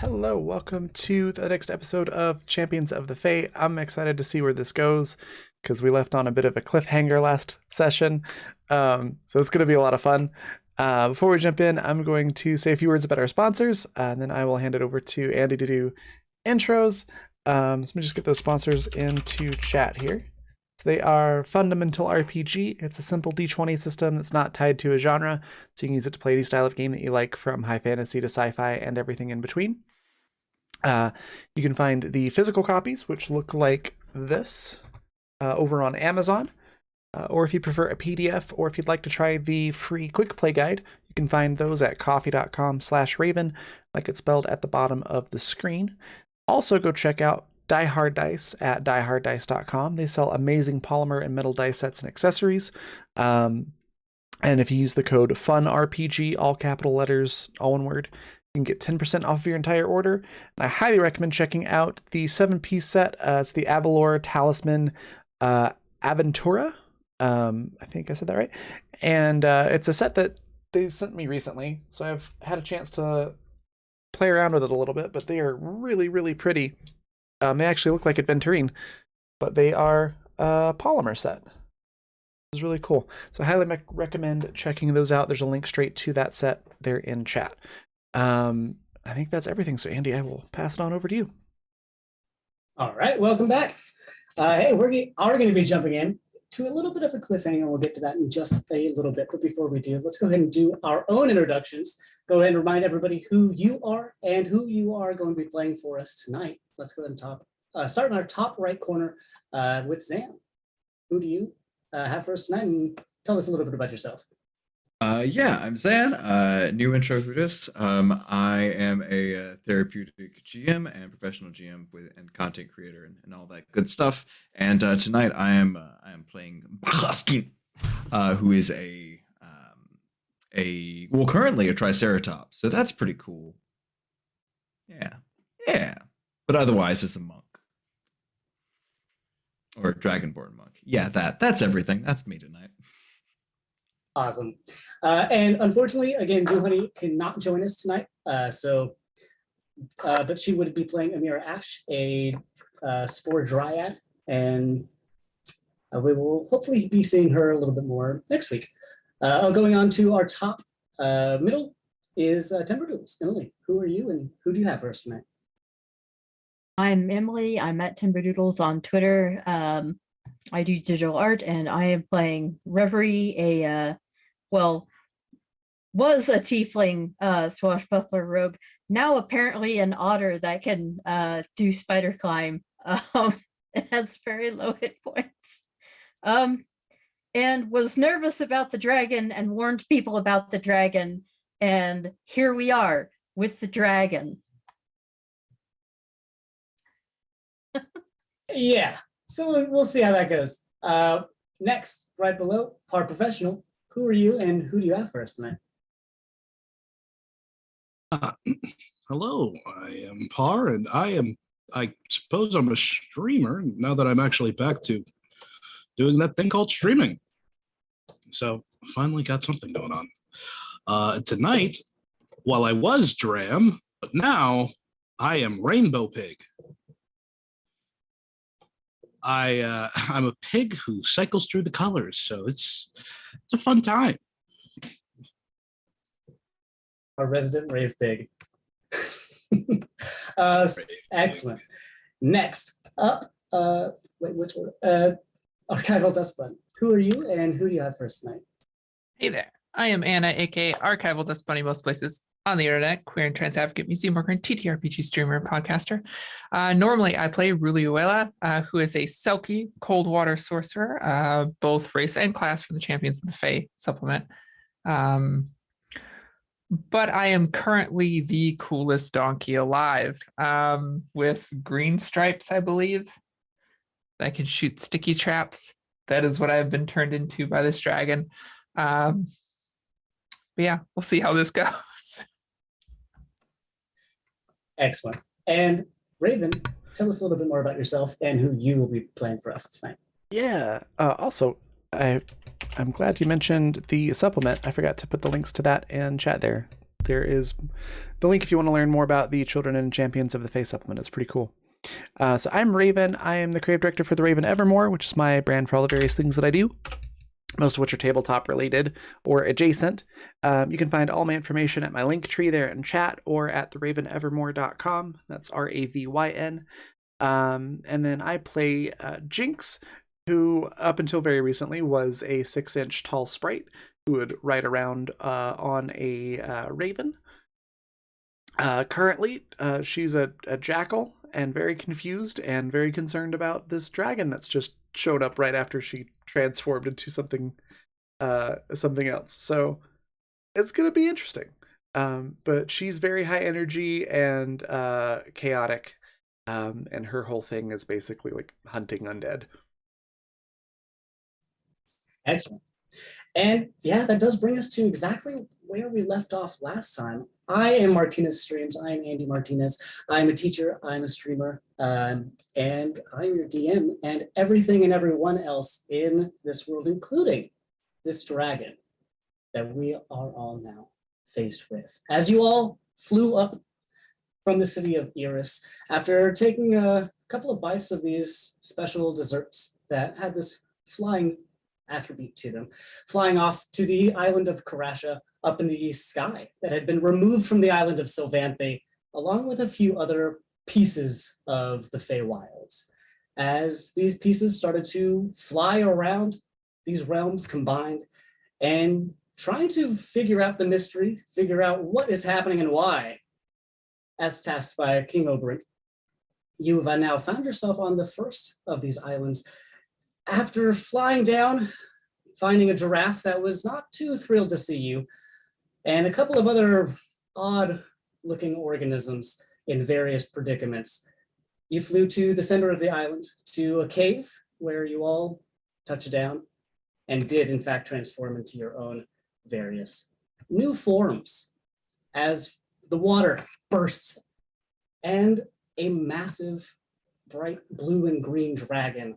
Hello, welcome to the next episode of Champions of the Fate. I'm excited to see where this goes because we left on a bit of a cliffhanger last session. So it's going to be a lot of fun. Before we jump in, I'm going to say a few words about our sponsors, and then I will hand it over to Andy to do intros. So let me just get those sponsors into chat here. So they are Fundamental RPG. It's a simple D20 system that's not tied to a genre, so you can use it to play any style of game that you like, from high fantasy to sci-fi and everything in between. You can find the physical copies, which look like this, over on Amazon. Or if you prefer a PDF, or if you'd like to try the free quick play guide, you can find those at ko-fi.com/Raven, like it's spelled at the bottom of the screen. Also, go check out Die Hard Dice at dieharddice.com. They sell amazing polymer and metal dice sets and accessories. And if you use the code FUNRPG, all capital letters, all one word, you can get 10% off of your entire order. And I highly recommend checking out the 7-piece set. It's the Avalor Talisman Aventura. I think I said that right. And it's a set that they sent me recently, so I've had a chance to play around with it a little bit, but they are really, really pretty. They actually look like Adventurine, but they are a polymer set. It's really cool. So I highly recommend checking those out. There's a link straight to that set there in chat. I think that's everything. So Andy, I will pass it on over to you. All right, welcome back. Hey, we are going to be jumping in to a little bit of a cliffhanger. We'll get to that in just a little bit. But before we do, let's go ahead and do our own introductions. Go ahead and remind everybody who you are and who you are going to be playing for us tonight. Let's go ahead and start in our top right corner with Zan. Who do you have for us tonight? And tell us a little bit about yourself. Yeah, I'm Zan, new intro for this. I am a therapeutic GM and professional GM and content creator and all that good stuff. And tonight I am playing Bakaskin, who is currently a Triceratops. So that's pretty cool. Yeah. But otherwise, it's a monk or a dragonborn monk. Yeah, that's everything. That's me tonight. Awesome. And unfortunately, again, Blue Honey cannot join us tonight. But she would be playing Amira Ash, a Spore Dryad, and we will hopefully be seeing her a little bit more next week. Going on to our top middle is Timberdoodles. Emily, who are you and who do you have for us tonight? I'm Emily. I'm at Timberdoodles on Twitter. I do digital art, and I am playing Reverie, was a tiefling swashbuckler rogue, now apparently an otter that can do spider climb. It has very low hit points. And was nervous about the dragon and warned people about the dragon, and here we are with the dragon. Yeah, so we'll see how that goes. Next, right below, Paraprofessional. Who are you and who do you have for us tonight? Hello, I am Par, and I suppose I'm a streamer now that I'm actually back to doing that thing called streaming. So finally got something going on. Tonight, while I was Dram, but now I am Rainbow Pig. I'm a pig who cycles through the colors, so it's a fun time. Our resident rave pig. Excellent. Next up, which one? Archival Dustbun. Who are you and who do you have for us tonight? Hey there, I am Anna, aka Archival Dust Bunny most places on the internet, queer and trans advocate, museum worker, and TTRPG streamer and podcaster. Normally, I play Ruluela, who is a Selkie cold water sorcerer, both race and class from the Champions of the Fae supplement. But I am currently the coolest donkey alive, with green stripes, I believe. I can shoot sticky traps. That is what I've been turned into by this dragon. But yeah, we'll see how this goes. Excellent. And Raven, tell us a little bit more about yourself and who you will be playing for us tonight. Yeah. Also, I'm glad you mentioned the supplement. I forgot to put the links to that in chat there. there is the link if you want to learn more about the Children and Champions of the Fae supplement. It's pretty cool. So I'm Raven. I am the creative director for the Raven Evermore, which is my brand for all the various things that I do, most of which are tabletop related or adjacent. You can find all my information at my link tree there in chat or at theravenevermore.com. That's RAVYN. And then I play Jinx, who up until very recently was a 6-inch tall sprite who would ride around on a raven. Currently, she's a jackal and very confused and very concerned about this dragon that's just showed up right after she transformed into something else. So it's gonna be interesting. But she's very high energy and chaotic, and her whole thing is basically like hunting undead. Excellent. And yeah, that does bring us to exactly where we left off last time. I am Martinez Streams. I am Andy Martinez. I'm a teacher. I'm a streamer. And I'm your DM and everything and everyone else in this world, including this dragon that we are all now faced with. As you all flew up from the city of Eris, after taking a couple of bites of these special desserts that had this flying attribute to them, flying off to the island of Karasha up in the sky that had been removed from the island of Sylvanthe, along with a few other pieces of the Feywilds. As these pieces started to fly around these realms combined and trying to figure out the mystery, figure out what is happening and why, as tasked by King Oberyn, you've now found yourself on the first of these islands. After flying down, finding a giraffe that was not too thrilled to see you, and a couple of other odd-looking organisms in various predicaments, you flew to the center of the island, to a cave where you all touched down and did, in fact, transform into your own various new forms as the water bursts and a massive, bright blue and green dragon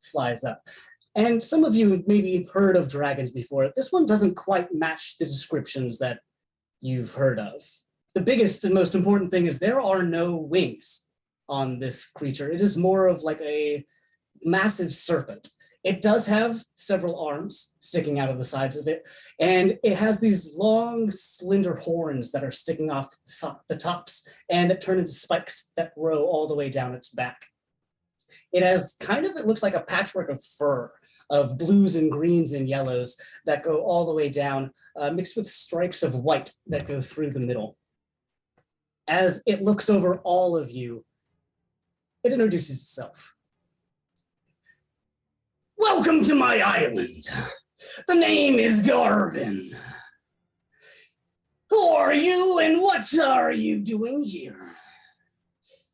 flies up. And some of you maybe heard of dragons before. This one doesn't quite match the descriptions that you've heard of. The biggest and most important thing is there are no wings on this creature. It is more of like a massive serpent. It does have several arms sticking out of the sides of it, and it has these long, slender horns that are sticking off the tops and that turn into spikes that grow all the way down its back. It has it looks like a patchwork of fur, of blues and greens and yellows that go all the way down, mixed with stripes of white that go through the middle. As it looks over all of you, it introduces itself. Welcome to my island. The name is Garvin. Who are you and what are you doing here?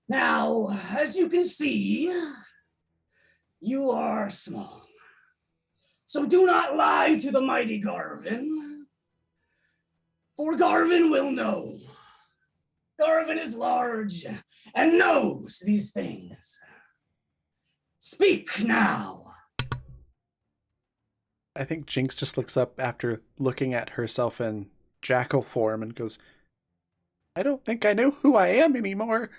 Now, as you can see, you are small. So do not lie to the mighty Garvin, for Garvin will know. Garvin is large and knows these things. Speak now. I think Jinx just looks up after looking at herself in jackal form and goes, I don't think I know who I am anymore.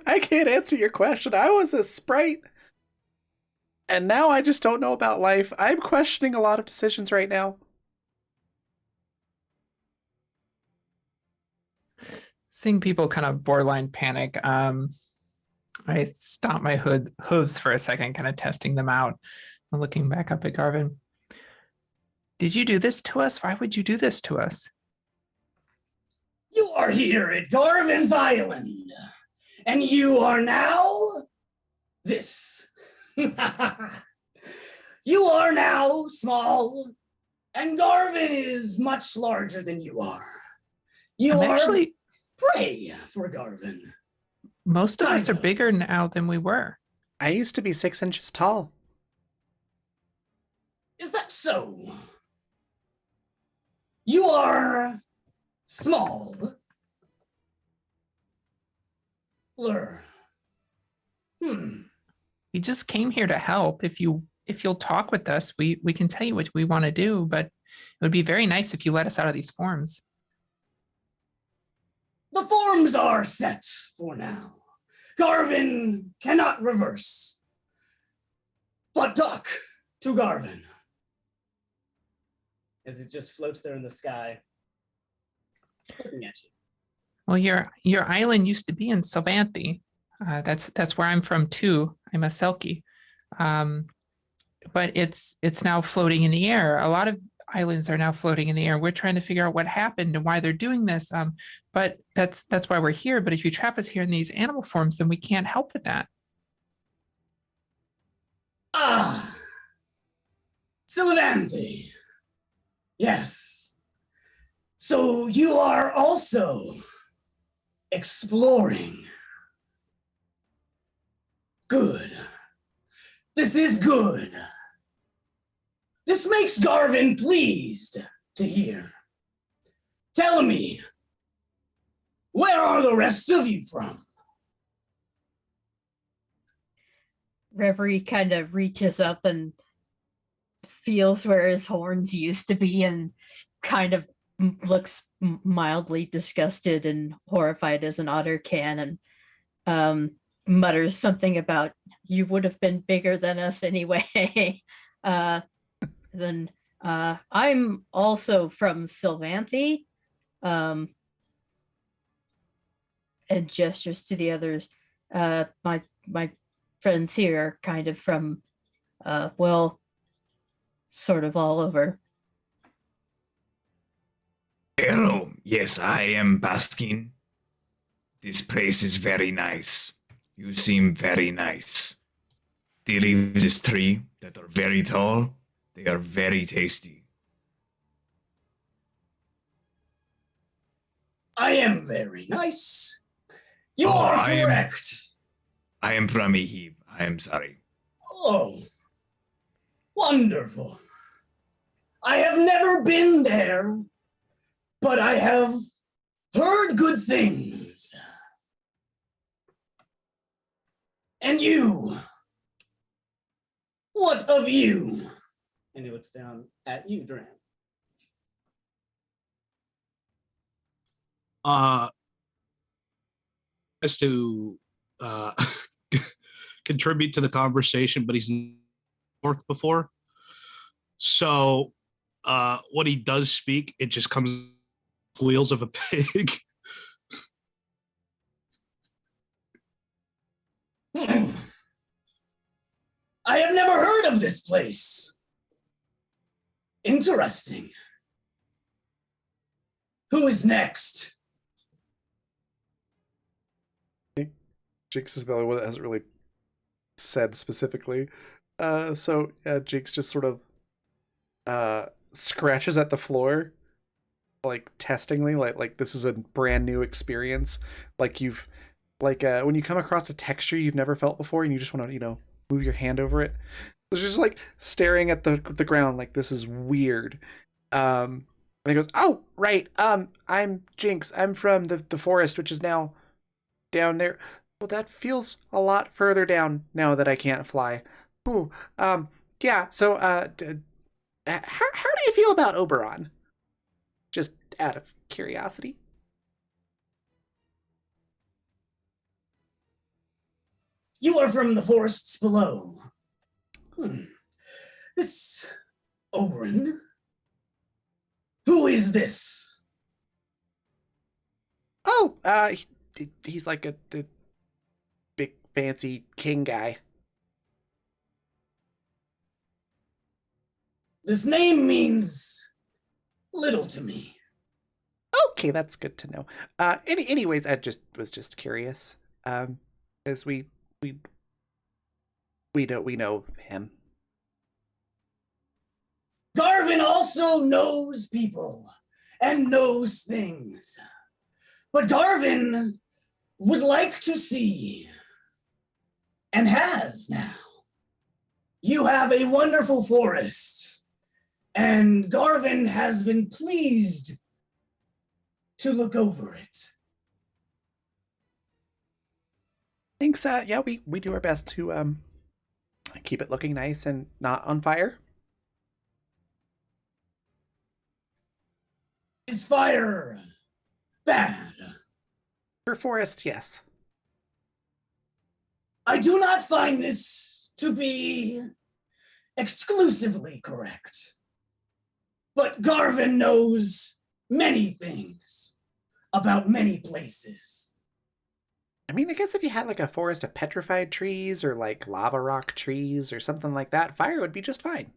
I can't answer your question. I was a sprite. And now I just don't know about life. I'm questioning a lot of decisions right now. Seeing people kind of borderline panic, I stomp my hooves for a second, kind of testing them out. I'm looking back up at Garvin. Did you do this to us? Why would you do this to us? You are here at Garvin's Island, and you are now this. You are now small, and Garvin is much larger than you are. You are actually prey for Garvin. Most of us are bigger now than we were. I used to be 6 inches tall. Is that so? You are small. We just came here to help. If you'll talk with us, we can tell you what we want to do, but It would be very nice if you let us out of these forms. The forms are set for now. Garvin cannot reverse. But duck to Garvin. As it just floats there in the sky, looking at you. Well, your island used to be in Sylvanthi. That's where I'm from too. I'm a Selkie. But it's now floating in the air. A lot of islands are now floating in the air. We're trying to figure out what happened and why they're doing this. But that's why we're here. But if you trap us here in these animal forms, then we can't help with that. Ah, Sylvanthi. Yes. So you are also exploring. Good. This is good. This makes Garvin pleased to hear. Tell me, where are the rest of you from? Reverie kind of reaches up and feels where his horns used to be and kind of looks mildly disgusted and horrified as an otter can, and mutters something about, you would have been bigger than us anyway. Then I'm also from Sylvanthi, and gestures to the others. My friends here are kind of from, well, sort of all over. Hello, yes, I am Baskin. This place is very nice. You seem very nice. The leaves this tree that are very tall. They are very tasty. I am very nice. You Oh, are I am- correct. I am from Ehib. I am sorry. Oh, wonderful. I have never been there, but I have heard good things. And you, what of you? And he looks down at you, Dran. As to contribute to the conversation, but he's worked before. So when he does speak, it just comes wheels of a pig. I have never heard of this place. Interesting. Who is next? Jinx is the only one that hasn't really said specifically. So Jinx just sort of scratches at the floor, like testingly, like this is a brand new experience. Like when you come across a texture you've never felt before, and you just want to move your hand over it. It's just like staring at the ground, like this is weird. And he goes, "Oh, right. I'm Jinx. I'm from the forest, which is now down there. Well, that feels a lot further down now that I can't fly. Ooh, yeah. So, how do you feel about Oberon? Just out of curiosity." You are from the forests below. This Oberon. Who is this? Oh, he's like the big fancy king guy. This name means little to me. Okay, that's good to know. Anyways, I was just curious. As we know him. Garvin also knows people and knows things. But Garvin would like to see, and has now. You have a wonderful forest, and Garvin has been pleased to look over it. Thanks. Yeah, we do our best to keep it looking nice and not on fire. Is fire bad? For forest, yes. I do not find this to be exclusively correct. But Garvin knows many things about many places. I mean, I guess if you had like a forest of petrified trees or like lava rock trees or something like that, fire would be just fine.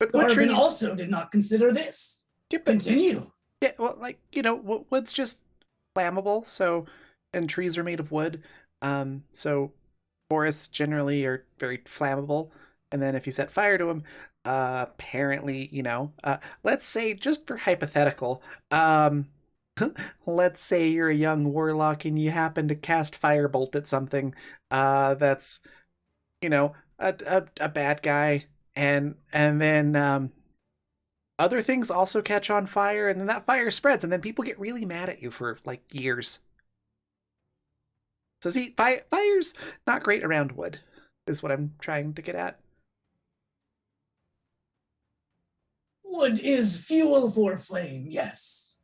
But what Garvin tree? also did not consider this. Yeah, but- Continue. yeah, well, like, wood's just flammable, so, and trees are made of wood. So forests generally are very flammable. And then if you set fire to them, apparently, let's say, just for hypothetical, let's say you're a young warlock and you happen to cast firebolt at something that's, a bad guy, and then other things also catch on fire, and then that fire spreads, and then people get really mad at you for like years. So see, fire's not great around wood, is what I'm trying to get at. Wood is fuel for flame, yes.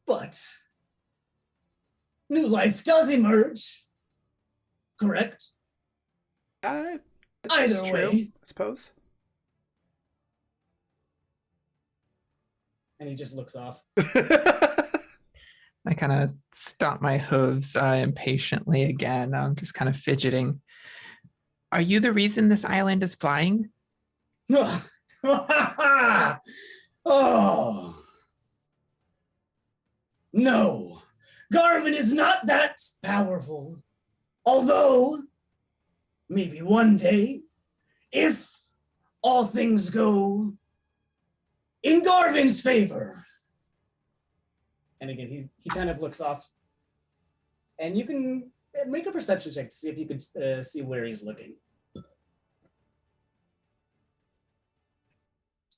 But new life does emerge. Correct? It's Either true, way. I suppose. And he just looks off. I kind of stomp my hooves impatiently again. I'm just kind of fidgeting. Are you the reason this island is flying? Oh. No. Garvin is not that powerful. Although, maybe one day, if all things go in Garvin's favor. And again, he kind of looks off. And you can make a perception check to see if you can see where he's looking.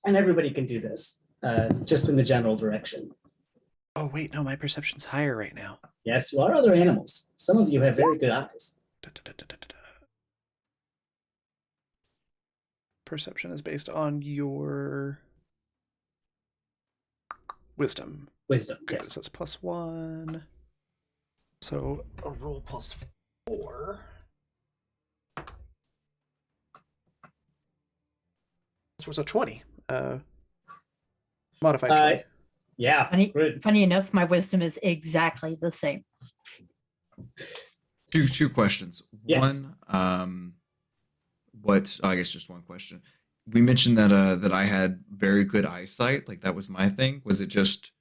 And everybody can do this, just in the general direction. Oh wait, no, my perception's higher right now. Yes, you are other animals. Some of you have very good eyes. Perception is based on your wisdom. Wisdom, Okay, yes. so that's +1. So a roll +4. This was a 20. Modified 20. Yeah, Funny, good. funny enough, my wisdom is exactly the same. Two questions. Yes. One, I guess just one question. We mentioned that I had very good eyesight, like that was my thing. Was it just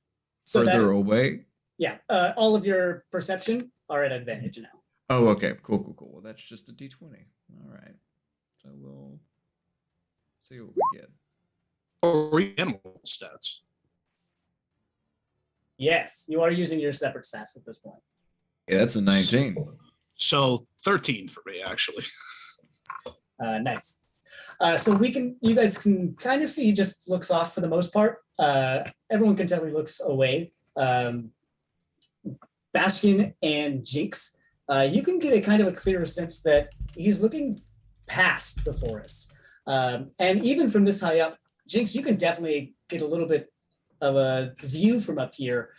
So further that, away? yeah, all of your perception are at advantage now. Oh, okay. Cool. Well, that's just a D20. All right. So we'll see what we get. Or animal stats. Yes, you are using your separate stats at this point. Yeah, that's a 19. So 13 for me, actually. Nice. So you guys can kind of see he just looks off for the most part. Everyone can tell he looks away. Bastion and Jinx, you can get a kind of a clearer sense that he's looking past the forest. And even from this high up, Jinx, you can definitely get a little bit of a view from up here,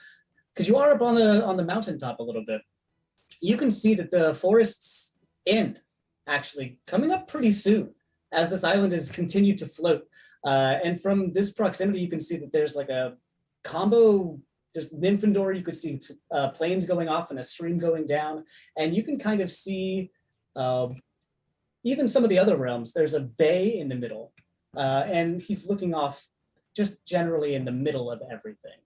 because you are up on the mountaintop a little bit. You can see that the forest's end actually coming up pretty soon as this island has continued to float. And from this proximity, you can see that there's like a combo. There's Nymphindor, you could see planes going off and a stream going down. And you can kind of see even some of the other realms. There's a bay in the middle. And he's looking off just generally in the middle of everything.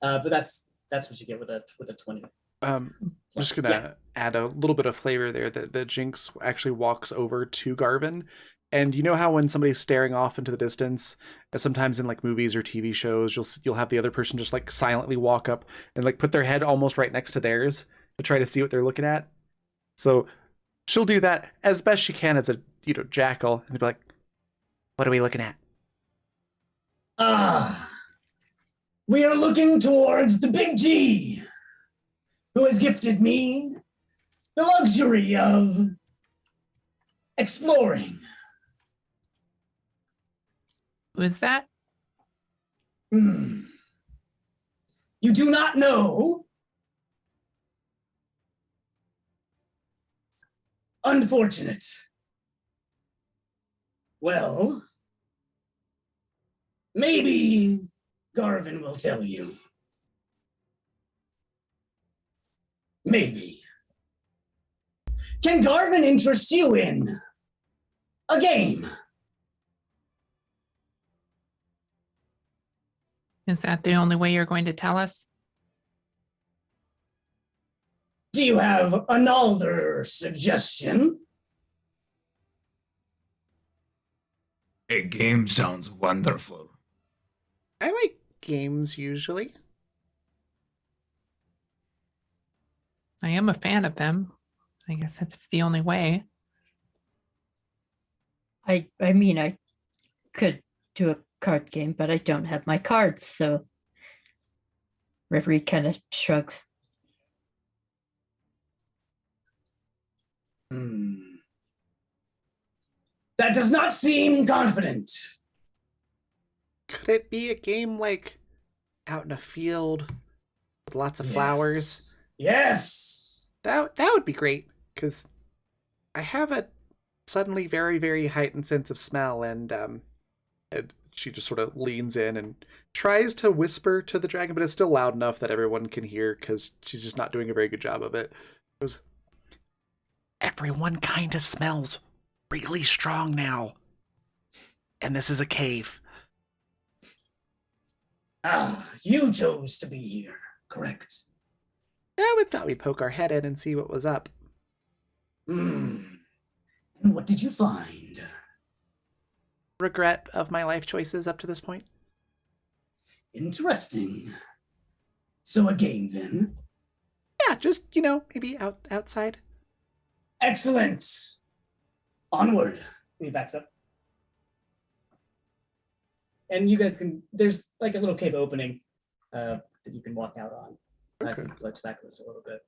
But that's what you get with a 20. I'm just Plus, gonna add a little bit of flavor there. That the Jinx actually walks over to Garvin, and you know how when somebody's staring off into the distance, sometimes in like movies or TV shows, you'll have the other person just like silently walk up and like put their head almost right next to theirs to try to see what they're looking at. So she'll do that as best she can as a jackal, and they'll be like, "What are we looking at?" We are looking towards the Big G, who has gifted me the luxury of exploring. Who is that? You do not know? Unfortunate. Well, maybe Garvin will tell you. Maybe. Can Garvin interest you in a game? Is that the only way you're going to tell us? Do you have another suggestion? A game sounds wonderful. I like games usually. I am a fan of them. I guess if it's the only way. I mean, I could do a card game, but I don't have my cards, so Reverie kind of shrugs. That does not seem confident. Could it be a game like out in a field with lots of flowers? Yes. That would be great, because I have a suddenly very, very heightened sense of smell, and she just sort of leans in and tries to whisper to the dragon, but it's still loud enough that everyone can hear, because she's just not doing a very good job of it. It goes, everyone kind of smells really strong now. And this is a cave. You chose to be here, correct? Yeah, we thought we'd poke our head in and see what was up. And what did you find? Regret of my life choices up to this point. Interesting. So a game then? Yeah, just, maybe outside. Excellent. Onward. And he backs up. And you guys can, there's like a little cave opening that you can walk out on. As he looks backwards a little bit.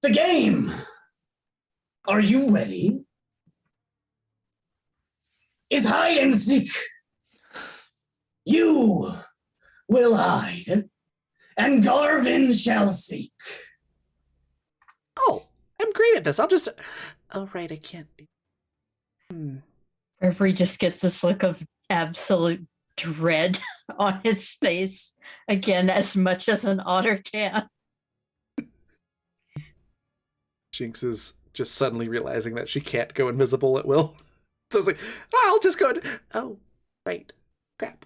The game! Are you ready? Is hide and seek. You will hide, and Garvin shall seek. Oh, I'm great at this. I'll just... Oh, right, I can't... Reverie just gets this look of absolute dread on its face. Again, as much as an otter can. Jinx is just suddenly realizing that she can't go invisible at will. So it's like, I'll just go... Oh, right. Crap.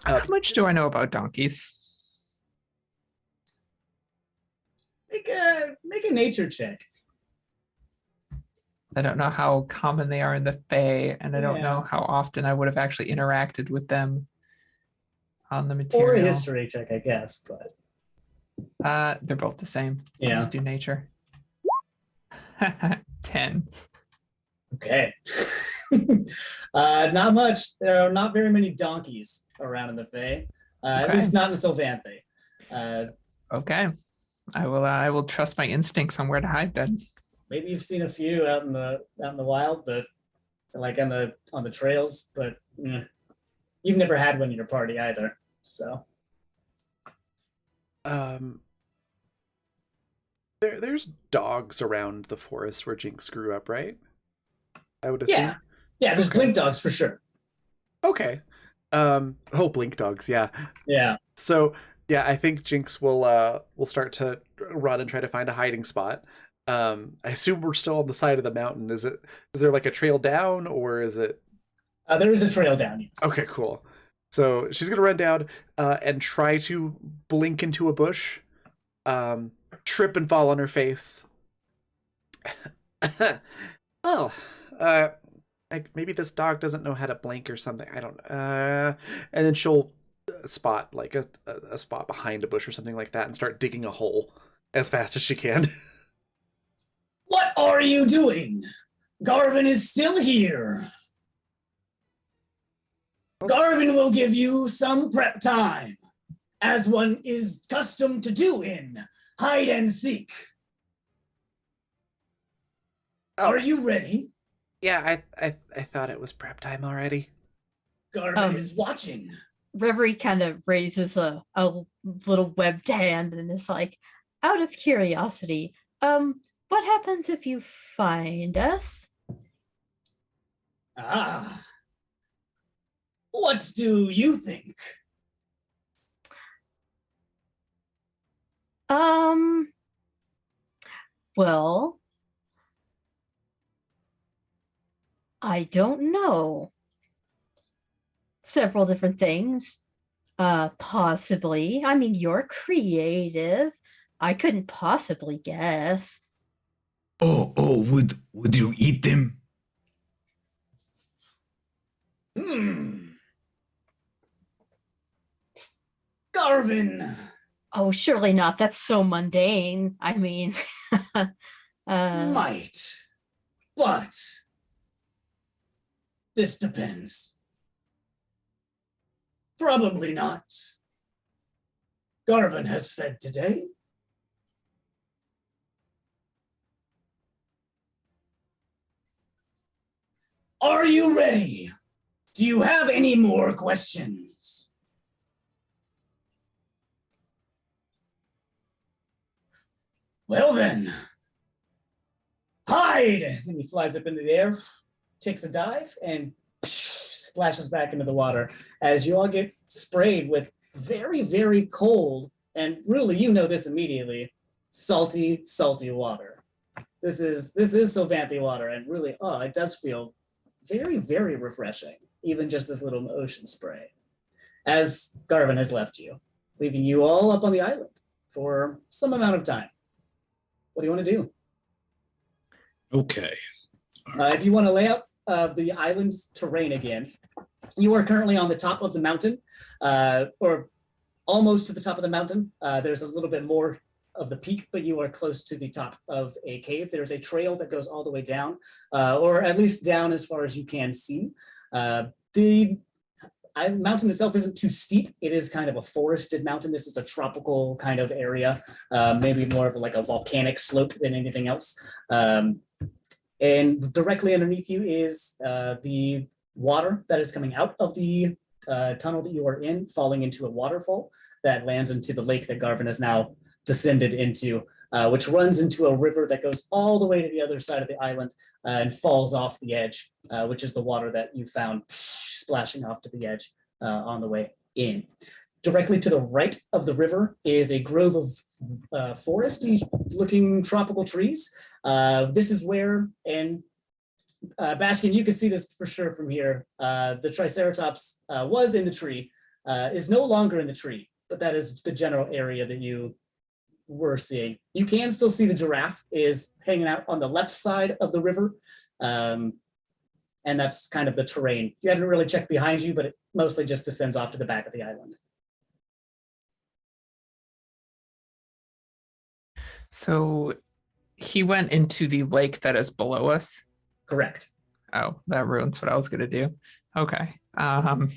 How much do I know about donkeys? Make a nature check. I don't know how common they are in the Fae, and I don't Yeah. know how often I would have actually interacted with them on the material. Or a history check, I guess, but They're both the same. I'll Yeah. just do nature. 10. okay. Not much. There are not very many donkeys around in the Fae. At Okay. least not in Sylvanthe. Okay. I will trust my instincts on where to hide then. Maybe you've seen a few out in the wild, but like on the trails, but you've never had one in your party either. So There's dogs around the forest where Jinx grew up, right? I would assume. yeah, there's Okay. blink dogs for sure. Okay. Blink dogs, yeah. Yeah. So yeah, I think Jinx will start to run and try to find a hiding spot. I assume we're still on the side of the mountain. Is there like a trail down, or is it? There is a trail down. Yes. Okay, cool. So she's gonna run down and try to blink into a bush, trip and fall on her face. Well, maybe this dog doesn't know how to blink or something. I don't. And then she'll spot like a spot behind a bush or something like that and start digging a hole as fast as she can. What are you doing? Garvin is still here. Garvin will give you some prep time, as one is accustomed to do in hide and seek. Are you ready? Yeah, I thought it was prep time already. Garvin is watching. Reverie kind of raises a little webbed hand and is like, out of curiosity, what happens if you find us? Ah. What do you think? Well, I don't know. Several different things. Possibly. I mean, you're creative. I couldn't possibly guess. Oh, would you eat them? Garvin. Oh, surely not. That's so mundane. I mean, Might. But this depends. Probably not. Garvin has fed today. Are you ready? Do you have any more questions? Well then, hide! And he flies up into the air, takes a dive, and splashes back into the water as you all get sprayed with very, very cold, and really, you know this immediately, salty, salty water. This is Sylvanthy water, and really, it does feel very, very refreshing, even just this little ocean spray. As Garvin has left you, leaving you all up on the island for some amount of time. What do you want to do? Okay. If you want to lay out the island's terrain again, you are currently on the top of the mountain, or almost to the top of the mountain. There's a little bit more of the peak, but you are close to the top of a cave. There's a trail that goes all the way down, or at least down as far as you can see. The mountain itself isn't too steep. It is kind of a forested mountain. This is a tropical kind of area, maybe more of like a volcanic slope than anything else. And directly underneath you is the water that is coming out of the tunnel that you are in, falling into a waterfall that lands into the lake that Garvin has now descended into, which runs into a river that goes all the way to the other side of the island and falls off the edge, which is the water that you found splashing off to the edge on the way in. Directly to the right of the river is a grove of foresty looking tropical trees. This is where, and Baskin, you can see this for sure from here. The Triceratops was in the tree, is no longer in the tree, but that is the general area that you were seeing. You can still see the giraffe is hanging out on the left side of the river. And that's kind of the terrain. You haven't really checked behind you, but it mostly just descends off to the back of the island. So he went into the lake that is below us. Correct. Oh, that ruins what I was gonna do. Okay. Because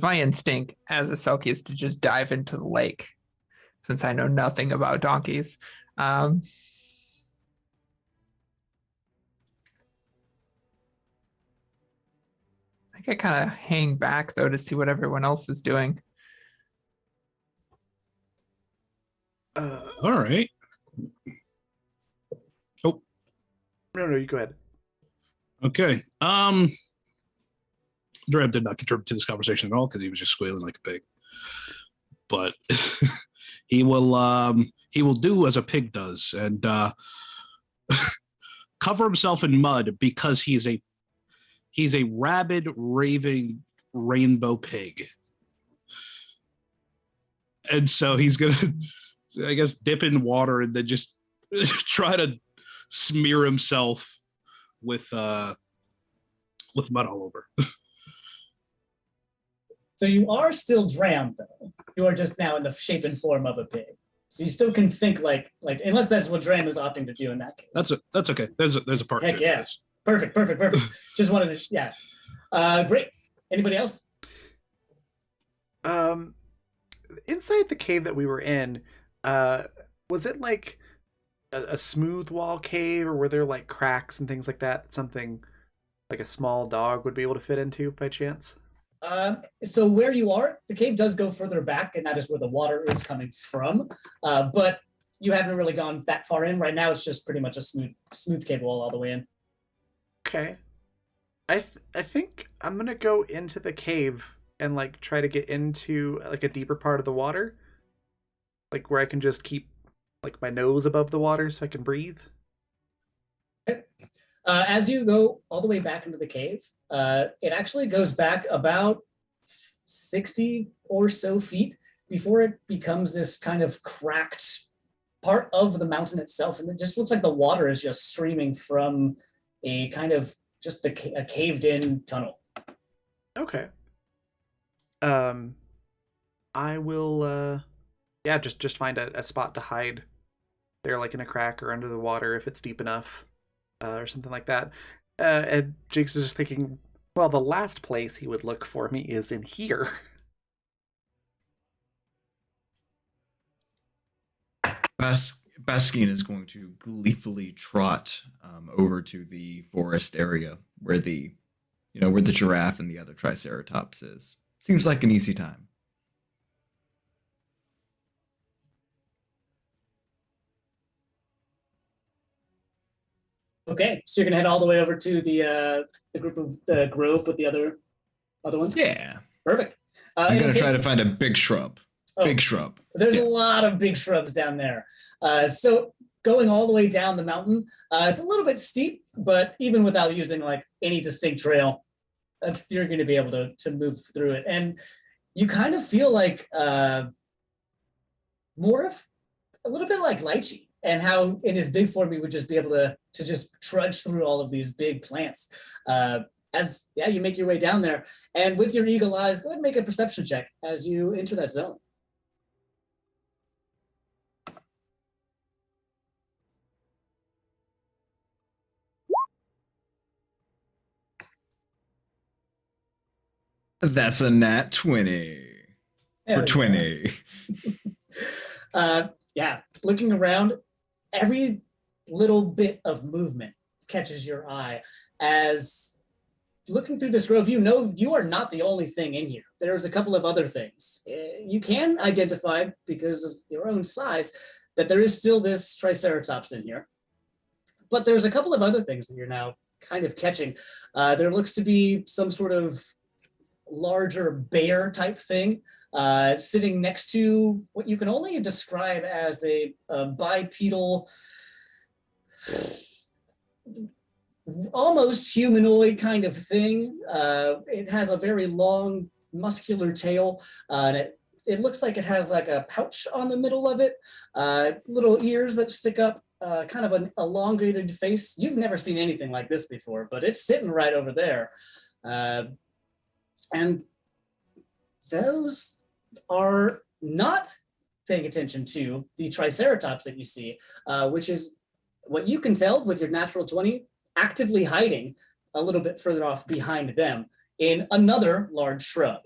my instinct as a Selkie is to just dive into the lake, since I know nothing about donkeys. I think I kind of hang back though to see what everyone else is doing. All right. Oh, No, you go ahead. okay. Dreb did not contribute to this conversation at all because he was just squealing like a pig. But he will do as a pig does and cover himself in mud because he's a rabid, raving rainbow pig. And so he's gonna, I guess, dip in water and then just try to smear himself with mud all over. So you are still drowned, though. You are just now in the shape and form of a pig. So you still can think like unless that's what Dram is opting to do in that case. That's okay. There's a part Heck to yeah. this. Perfect. Just wanted to, yeah. Great. Anybody else? Inside the cave that we were in, was it like a smooth wall cave, or were there like cracks and things like that? Something like a small dog would be able to fit into by chance? So where you are, the cave does go further back, and that is where the water is coming from. But you haven't really gone that far in. Right now, it's just pretty much a smooth cave wall all the way in. Okay. I think I'm gonna go into the cave and like try to get into like a deeper part of the water, like where I can just keep like my nose above the water so I can breathe. As you go all the way back into the cave, it actually goes back about 60 or so feet before it becomes this kind of cracked part of the mountain itself. And it just looks like the water is just streaming from a kind of just a caved in tunnel. Okay. I will yeah, just find a spot to hide there, like in a crack or under the water if it's deep enough, or something like that. And Jakes is just thinking, well, the last place he would look for me is in here. Baskin is going to gleefully trot over to the forest area where where the giraffe and the other triceratops is. Seems like an easy time. Okay, so you're gonna head all the way over to the group of the grove with the other ones. Yeah. Perfect. I'm it'll going to try take- to find a big shrub. Oh. Big shrub. There's Yeah. a lot of big shrubs down there. So going all the way down the mountain, it's a little bit steep, but even without using like any distinct trail, you're going to be able to move through it. And you kind of feel like more of a little bit like lychee, and how in his big form he would just be able to just trudge through all of these big plants. As you make your way down there, and with your eagle eyes, go ahead and make a perception check as you enter that zone. That's a nat 20. There For we go. 20. Yeah, looking around, every little bit of movement catches your eye. As looking through this grove, you know you are not the only thing in here. There's a couple of other things. You can identify, because of your own size, that there is still this triceratops in here. But there's a couple of other things that you're now kind of catching. There looks to be some sort of larger bear type thing sitting next to what you can only describe as a bipedal, almost humanoid kind of thing. It has a very long, muscular tail, and it looks like it has like a pouch on the middle of it, little ears that stick up, kind of an elongated face. You've never seen anything like this before, but it's sitting right over there. And those are not paying attention to the triceratops that you see, which is what you can tell with your natural 20, actively hiding a little bit further off behind them in another large shrub.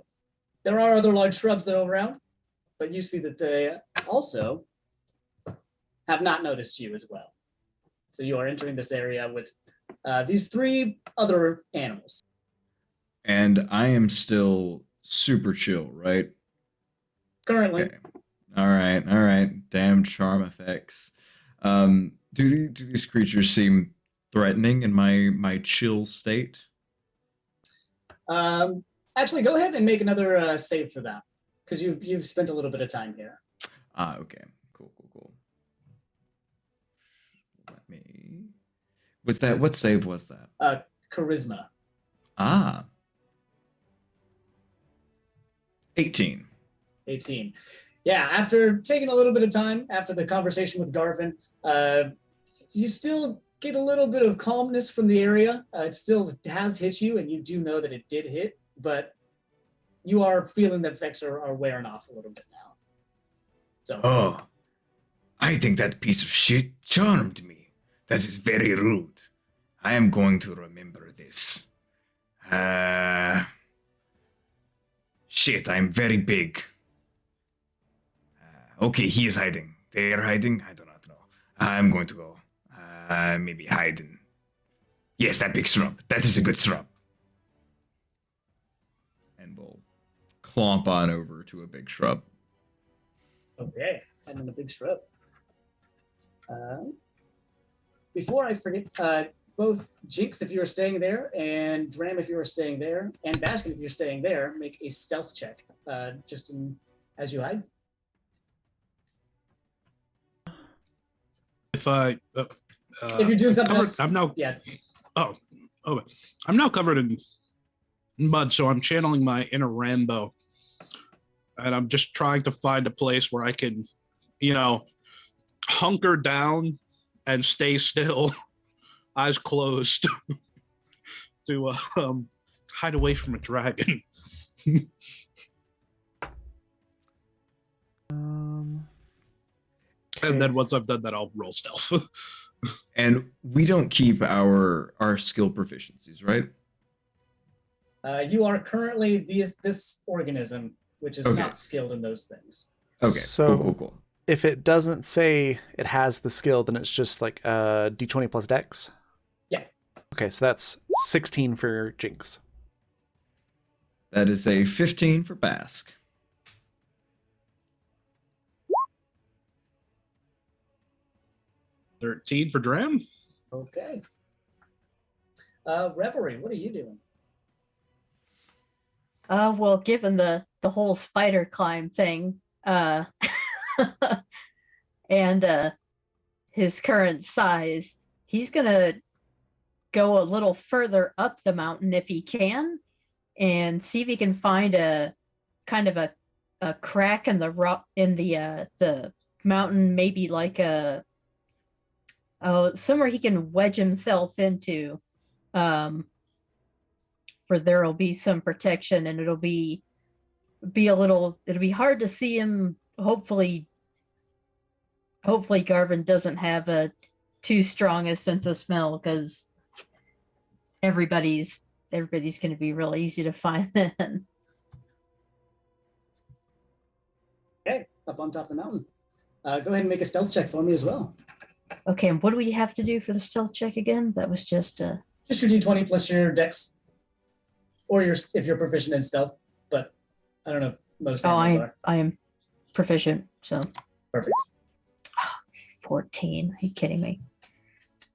There are other large shrubs that are around, but you see that they also have not noticed you as well. So you are entering this area with these three other animals. And I am still super chill, right? Currently, Okay. All right. Damn charm effects. Do these creatures seem threatening in my chill state? actually, go ahead and make another save for that, because you've spent a little bit of time here. Okay. Cool. Let me. What save was that? Charisma. 18. 18. Yeah, after taking a little bit of time after the conversation with Garvin, you still get a little bit of calmness from the area. It still has hit you, and you do know that it did hit, but you are feeling the effects are wearing off a little bit now. So, Oh, I think that piece of shit charmed me. That is very rude. I am going to remember this. Shit, I'm very big. Okay, he is hiding. They are hiding? I do not know. I'm going to go. Maybe hide in. Yes, that big shrub. That is a good shrub. And we'll clomp on over to a big shrub. Okay, and then the big shrub. Before I forget, both Jinx, if you are staying there, and Dram, if you are staying there, and Baskin, if you're staying there, make a stealth check, as you hide. If I If you're doing something covered, else, I'm now yeah. oh I'm now covered in mud, so I'm channeling my inner Rambo, and I'm just trying to find a place where I can, hunker down and stay still, eyes closed, to hide away from a dragon. And then once I've done that, I'll roll stealth. And we don't keep our skill proficiencies, right? You are currently this organism, which is Okay. not skilled in those things. Okay. So- Cool. If it doesn't say it has the skill, then it's just like D20 plus Dex. Yeah. Okay, so that's 16 for Jinx. That is a 15 for Bask. 13 for Dram. Okay. Reverie, what are you doing? Well, given the whole spider climb thing, and his current size, he's gonna go a little further up the mountain if he can, and see if he can find a kind of a crack in the rock in the mountain, maybe like somewhere he can wedge himself into, where there'll be some protection, and it'll be hard to see him. Hopefully Garvin doesn't have a too strong a sense of smell, because everybody's going to be real easy to find then. Okay, up on top of the mountain. Go ahead and make a stealth check for me as well. Okay, and what do we have to do for the stealth check again? That was just Just your D20 plus your Dex, or if you're proficient in stealth. But I don't know if most animals are. I am proficient, so Perfect. 14. Are you kidding me?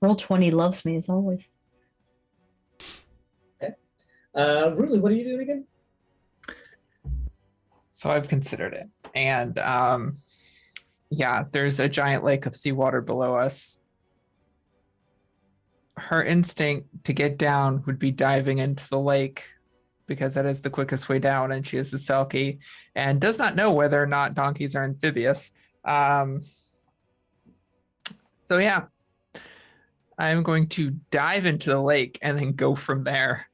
Roll20 loves me as always. Rudely, what are you doing again? So I've considered it. And yeah, there's a giant lake of seawater below us. Her instinct to get down would be diving into the lake, because that is the quickest way down, and she is a Selkie and does not know whether or not donkeys are amphibious. So yeah, I'm going to dive into the lake and then go from there.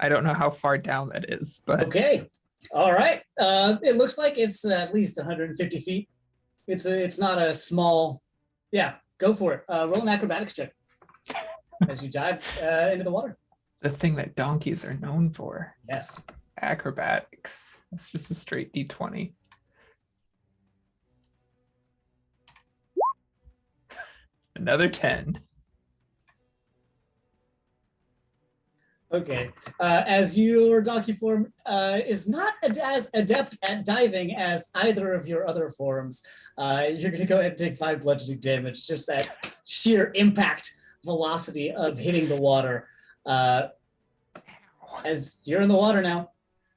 I don't know how far down that is, but Okay. All right. It looks like it's at least 150 feet. It's not a small. Yeah, go for it. Roll an acrobatics check as you dive into the water. the thing that donkeys are known for, Yes. acrobatics. It's just a straight D20. Another 10. Okay. As your donkey form is not as adept at diving as either of your other forms, you're going to go ahead and take 5 bludgeoning damage. Just that sheer impact velocity of hitting the water. As you're in the water now,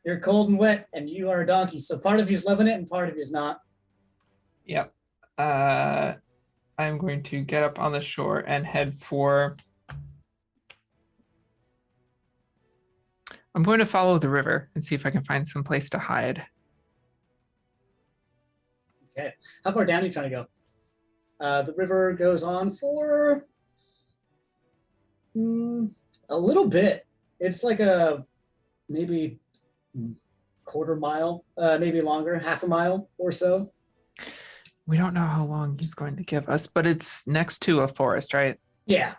you're cold and wet, and you are a donkey. So part of you's loving it, and part of you's not. Yep. I'm going to get up on the shore and head for. I'm going to follow the river and see if I can find some place to hide. Okay. How far down are you trying to go? The river goes on for a little bit. It's like a maybe quarter mile, maybe longer, half a mile or so. We don't know how long he's going to give us, but it's next to a forest, right? Yeah.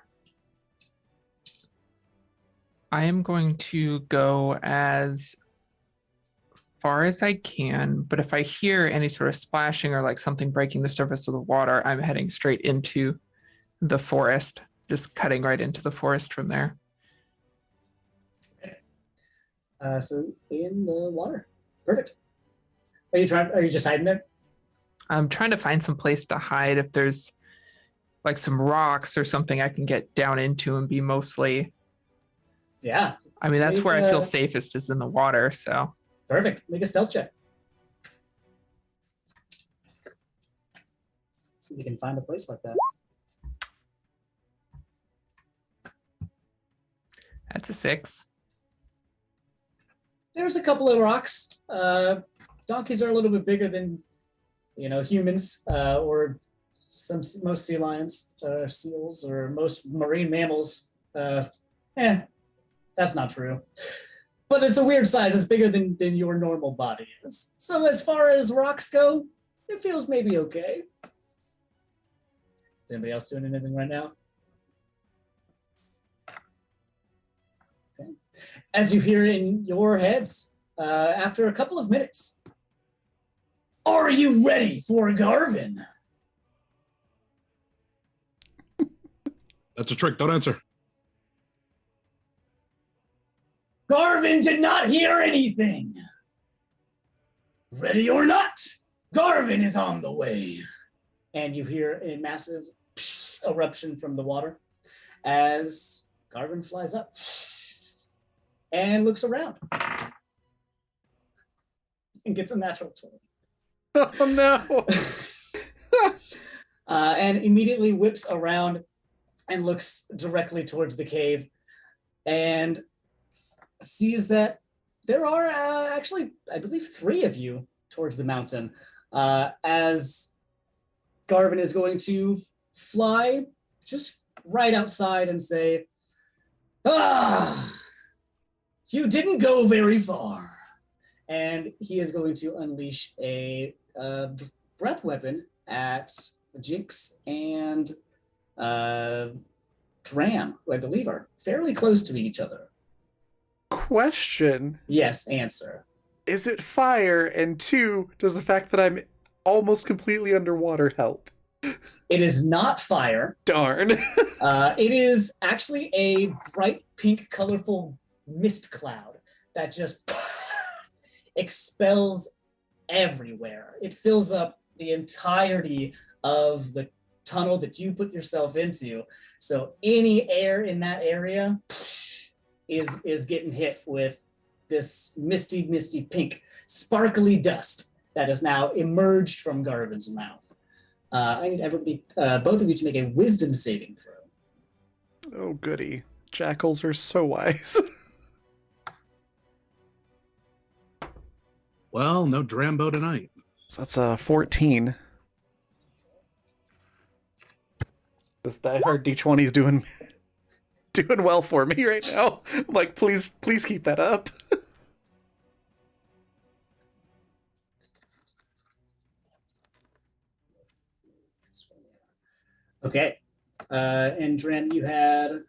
I am going to go as far as I can, but if I hear any sort of splashing or like something breaking the surface of the water, I'm heading straight into the forest, just cutting right into the forest from there. So in the water. Perfect. Are you just hiding there? I'm trying to find some place to hide if there's like some rocks or something I can get down into and be mostly. Yeah. I mean, that's Make where I feel a- safest is in the water. So Perfect. Make a stealth check. See if you can find a place like that. that's a 6. There's a couple of rocks. Donkeys are a little bit bigger than, humans or most sea lions, seals, or most marine mammals. That's not true. But it's a weird size. It's bigger than your normal body is. So as far as rocks go, it feels maybe okay. Is anybody else doing anything right now? Okay. As you hear in your heads, after a couple of minutes, are you ready for Garvin? That's a trick. Don't answer. Garvin did not hear anything. Ready or not, Garvin is on the way. And you hear a massive eruption from the water as Garvin flies up and looks around and gets a natural 20. Oh no. And immediately whips around and looks directly towards the cave and sees that there are actually, I believe, 3 of you towards the mountain, as Garvin is going to fly just right outside and say, you didn't go very far. And he is going to unleash a breath weapon at Jinx and Dram, who I believe are fairly close to each other. Question. Yes, answer. Is it fire? And 2, does the fact that I'm almost completely underwater help? It is not fire. Darn. It is actually a bright pink, colorful mist cloud that just expels everywhere. It fills up the entirety of the tunnel that you put yourself into. So any air in that area is getting hit with this misty, misty pink, sparkly dust that has now emerged from Garvin's mouth. I need everybody, both of you, to make a wisdom saving throw. Oh, goody. Jackals are so wise. Well, no Drambo tonight. So that's a 14. This diehard D20 is doing well for me right now. I'm like, please keep that up. Okay. And Dren, you had...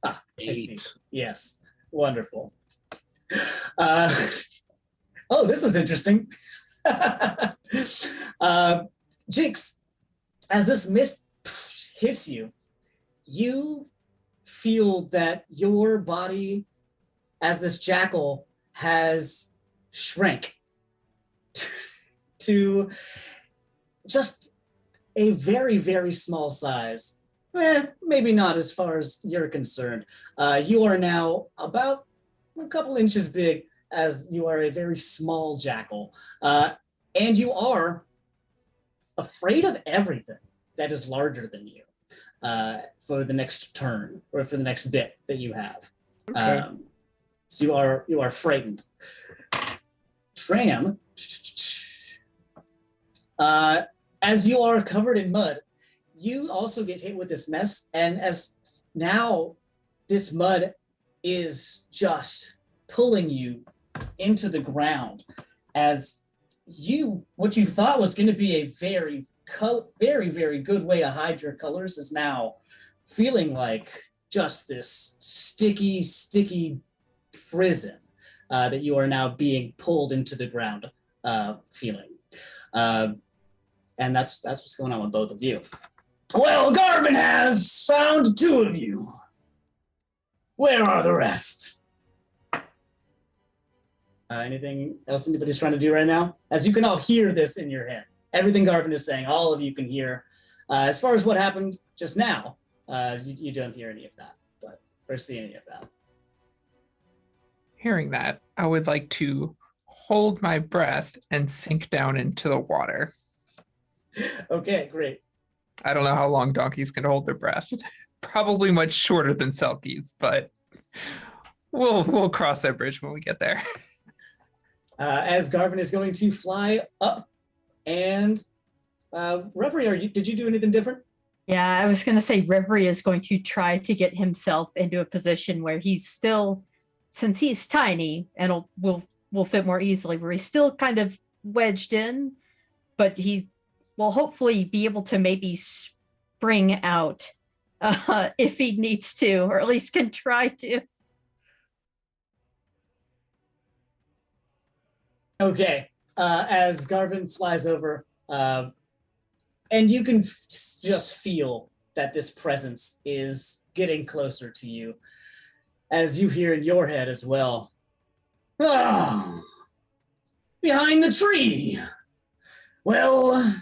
I see. 8. Yes. Wonderful. Oh, this is interesting. Jinx, as this mist hits you, you feel that your body, as this jackal, has shrank to just a very, very small size. Maybe not as far as you're concerned. You are now about a couple inches big, as you are a very small jackal. And you are afraid of everything that is larger than you for the next turn, or for the next bit that you have. Okay. So you are frightened. Tram, as you are covered in mud, you also get hit with this mess, and as now this mud is just pulling you into the ground, as what you thought was going to be a very, very good way to hide your colors is now feeling like just this sticky prison. that you are now being pulled into the ground feeling. And that's what's going on with both of you. Well, Garvin has found 2 of you. Where are the rest? Anything else anybody's trying to do right now? As you can all hear this in your head. Everything Garvin is saying, all of you can hear. As far as what happened just now, you don't hear any of that, or see any of that. Hearing that, I would like to hold my breath and sink down into the water. Okay, great. I don't know how long donkeys can hold their breath. Probably much shorter than Selkies, but we'll cross that bridge when we get there. As Garvin is going to fly up, and Reverie, did you do anything different? Yeah, I was going to say Reverie is going to try to get himself into a position where he's still, since he's tiny and will fit more easily, where he's still kind of wedged in, but he will hopefully be able to maybe spring out if he needs to, or at least can try to. Okay, as Garvin flies over, and you can just feel that this presence is getting closer to you, as you hear in your head as well. Ah, behind the tree. Well,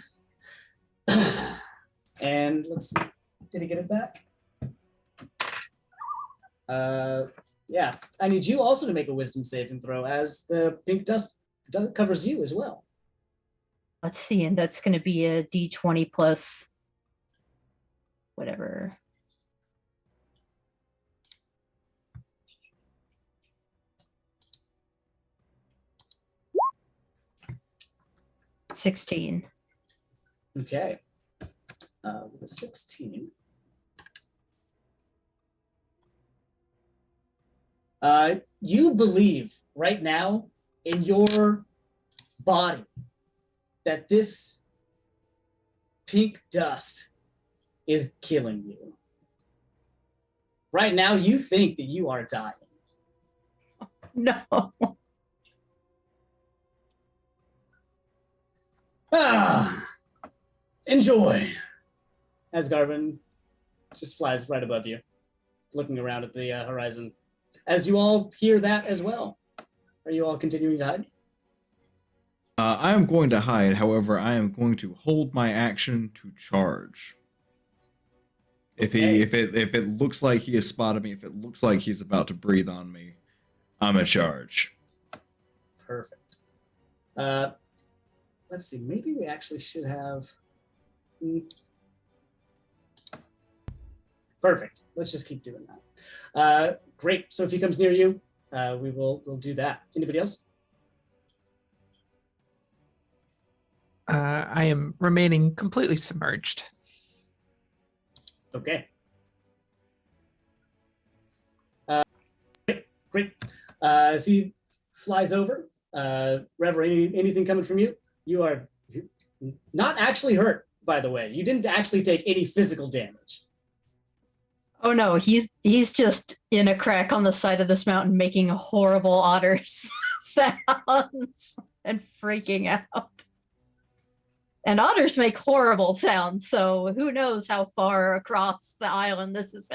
and let's see, did he get it back? Yeah, I need you also to make a wisdom saving throw, as the pink dust covers you as well. Let's see, and that's going to be a D20 plus whatever. $16. Okay. With a 16. You believe right now in your body that this pink dust is killing you. Right now, you think that you are dying. No. Enjoy. As Garvin just flies right above you, looking around at the horizon. As you all hear that as well. Are you all continuing to hide? I am going to hide. However, I am going to hold my action to charge. If it looks like he has spotted me, if it looks like he's about to breathe on me, I'm a charge. Perfect. Let's see. Maybe we actually should have. Perfect. Let's just keep doing that. Great. So if he comes near you, we'll do that. Anybody else? I am remaining completely submerged. Okay. Great. As he flies over, Reverie, anything coming from you? You are not actually hurt, by the way. You didn't actually take any physical damage. Oh no, he's just in a crack on the side of this mountain making horrible otter sounds and freaking out. And otters make horrible sounds, so who knows how far across the island this is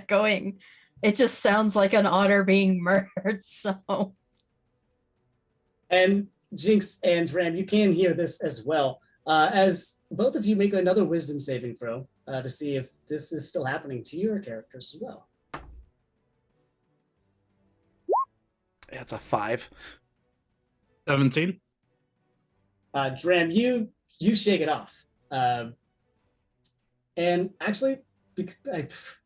going. It just sounds like an otter being murdered, so. And Jinx and Dram, you can hear this as well. As both of you make another wisdom saving throw to see if this is still happening to your characters as well. Yeah, it's a 5. 17. Dram, you shake it off. And actually, let's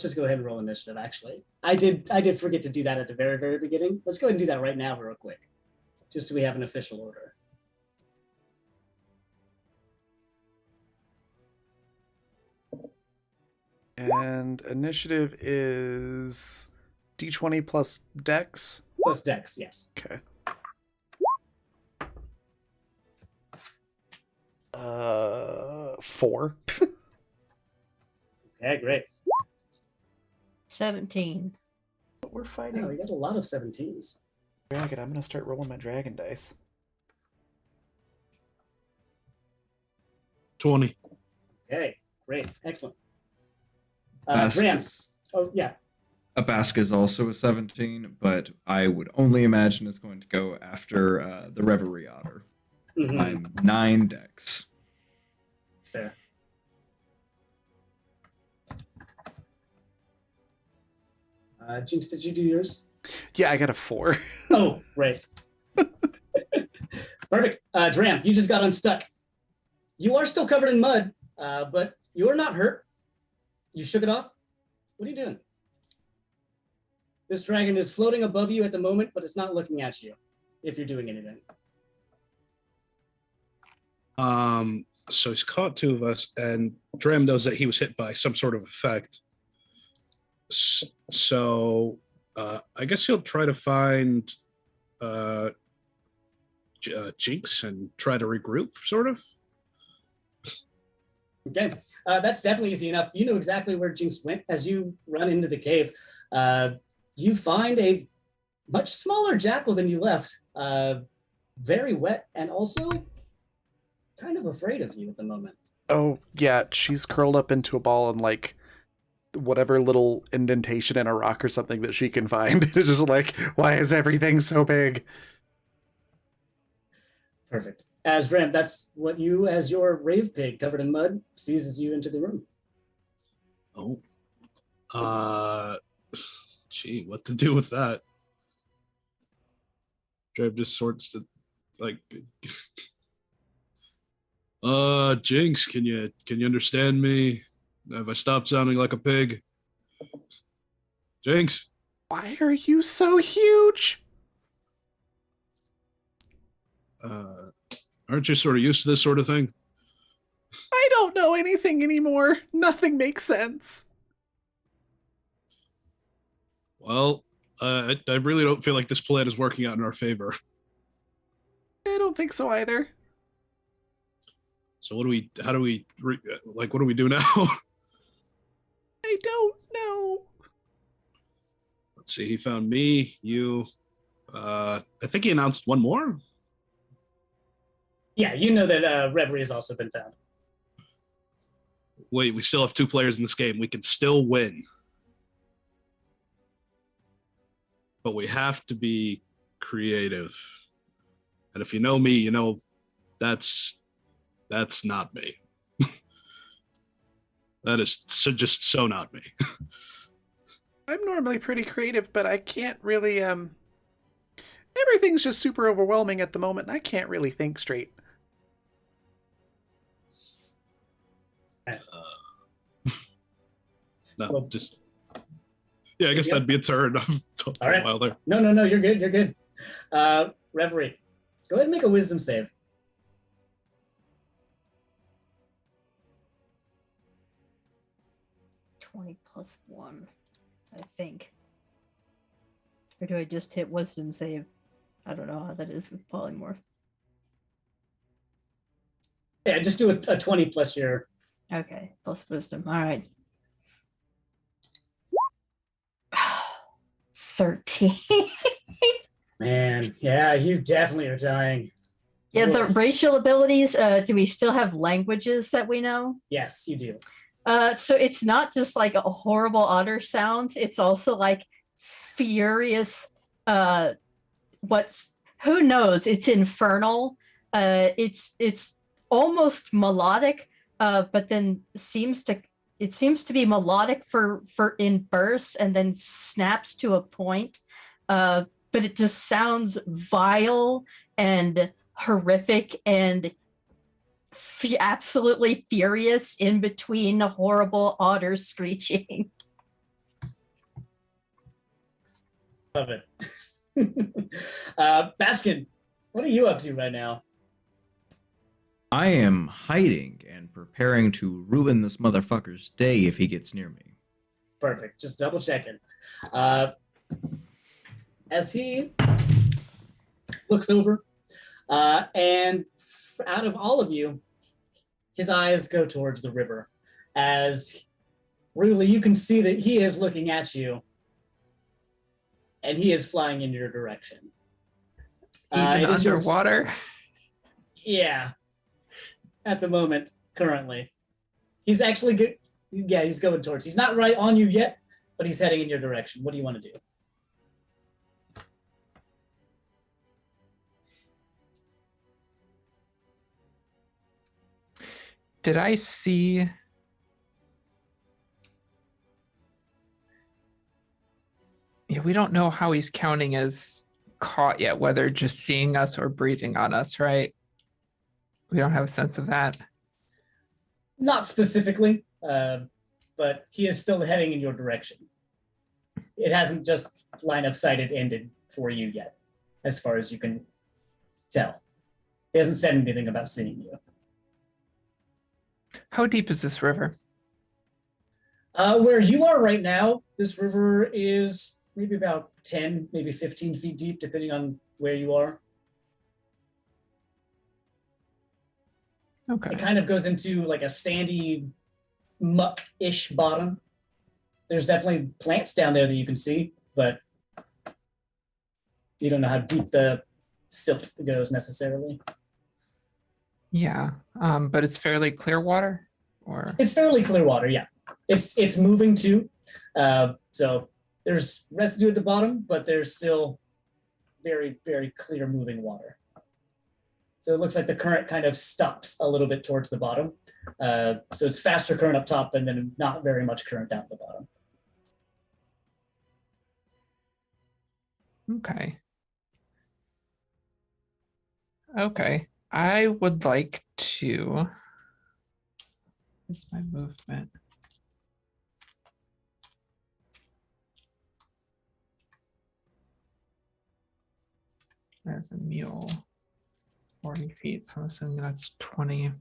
just go ahead and roll initiative, actually. I did forget to do that at the very, very beginning. Let's go ahead and do that right now real quick, just so we have an official order. And initiative is D20 plus Dex. Plus Dex, yes. Okay. 4. Okay, great. 17. But we're Wow, fighting. we got a lot of 17s. Dragon. I'm gonna start rolling my dragon dice. 20. Okay, great, excellent. Graham. Oh yeah. Abaska is also a 17, but I would only imagine it's going to go after the Reverie Otter. Mhm, I'm 9 decks. fair. Jinx, did you do yours? Yeah, I got a 4. Oh, right. Perfect. Dram, you just got unstuck. You are still covered in mud, but you are not hurt. You shook it off. What are you doing? This dragon is floating above you at the moment, but it's not looking at you if you're doing anything. So he's caught 2 of us, and Dram knows that he was hit by some sort of effect. So I guess he'll try to find Jinx and try to regroup, sort of. Okay, that's definitely easy enough. You know exactly where Jinx went as you run into the cave. You find a much smaller jackal than you left, very wet and also kind of afraid of you at the moment. Oh, yeah, she's curled up into a ball and like whatever little indentation in a rock or something that she can find. It's just like, why is everything so big? Perfect. As Dram, that's what you, as your rave pig covered in mud, seizes you into the room. Oh. Gee, what to do with that? Dram just sorts to like Jinx, can you understand me? Have I stopped sounding like a pig? Jinx? Why are you so huge? Aren't you sort of used to this sort of thing? I don't know anything anymore. Nothing makes sense. Well, I really don't feel like this plan is working out in our favor. I don't think so either. So what do we do now? I don't know. Let's see, he found me, you, I think he announced one more. Yeah, you know that Reverie has also been found. Wait, we still have 2 players in this game. We can still win. But we have to be creative. And if you know me, you know that's not me. That is just so not me. I'm normally pretty creative, but I can't really, everything's just super overwhelming at the moment, and I can't really think straight. No, Well, just yeah. I guess yeah. that'd be a turn. I'm talking All right. a while there. No, you're good. You're good. Reverie, go ahead and make a wisdom save. +1, I think. Or do I just hit wisdom save? I don't know how that is with polymorph. Yeah, just do a 20 plus your. Okay, plus wisdom. All right. 13. Man, yeah, you definitely are dying. Yeah, the Woof. racial abilities, do we still have languages that we know? Yes, you do. So it's not just like a horrible otter sounds, it's also like furious, who knows? It's infernal. It's almost melodic, but then seems to be melodic for in bursts and then snaps to a point. But it just sounds vile and horrific and absolutely furious in between a horrible otter screeching. Love it. Baskin, what are you up to right now? I am hiding and preparing to ruin this motherfucker's day if he gets near me. Perfect. Just double checking. As he looks over, and out of all of you, his eyes go towards the river. As really, you can see that he is looking at you, and he is flying in your direction. Even it is your- underwater. Yeah. At the moment, currently. He's actually good. Yeah, he's going towards. He's not right on you yet, but he's heading in your direction. What do you want to do? Did I see? Yeah, we don't know how he's counting as caught yet, whether just seeing us or breathing on us, right? We don't have a sense of that. Not specifically, but he is still heading in your direction. It hasn't just line of sighted ended for you yet, as far as you can tell. He hasn't said anything about seeing you. How deep is this river? Where you are right now, this river is maybe about 10, maybe 15 feet deep, depending on where you are. Okay. It kind of goes into like a sandy, muck-ish bottom. There's definitely plants down there that you can see, but you don't know how deep the silt goes necessarily. Yeah. But it's fairly clear water, or It's fairly clear water, yeah. It's moving too. So there's residue at the bottom, but there's still very, very clear moving water. So it looks like the current kind of stops a little bit towards the bottom. So it's faster current up top and then not very much current down at the bottom. okay. Okay. I would like to. What's my movement? As a mule, 40 feet. So I'm assuming that's 20.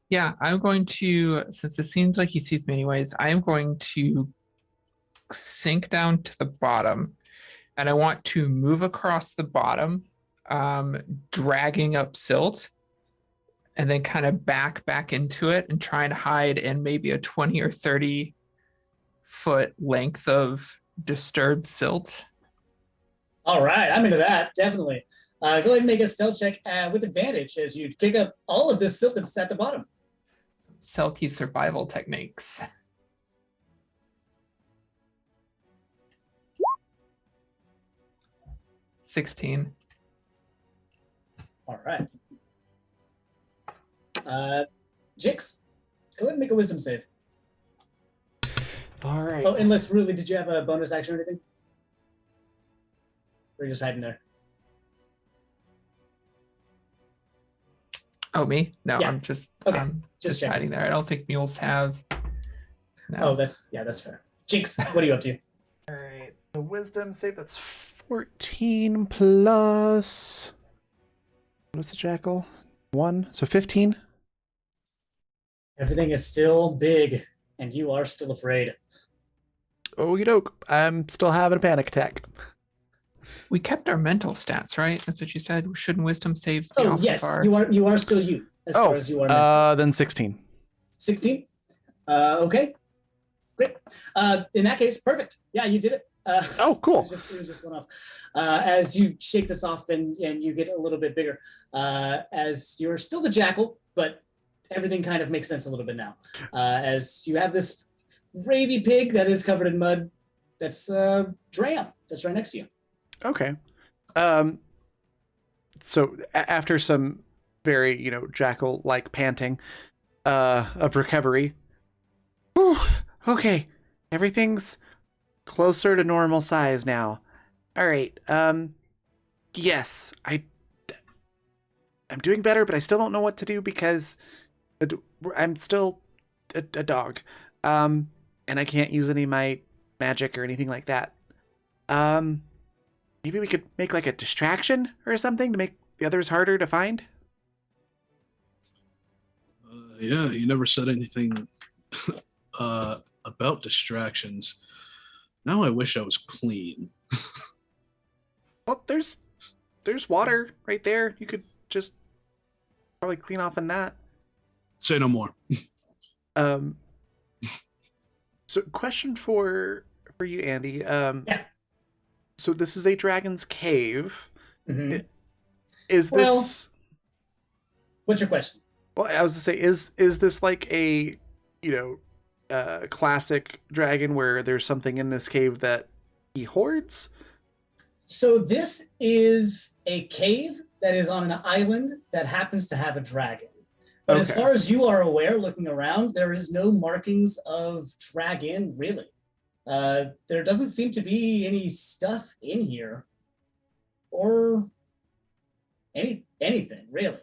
Yeah, I'm going to, since it seems like he sees me anyways, I'm going to sink down to the bottom, and I want to move across the bottom, dragging up silt, and then kind of back into it and try and hide in maybe a 20 or 30 foot length of disturbed silt. All right, I'm into that, definitely. Go ahead and make a stealth check with advantage as you kick up all of this silt that's at the bottom. Selkie survival techniques. $16. All right. Jix, go ahead and make a wisdom save. All right. Oh, unless really, did you have a bonus action or anything? Or are you just hiding there? Oh, me? No, Yeah. I'm just Okay, just checking. hiding there. I don't think mules have. No. Oh, that's fair. Jinx, what are you up to? All right. So wisdom save, that's 14 plus. What is the jackal? 1. So 15. Everything is still big, and you are still afraid. Okie doke. I'm still having a panic attack. We kept our mental stats, right? That's what you said. Shouldn't wisdom saves be Oh, off yes, of our... you are still you, as far as you are mentally. Then 16. 16? Okay. Great. In that case, perfect. Yeah, you did it. Oh, cool. It was just one off. As you shake this off and you get a little bit bigger, as you're still the jackal, but everything kind of makes sense a little bit now. As you have this ravy pig that is covered in mud, that's Dram, that's right next to you. Okay. So after some very, jackal-like panting of recovery, whew, okay, everything's closer to normal size now. All right. Yes, I'm doing better, but I still don't know what to do because I'm still a dog. And I can't use any of my magic or anything like that. Maybe we could make like a distraction or something to make the others harder to find. Yeah, you never said anything about distractions. Now I wish I was clean. Well, there's water right there. You could just probably clean off in that. Say no more. Um, so question for you, Andy. Yeah. So this is a dragon's cave. Mhm. Is Well- this? What's your question? Well, I was to say, is this like a, classic dragon where there's something in this cave that he hoards? So this is a cave that is on an island that happens to have a dragon. But as Okay. far as you are aware, looking around, there is no markings of dragon, really. There doesn't seem to be any stuff in here. Or anything, really.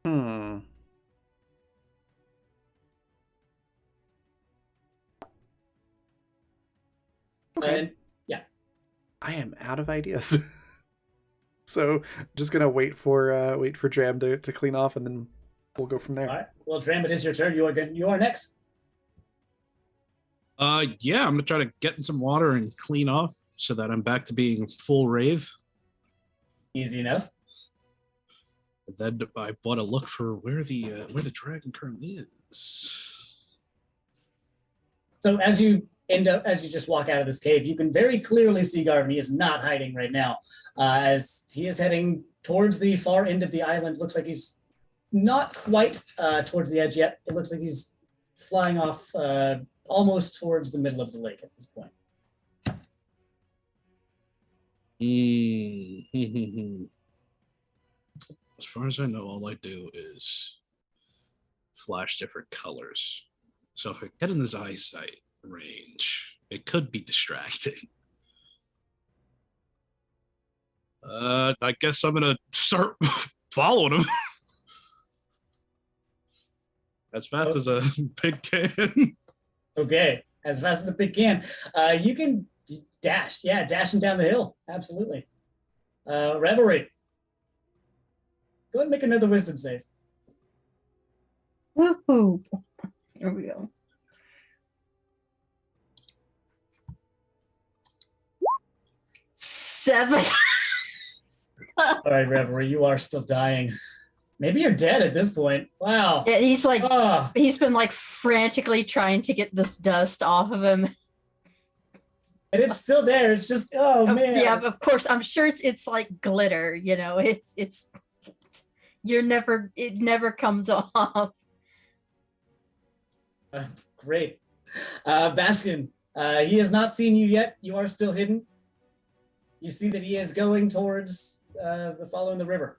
Hmm. Okay. And I am out of ideas. So I'm just gonna wait for Dram to clean off, and then we'll go from there. all right. Well, Dram, it is your turn. You are next. Yeah, I'm gonna try to get in some water and clean off so that I'm back to being full rave. Easy enough. And then I want to look for where the dragon currently is. So as you just walk out of this cave, you can very clearly see Garvin. He is not hiding right now, as he is heading towards the far end of the island. Looks like he's not quite towards the edge yet. It looks like he's flying off almost towards the middle of the lake at this point. As far as I know, all I do is flash different colors. So if I get in his eyesight range, it could be distracting. I guess I'm gonna start following him as fast as a pig can. Okay, as fast as a pig can. You can dash. Yeah, dashing down the hill. Absolutely. Revelry. Go ahead and make another wisdom save. Woohoo! Here we go. 7. All right, Revelry, you are still dying. Maybe you're dead at this point. Wow. Yeah, he's like, Ah, he's been like frantically trying to get this dust off of him. and it's still there. It's just, oh man. Yeah, of course. I'm sure it's like glitter. You know, it's it never comes off. Great. Baskin, he has not seen you yet. You are still hidden. You see that he is going towards following the river.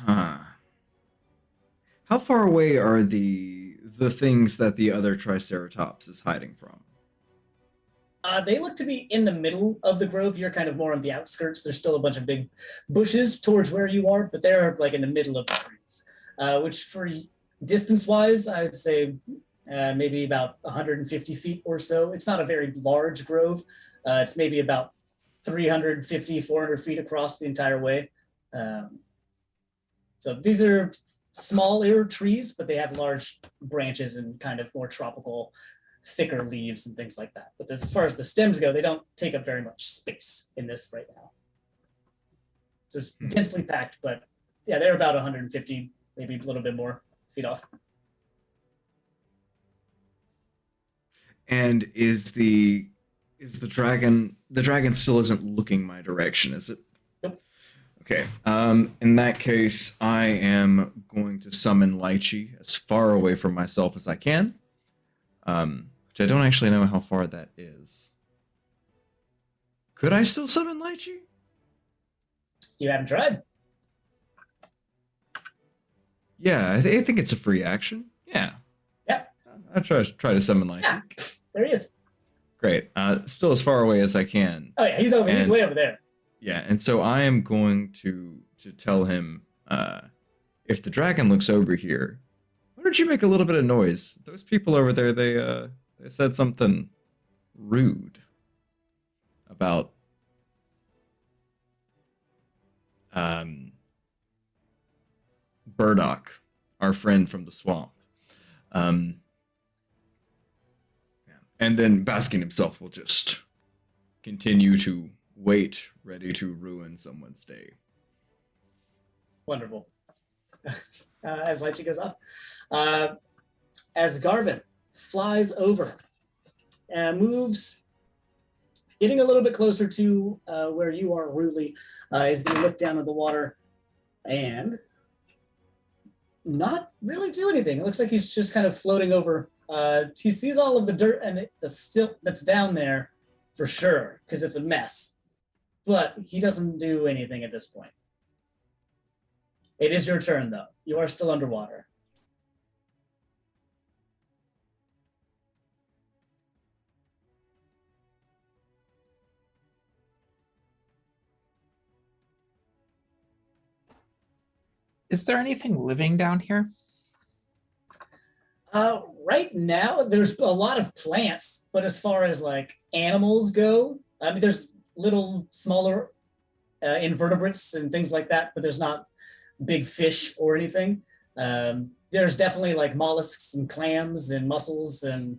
Huh. How far away are the things that the other Triceratops is hiding from? They look to be in the middle of the grove. You're kind of more on the outskirts. There's still a bunch of big bushes towards where you are, but they're like in the middle of the trees, which for distance-wise, I would say maybe about 150 feet or so. It's not a very large grove. It's maybe about 350, 400 feet across the entire way. So these are smaller trees, but they have large branches and kind of more tropical, thicker leaves and things like that. But as far as the stems go, they don't take up very much space in this right now. So it's densely packed, but yeah, they're about 150, maybe a little bit more feet off. And is the dragon still isn't looking my direction, is it? Nope. Okay. In that case, I am going to summon Lychee as far away from myself as I can. Which I don't actually know how far that is. Could I still summon Lychee? You haven't tried. Yeah, I think it's a free action. Yeah. Yep. I'll try to summon Lychee. Yeah, there he is. Great. Still as far away as I can. Oh yeah, he's over. He's And- way over there. Yeah, and so I am going to tell him, if the dragon looks over here, why don't you make a little bit of noise? Those people over there, they said something rude about Burdock, our friend from the swamp. Yeah. And then Baskin himself will just continue to wait, ready to ruin someone's day. Wonderful. As Lychee goes off. As Garvin flies over and moves, getting a little bit closer to where you are, Ruli, is going to look down at the water and not really do anything. It looks like he's just kind of floating over. He sees all of the dirt and the silt that's down there for sure, because it's a mess. But he doesn't do anything at this point. It is your turn, though. You are still underwater. Is there anything living down here? Right now, there's a lot of plants, but as far as like animals go, I mean, there's little smaller invertebrates and things like that, but there's not big fish or anything. There's definitely like mollusks and clams and mussels and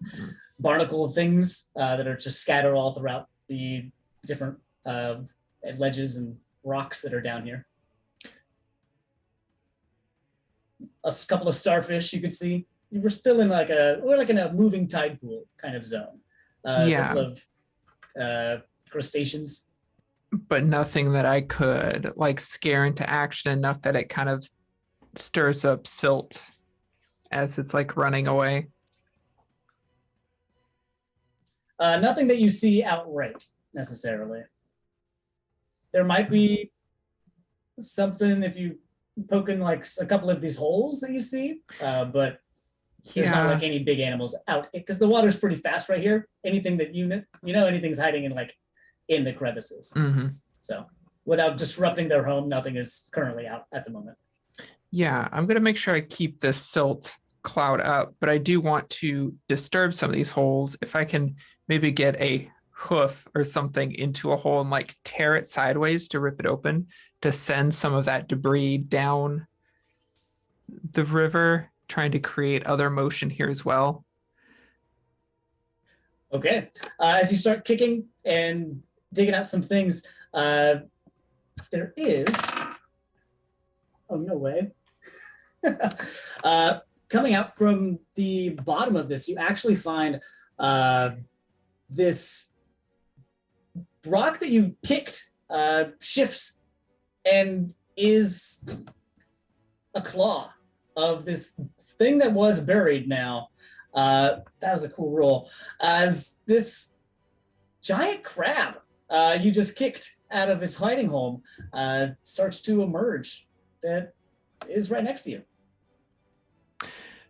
barnacle things that are just scattered all throughout the different ledges and rocks that are down here. A couple of starfish you could see. We're still in we're like in a moving tide pool kind of zone. A couple of crustaceans. But nothing that I could like scare into action enough that it kind of stirs up silt as it's like running away. Nothing that you see outright necessarily. There might be something if you poke in like a couple of these holes that you see, but there's not like any big animals out because the water's pretty fast right here. Anything that anything's hiding in the crevices. Mm-hmm. So without disrupting their home, nothing is currently out at the moment. Yeah, I'm going to make sure I keep this silt cloud up, but I do want to disturb some of these holes. If I can maybe get a hoof or something into a hole and like tear it sideways to rip it open to send some of that debris down the river, trying to create other motion here as well. Okay. As you start kicking and digging out some things, there is... Oh, no way. Coming out from the bottom of this, you actually find this rock that you kicked shifts and is a claw of this thing that was buried now. That was a cool roll. As this giant crab you just kicked out of its hiding hole starts to emerge that is right next to you.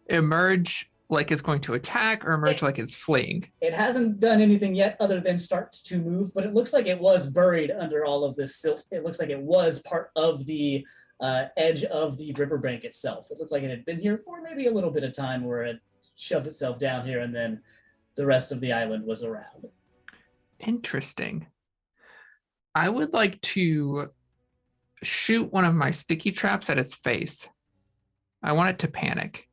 Emerge like it's going to attack or emerge like it's fleeing? It hasn't done anything yet other than start to move, but it looks like it was buried under all of this silt. It looks like it was part of the edge of the riverbank itself. It looked like it had been here for maybe a little bit of time where it shoved itself down here and then the rest of the island was around. Interesting. I would like to shoot one of my sticky traps at its face. I want it to panic.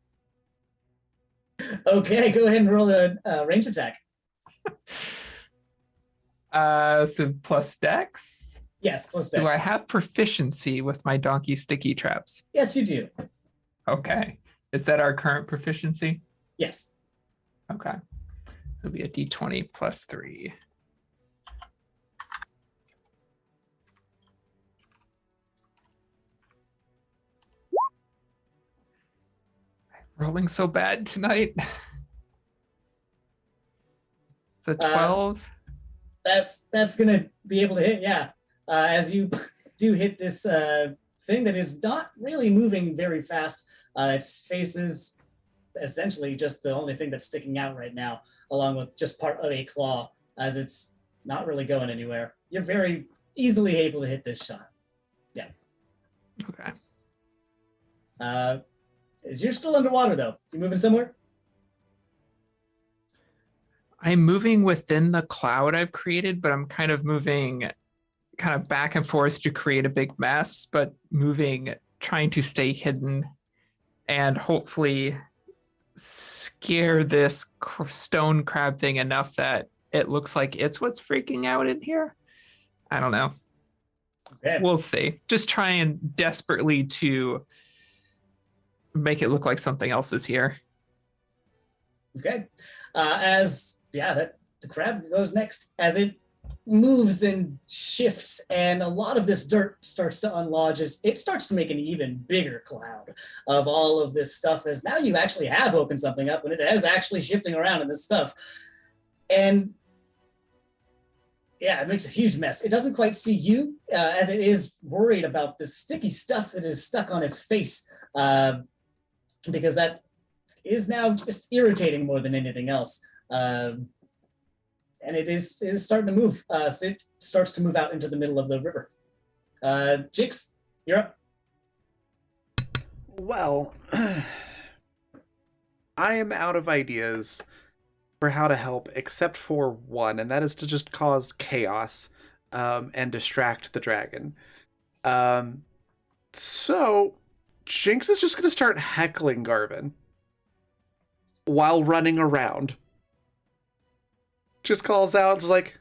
Okay, go ahead and roll a range attack. So plus dex? Yes, plus dex. Do I have proficiency with my donkey sticky traps? Yes, you do. Okay. Is that our current proficiency? Yes. Okay. It'll be a d20 plus 3. Rolling so bad tonight. It's a 12. That's gonna be able to hit, yeah. As you do hit this thing that is not really moving very fast. Its face is essentially just the only thing that's sticking out right now, along with just part of a claw, as it's not really going anywhere. You're very easily able to hit this shot. Yeah. Okay. You're still underwater though. You moving somewhere? I'm moving within the cloud I've created, but I'm kind of moving kind of back and forth to create a big mess, but moving, trying to stay hidden and hopefully scare this stone crab thing enough that it looks like it's what's freaking out in here. I don't know. Okay. We'll see. Just trying desperately to make it look like something else is here. Okay. The crab goes next as it moves and shifts, and a lot of this dirt starts to unlodge as it starts to make an even bigger cloud of all of this stuff, as now you actually have opened something up and it is actually shifting around in this stuff. And yeah, it makes a huge mess. It doesn't quite see you as it is worried about the sticky stuff that is stuck on its face, because that is now just irritating more than anything else. And it is starting to move. So it starts to move out into the middle of the river. Jix, you're up. Well, I am out of ideas for how to help, except for one, and that is to just cause chaos and distract the dragon. So Jinx is just going to start heckling Garvin while running around. Just calls out, it's like,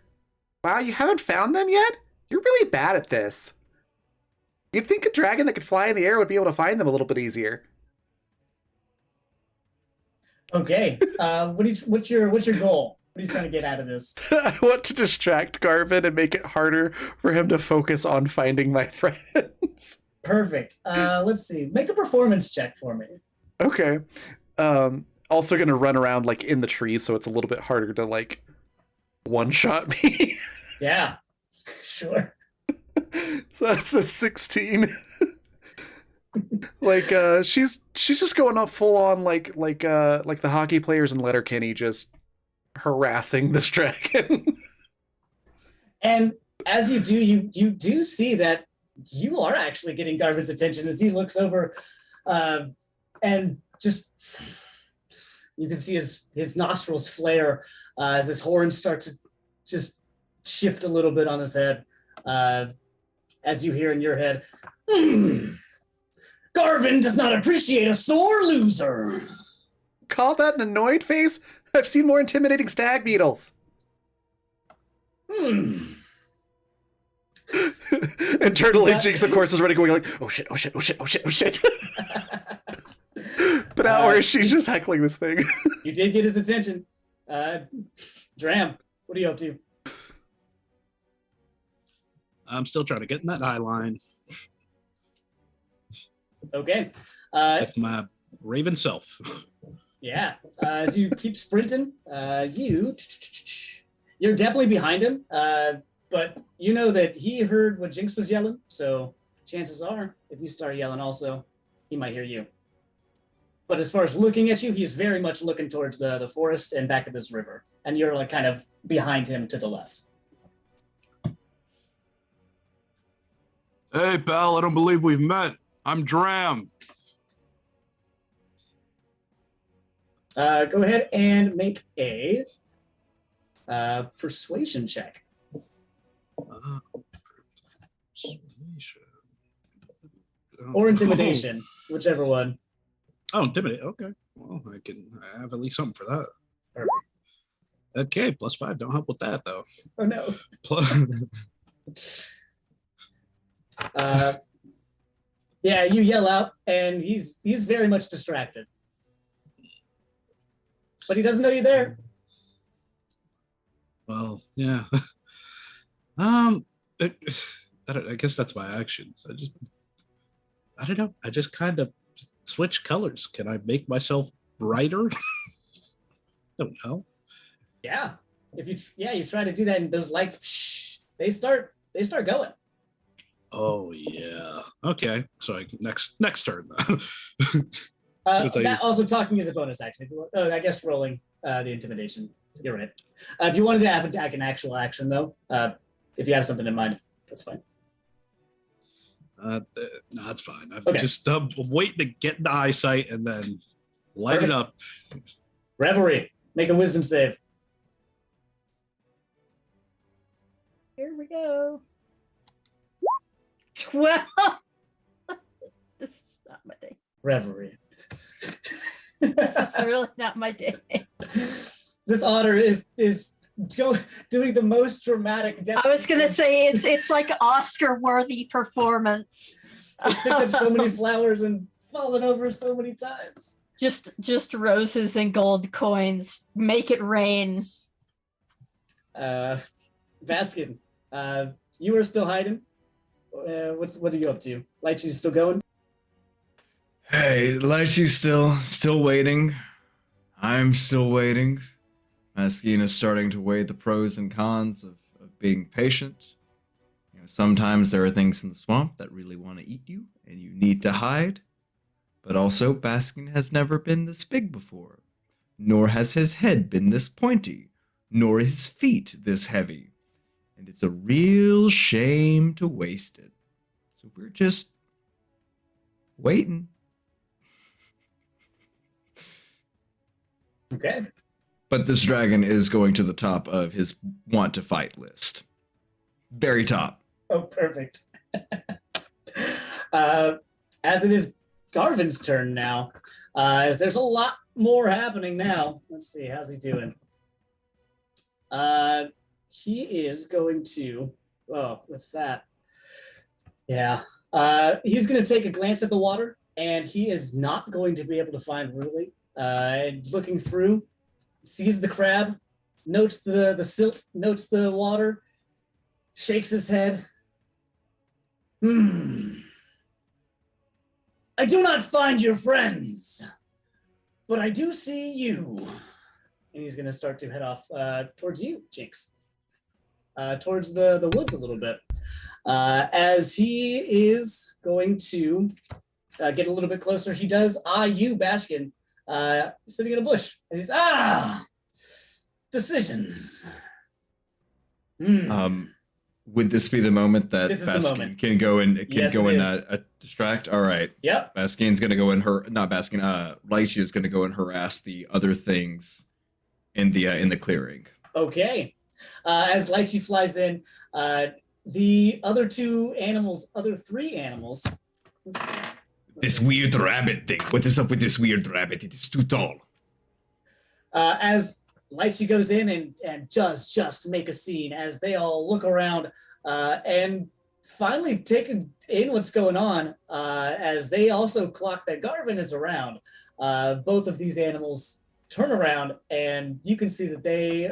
wow, you haven't found them yet? You're really bad at this. You'd think a dragon that could fly in the air would be able to find them a little bit easier. Okay. What's your goal? What are you trying to get out of this? I want to distract Garvin and make it harder for him to focus on finding my friends. Perfect. Let's see. Make a performance check for me. Okay. Also gonna run around like in the trees, so it's a little bit harder to like one-shot me. Yeah. Sure. So that's a 16. Like she's just going up full on like the hockey players in Letterkenny, just harassing this dragon. And as you do, you do see that you are actually getting Garvin's attention as he looks over, and just you can see his nostrils flare as his horns start to just shift a little bit on his head, as you hear in your head, Garvin does not appreciate a sore loser. Call that an annoyed face? I've seen more intimidating stag beetles. Internally, Jinx, of course, is ready going like, oh shit, oh shit, oh shit, oh shit, oh shit. But out where she's just heckling this thing. You did get his attention. Dram, what are you up to? I'm still trying to get in that eye line Okay. with my raven self. Yeah. As you keep sprinting, you're definitely behind him. But you know that he heard what Jinx was yelling, so chances are, if you start yelling also, he might hear you. But as far as looking at you, he's very much looking towards the forest and back of this river. And you're like kind of behind him to the left. Hey, pal, I don't believe we've met. I'm Dram. Go ahead and make a persuasion check. Or intimidation, whichever one. Oh, intimidate. Okay. Well, I have at least something for that. Perfect. Okay, +5. Don't help with that, though. Oh, no. Yeah, you yell out, and he's very much distracted. But he doesn't know you're there. Well, yeah. I guess that's my actions. I don't know. I just kind of switch colors. Can I make myself brighter? Don't know. Yeah. You try to do that, and those lights, they start going. Oh yeah. Okay. So next turn. That also talking is a bonus action. If you want, I guess rolling the intimidation. You're right. If you wanted to have an actual action, though, if you have something in mind, that's fine. No, that's fine. I'm Okay. just waiting to get the eyesight and then light Perfect. it up. Revelry, make a wisdom save. Here we go. 12. This is not my day. Revelry. This is really not my day. This otter is doing the most dramatic death. I was gonna sequence. say it's like Oscar-worthy performance. It's picked up so many flowers and fallen over so many times. Just roses and gold coins. Make it rain. Vaskin, you are still hiding. What are you up to? Lychee's still going. Hey, Lychee's still waiting. I'm still waiting. Masking is starting to weigh the pros and cons of being patient. You know, sometimes there are things in the swamp that really want to eat you, and you need to hide. But also, Baskin has never been this big before, nor has his head been this pointy, nor his feet this heavy. And it's a real shame to waste it. So we're just waiting. Okay. But this dragon is going to the top of his want to fight list. Very top. Oh, perfect. As it is Garvin's turn now, as there's a lot more happening now. Let's see, how's he doing? He is going to, with that, yeah. He's going to take a glance at the water, and he is not going to be able to find Ruli. Looking through, sees the crab, notes the silt, notes the water, shakes his head. I do not find your friends, but I do see you. And he's going to start to head off towards you, Jinx. Towards the woods a little bit. As he is going to get a little bit closer, he does you, Baskin, sitting in a bush. And he's, decisions. Would this be the moment that This is the Baskin moment. can go and Yes, it distract? All right. Yep. Baskin's gonna go and Lychee is gonna go and harass the other things in the clearing. Okay. As Lychee flies in, the other three animals, let's see. This weird rabbit thing. What is up with this weird rabbit? It is too tall. As Lychee goes in and just make a scene as they all look around and finally take in what's going on as they also clock that Garvin is around. Both of these animals turn around and you can see that they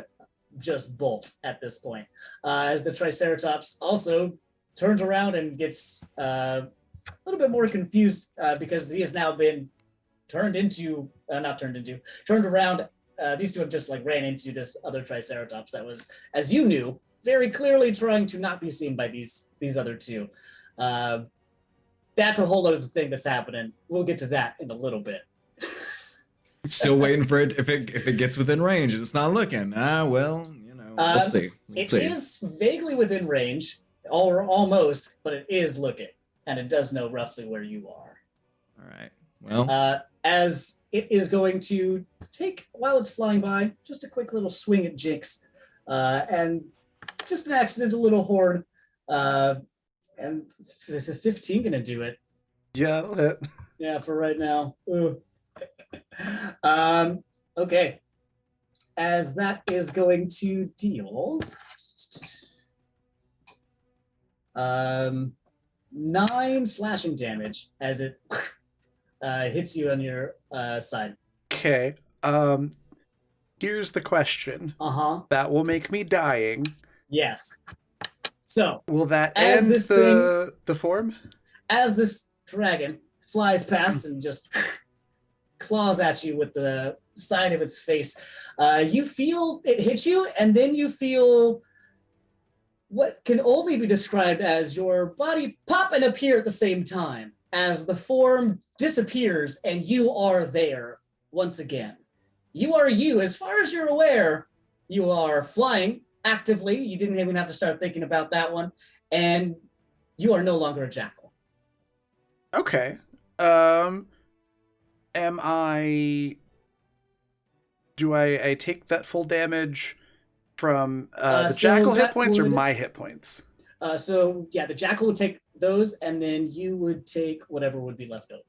just bolt at this point. As the Triceratops also turns around and gets a little bit more confused because he has now been turned around. These two have just ran into this other Triceratops that was, as you knew, very clearly trying to not be seen by these other two. That's a whole other thing that's happening. We'll get to that in a little bit. Still waiting for it if it gets within range and it's not looking. We'll see. It is vaguely within range, or almost, but it is looking, and it does know roughly where you are. All right. Well, As it is going to take, while it's flying by, just a quick little swing at Jinx, and just an accidental little horn, and is a 15 going to do it? Yeah, it'll hit. Yeah, for right now. Ooh. Okay. As that is going to deal 9 slashing damage as it hits you on your side. Okay. Here's the question. Uh-huh. That will make me dying. Yes. So, Will that As end this the form? as this dragon flies past and just claws at you with the side of its face, you feel it hit you, and then you feel what can only be described as your body pop and appear at the same time as the form disappears and you are there once again. You are you. As far as you're aware, you are flying actively. You didn't even have to start thinking about that one. And you are no longer a jackal. Okay. Do I take that full damage from the So jackal hit that points or would- my hit points? So yeah, the jackal would take those, and then you would take whatever would be left over.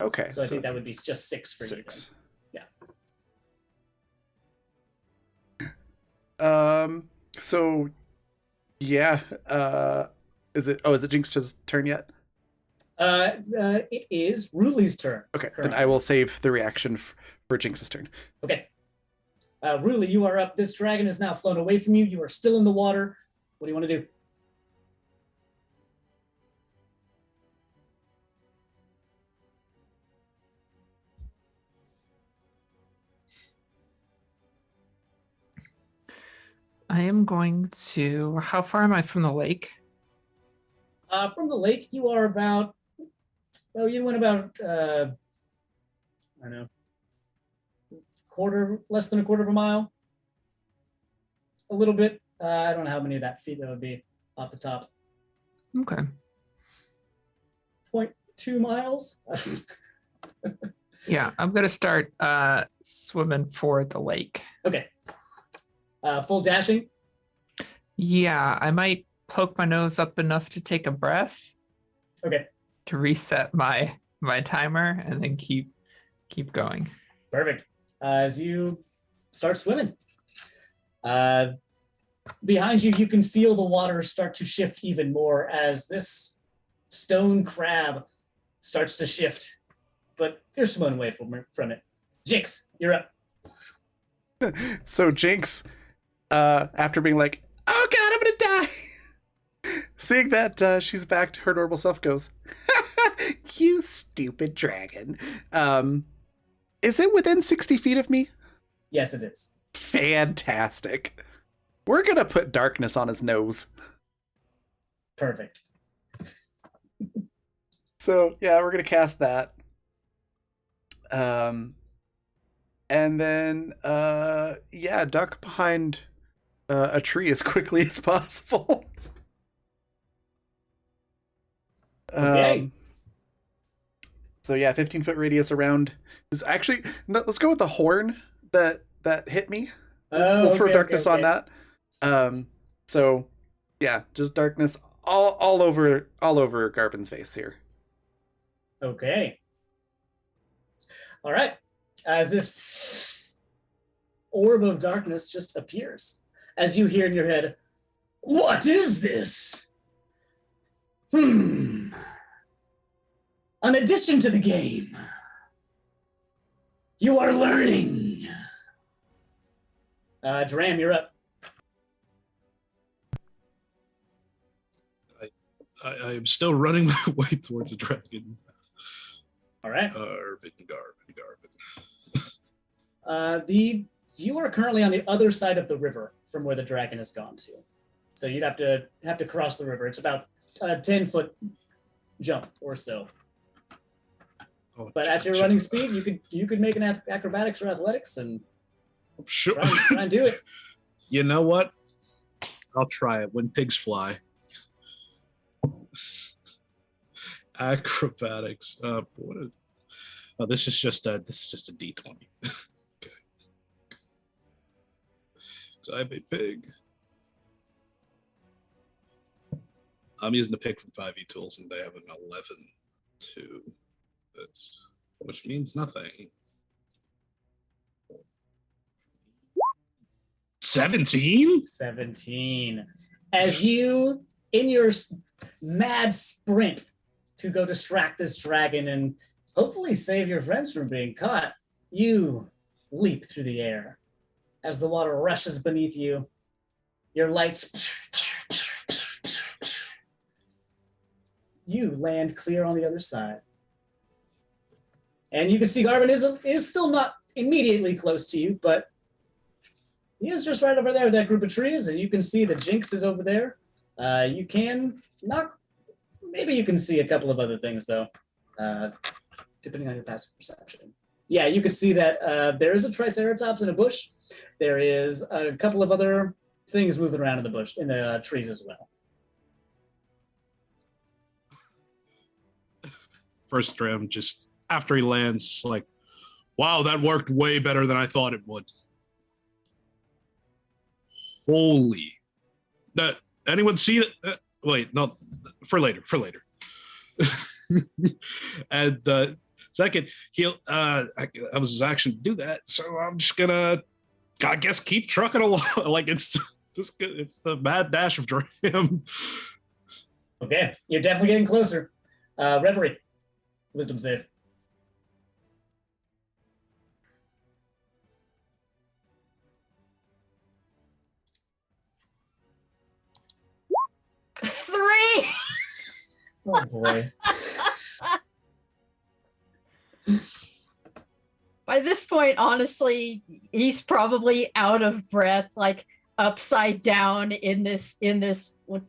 Okay. So I think that would be just 6 for you. 6. then. So yeah. Is it Jinx's turn yet? It is Ruli's turn. Okay, then currently. I will save the reaction for Jinx's turn. Okay. Ruli, you are up. This dragon is now flown away from you. You are still in the water. What do you want to do? I am going to. How far am I from the lake? From the lake, you are about. Well, you went about. I don't know. Less than a quarter of a mile. A little bit. I don't know how many of that feet that would be off the top. Okay. 0.2 miles. Yeah, I'm gonna start swimming for the lake. Okay. Full dashing. Yeah, I might poke my nose up enough to take a breath Okay. to reset my timer and then keep going. Perfect. As you start swimming, behind you, you can feel the water start to shift even more as this stone crab starts to shift. But you're swimming away from it. Jinx, you're up. So Jinx, after being like, "Oh God, I'm gonna die," seeing that she's back to her normal self, goes, "You stupid dragon. Is it within 60 feet of me? Yes, it is. Fantastic. We're gonna put darkness on his nose." Perfect. So yeah, we're gonna cast that. And then yeah, duck behind a tree as quickly as possible. Okay. So yeah, 15-foot radius around is actually no, let's go with the horn that hit me. We'll throw darkness on that. So yeah, just darkness all over Garvin's face here. Okay. All right. As this orb of darkness just appears, as you hear in your head, "What is this? An addition to the game. You are learning." Dram, you're up. I am still running my way towards a dragon. All right. Garvin. You are currently on the other side of the river from where the dragon has gone to. So you'd have to cross the river. It's about a 10-foot jump or so. Oh, But at your running speed, you could make an acrobatics or athletics and sure. try and do it. You know what? I'll try it when pigs fly. Acrobatics. This is just a D20. Okay. So I'm a pig. I'm using the pig from 5e tools, and they have an 11-2. Which means nothing. 17? 17. As you, in your mad sprint to go distract this dragon and hopefully save your friends from being caught, you leap through the air. As the water rushes beneath you, your lights, you land clear on the other side. And you can see Garvin is still not immediately close to you, but he is just right over there with that group of trees, and you can see the Jinx is over there. You can maybe you can see a couple of other things though, depending on your passive perception. Yeah, you can see that there is a Triceratops in a bush. There is a couple of other things moving around in the bush, in the trees as well. First Dram, just after he lands, like, wow, that worked way better than I thought it would. Holy. Anyone see it? Wait, no, for later. And second, I was his action to do that, so I'm just gonna I guess keep trucking along. Like it's the mad dash of Dram. Okay, you're definitely getting closer. Reverie, wisdom save. Three. Oh boy. By this point, honestly, he's probably out of breath, like upside down in this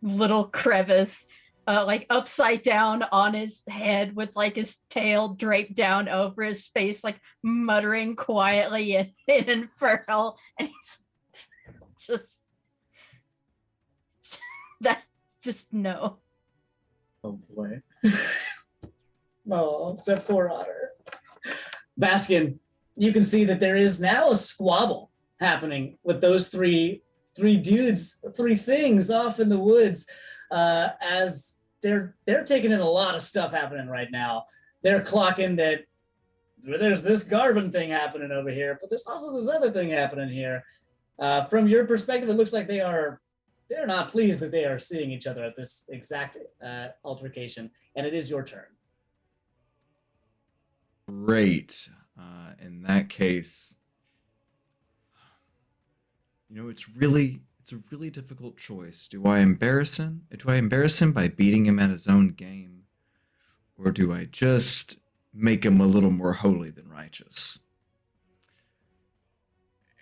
little crevice, like upside down on his head with like his tail draped down over his face, like muttering quietly in Infernal, and he's just that just no. Oh boy. Oh, that poor otter. Baskin, you can see that there is now a squabble happening with those three dudes, three things off in the woods, as they're taking in a lot of stuff happening right now. They're clocking that there's this Garvin thing happening over here, but there's also this other thing happening here. From your perspective, it looks like they're not pleased that they are seeing each other at this exact altercation, and it is your turn. Great. In that case, it's a really difficult choice. Do I embarrass him? Do I embarrass him by beating him at his own game, or do I just make him a little more holy than righteous?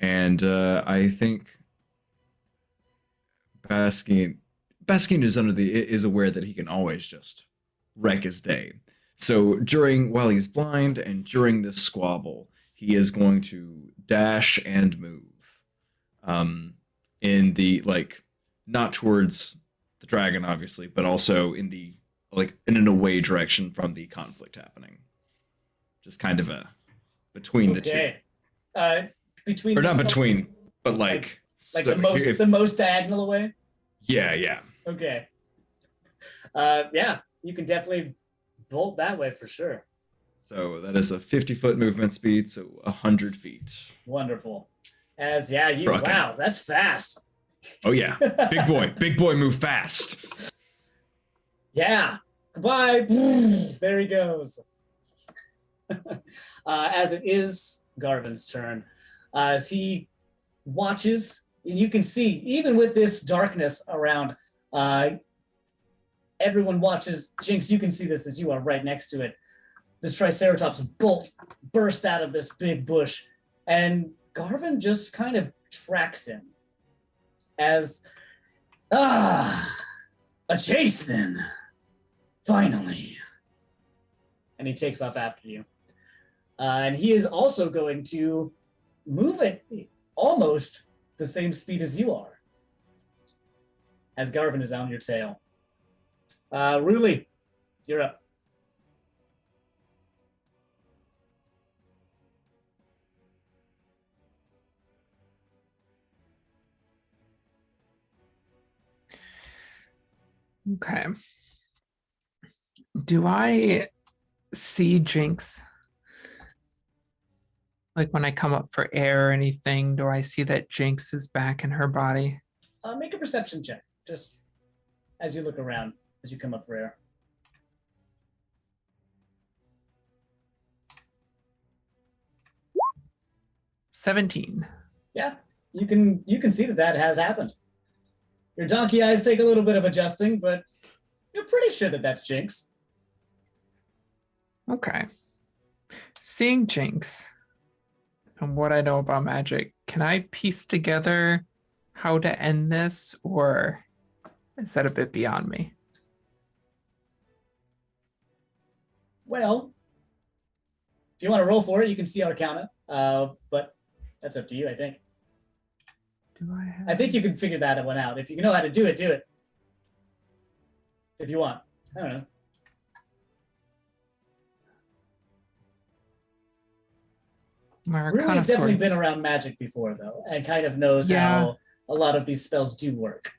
And I think Baskin is aware that he can always just wreck his day. So while he's blind and during this squabble, he is going to dash and move, in the not towards the dragon, obviously, but also in an away direction from the conflict happening. Just kind of between the two. Between or not between, but the most diagonal away. Yeah. Okay. Yeah, you can definitely bolt that way for sure. So that is a 50-foot movement speed, so 100 feet. Wonderful. Trucking. Wow, that's fast. Oh yeah, big boy, move fast. Yeah. Goodbye. There he goes. As it is Garvin's turn, as he watches, and you can see, even with this darkness around, everyone watches. Jinx, you can see this as you are right next to it. This Triceratops bolt burst out of this big bush, and Garvin just kind of tracks him. As, a chase then, finally. And he takes off after you. And he is also going to move at almost the same speed as you are, as Garvin is on your tail. Ruli, you're up. Okay. Do I see Jinx? Like when I come up for air or anything, do I see that Jinx is back in her body? Make a perception check, just as you look around, as you come up for air. $17. Yeah, you can see that has happened. Your donkey eyes take a little bit of adjusting, but you're pretty sure that that's Jinx. Okay. Seeing Jinx and what I know about magic, can I piece together how to end this, or is that a bit beyond me? Well, if you want to roll for it, you can see Arcana, but that's up to you, I think. I think you can figure that one out. If you know how to do it, do it. If you want. I don't know. Ruli's definitely been around magic before, though, and kind of knows how a lot of these spells do work.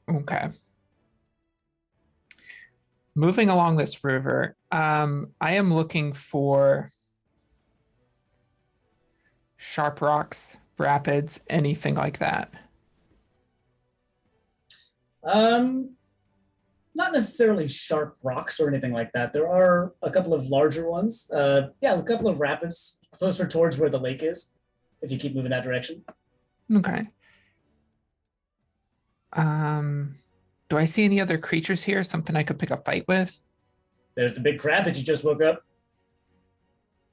Okay. Moving along this river, I am looking for sharp rocks, rapids, anything like that? Not necessarily sharp rocks or anything like that. There are a couple of larger ones. Yeah, a couple of rapids closer towards where the lake is, if you keep moving that direction. Okay. Do I see any other creatures here? Something I could pick a fight with? There's the big crab that you just woke up.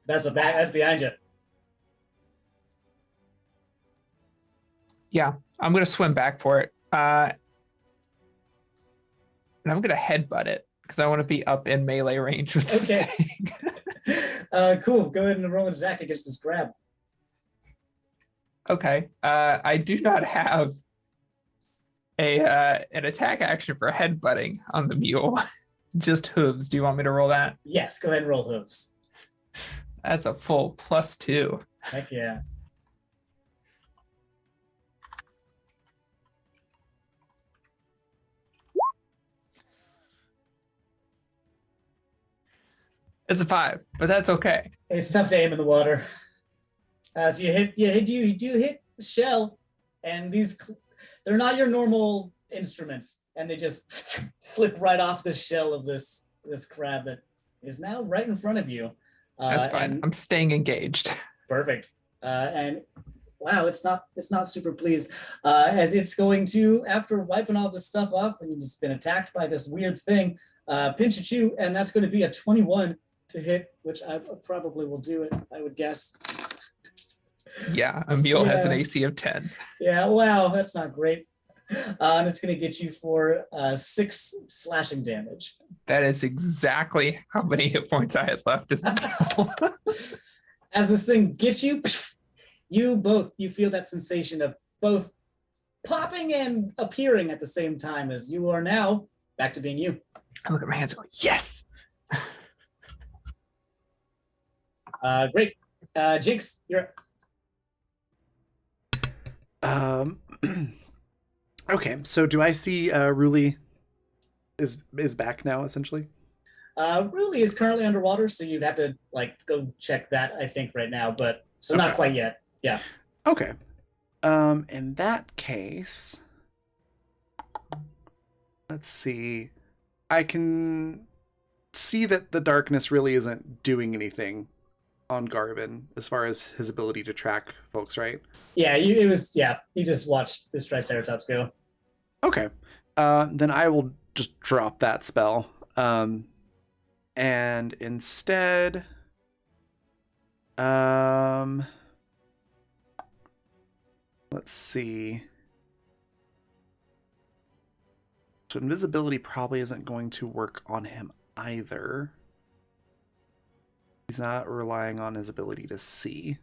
That's behind you. Yeah, I'm gonna swim back for it. And I'm gonna headbutt it because I want to be up in melee range with this Okay. thing. Cool. Go ahead and roll an attack against this crab. Okay. I do not have an attack action for headbutting on the mule. Just hooves. Do you want me to roll that? Yes, go ahead and roll hooves. That's a full +2. Heck yeah. It's a 5, but that's okay. It's tough to aim in the water. So you do hit shell, and they're not your normal instruments, and they just slip right off the shell of this crab that is now right in front of you. That's fine. and- I'm staying engaged. Perfect. And wow, it's not super pleased as it's going to, after wiping all this stuff off and it's been attacked by this weird thing, pinch at you, and that's going to be a 21 to hit, which I probably will do it, I would guess. Yeah, a mule has an Yeah. AC of 10. Yeah, wow, that's not great. And it's going to get you for 6 slashing damage. That is exactly how many hit points I had left as well. As this thing gets you, you feel that sensation of both popping and appearing at the same time, as you are now back to being you. I look at my hands and go, yes. Great. Jinx, you're Okay, so do I see Ruli is back now essentially? Ruli is currently underwater, so you'd have to go check that, I think, right now, but so not Okay. quite yet. Yeah. Okay. In that case, let's see. I can see that the darkness really isn't doing anything on Garvin as far as his ability to track folks, right? Yeah, you just watched this Triceratops go. Okay. Then I will just drop that spell. And instead, let's see. So invisibility probably isn't going to work on him either. He's not relying on his ability to see.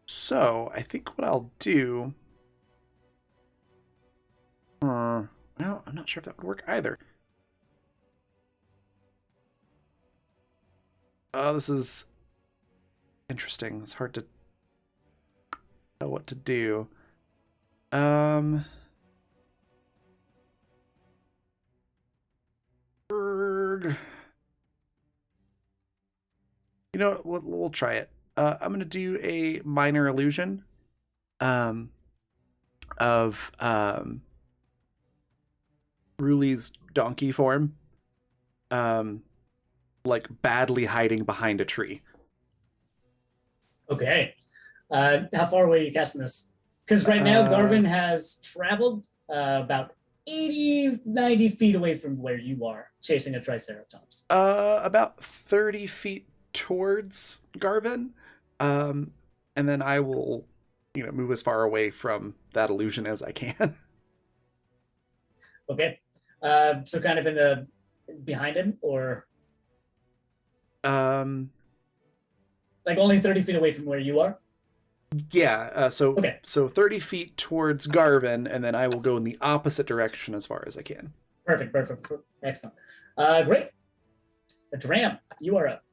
So I think what I'll do. Well, I'm not sure if that would work either. Oh, this is interesting. It's hard to tell what to do. Berg. You know what? We'll try it. I'm gonna do a minor illusion. Of Ruli's donkey form. Like badly hiding behind a tree. Okay. How far away are you casting this? Because right now, Garvin has traveled about 80, 90 feet away from where you are, chasing a Triceratops. About 30 feet towards Garvin. And then I will, move as far away from that illusion as I can. Okay. So kind of behind him, or Um, like only 30 feet away from where you are? yeah, so Okay. so 30 feet towards Garvin, and then I will go in the opposite direction as far as I can. Perfect. Excellent. Great. Dram, you are up.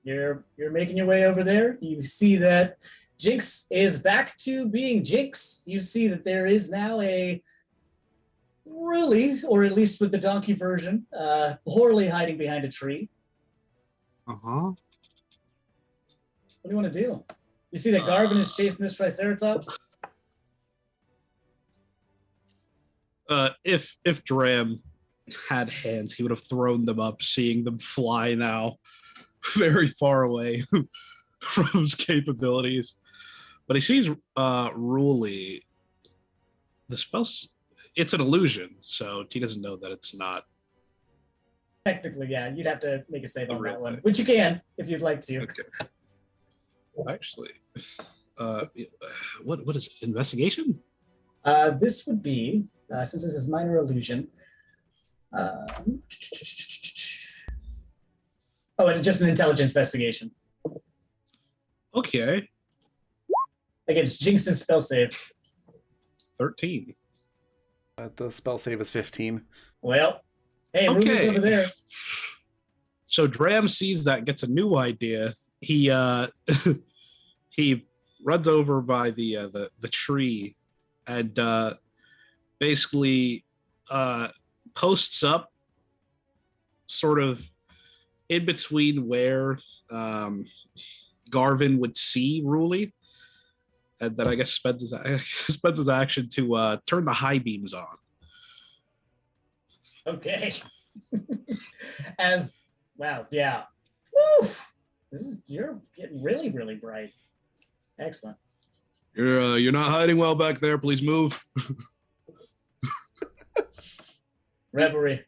You're making your way over there. You see that Jinx is back to being Jinx. You see that there is now a Ruli, or at least with the donkey version, poorly hiding behind a tree. Uh-huh. What do you want to do? You see that Garvin is chasing this Triceratops? If Dram had hands, he would have thrown them up, seeing them fly now very far away from his capabilities. But he sees Ruli. The spell's it's an illusion, so he doesn't know that it's not. Technically, yeah. You'd have to make a save The on real that one, thing. which you can if you'd like to. Okay. Actually, what is investigation? This would be, since this is minor illusion. Oh, it's just an intelligence investigation Okay, against Jinx's spell save. 13. The spell save is 15. Well, hey, Ruby's Okay. over there. So Dram sees that, gets a new idea. He he runs over by the tree and basically posts up sort of in between where Garvin would see Ruli, and then I guess spends his action to turn the high beams on. Okay. Wow, yeah. Woo! You're getting really, really bright. Excellent. You're not hiding well back there. Please move. Reverie.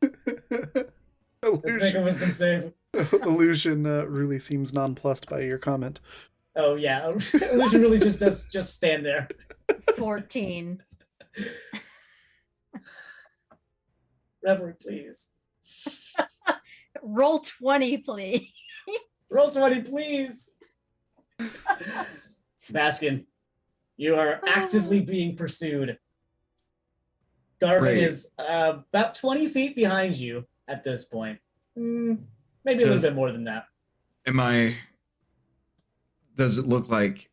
Let's make a wisdom save. Illusion really seems nonplussed by your comment. Oh yeah, illusion really just stand there. 14. Reverie, please. Roll 20, please. Roll 20, please. Baskin, you are actively being pursued. Garvin Great. is about 20 feet behind you at this point. Maybe a little bit more than that. Does it look like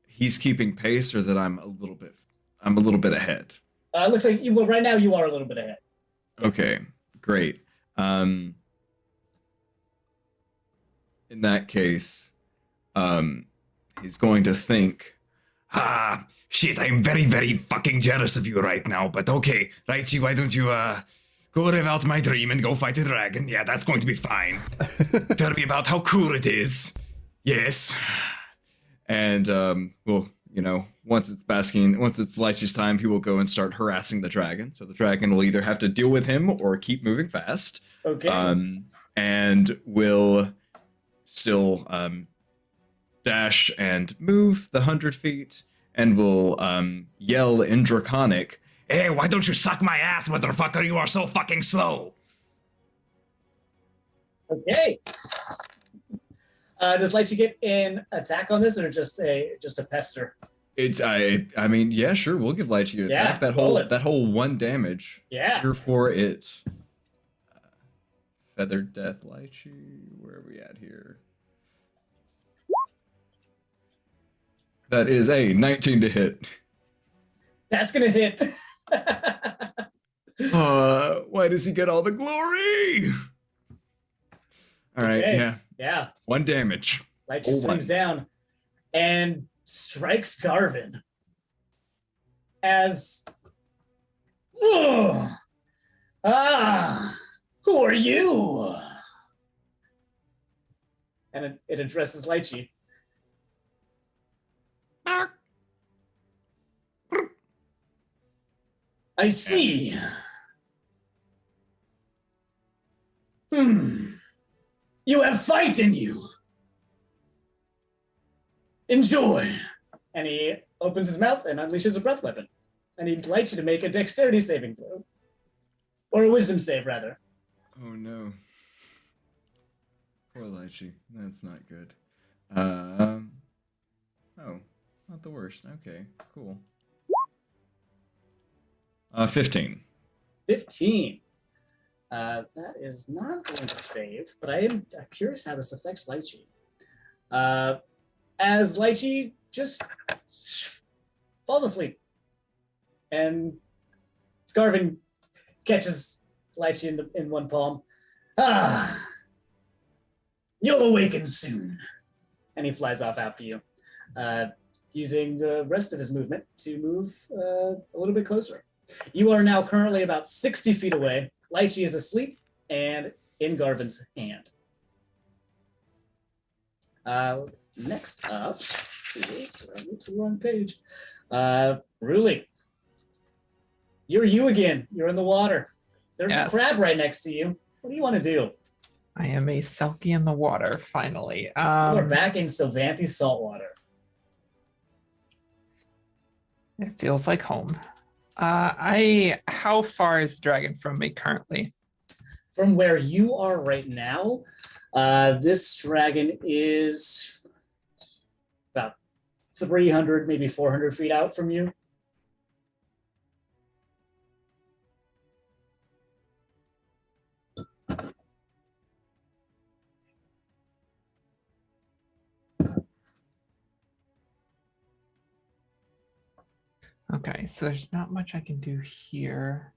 he's keeping pace, or that I'm a little bit ahead? It looks like well, right now you are a little bit ahead. Okay, great. In that case, He's going to think, shit, I'm very, very fucking jealous of you right now, but okay, Raichi, why don't you, go live out my dream and go fight a dragon? Yeah, that's going to be fine. Tell me about how cool it is. Yes. and well, you know, once it's Lychee's time, he will go and start harassing the dragon. So the dragon will either have to deal with him or keep moving fast. Okay. And will still dash and move the 100 feet, and will yell in Draconic, Hey, why don't you suck my ass, motherfucker? You are so fucking slow. Okay. Does Lychee get an attack on this, or just a pester? I mean, yeah, sure, we'll give Lychee an Yeah, attack. roll it. That whole 1 damage. Yeah. Here for it. Feathered Death Lychee. Where are we at here? That is a 19 to hit. That's gonna hit. Why does he get all the glory? All right, Okay. yeah. Yeah. 1 damage. Lychee Oh, swings one. down and strikes Garvin as who are you? And it addresses Lychee. I see. You have fight in you. Enjoy. And he opens his mouth and unleashes a breath weapon. And he'd like you to make a dexterity saving throw. Or a wisdom save, rather. Oh no. Poor Lychee. That's not good. Oh, not the worst. Okay, cool. 15. 15. That is not going to save, but I am curious how this affects Lychee. As Lychee just falls asleep. And Garvin catches Lychee in one palm. You'll awaken soon. and he flies off after you, using the rest of his movement to move a little bit closer. You are now currently about 60 feet away. Lychee is asleep and in Garvin's hand. Next up is, I went to the wrong page. Ruli, you're you again. You're in the water. There's Yes. a crab right next to you. What do you want to do? I am a Selkie in the water, finally. You are back in Sylvanthi saltwater. It feels like home. How far is the dragon from me currently? From where you are right now, this dragon is about 300, maybe 400 feet out from you. Okay, so there's not much I can do here.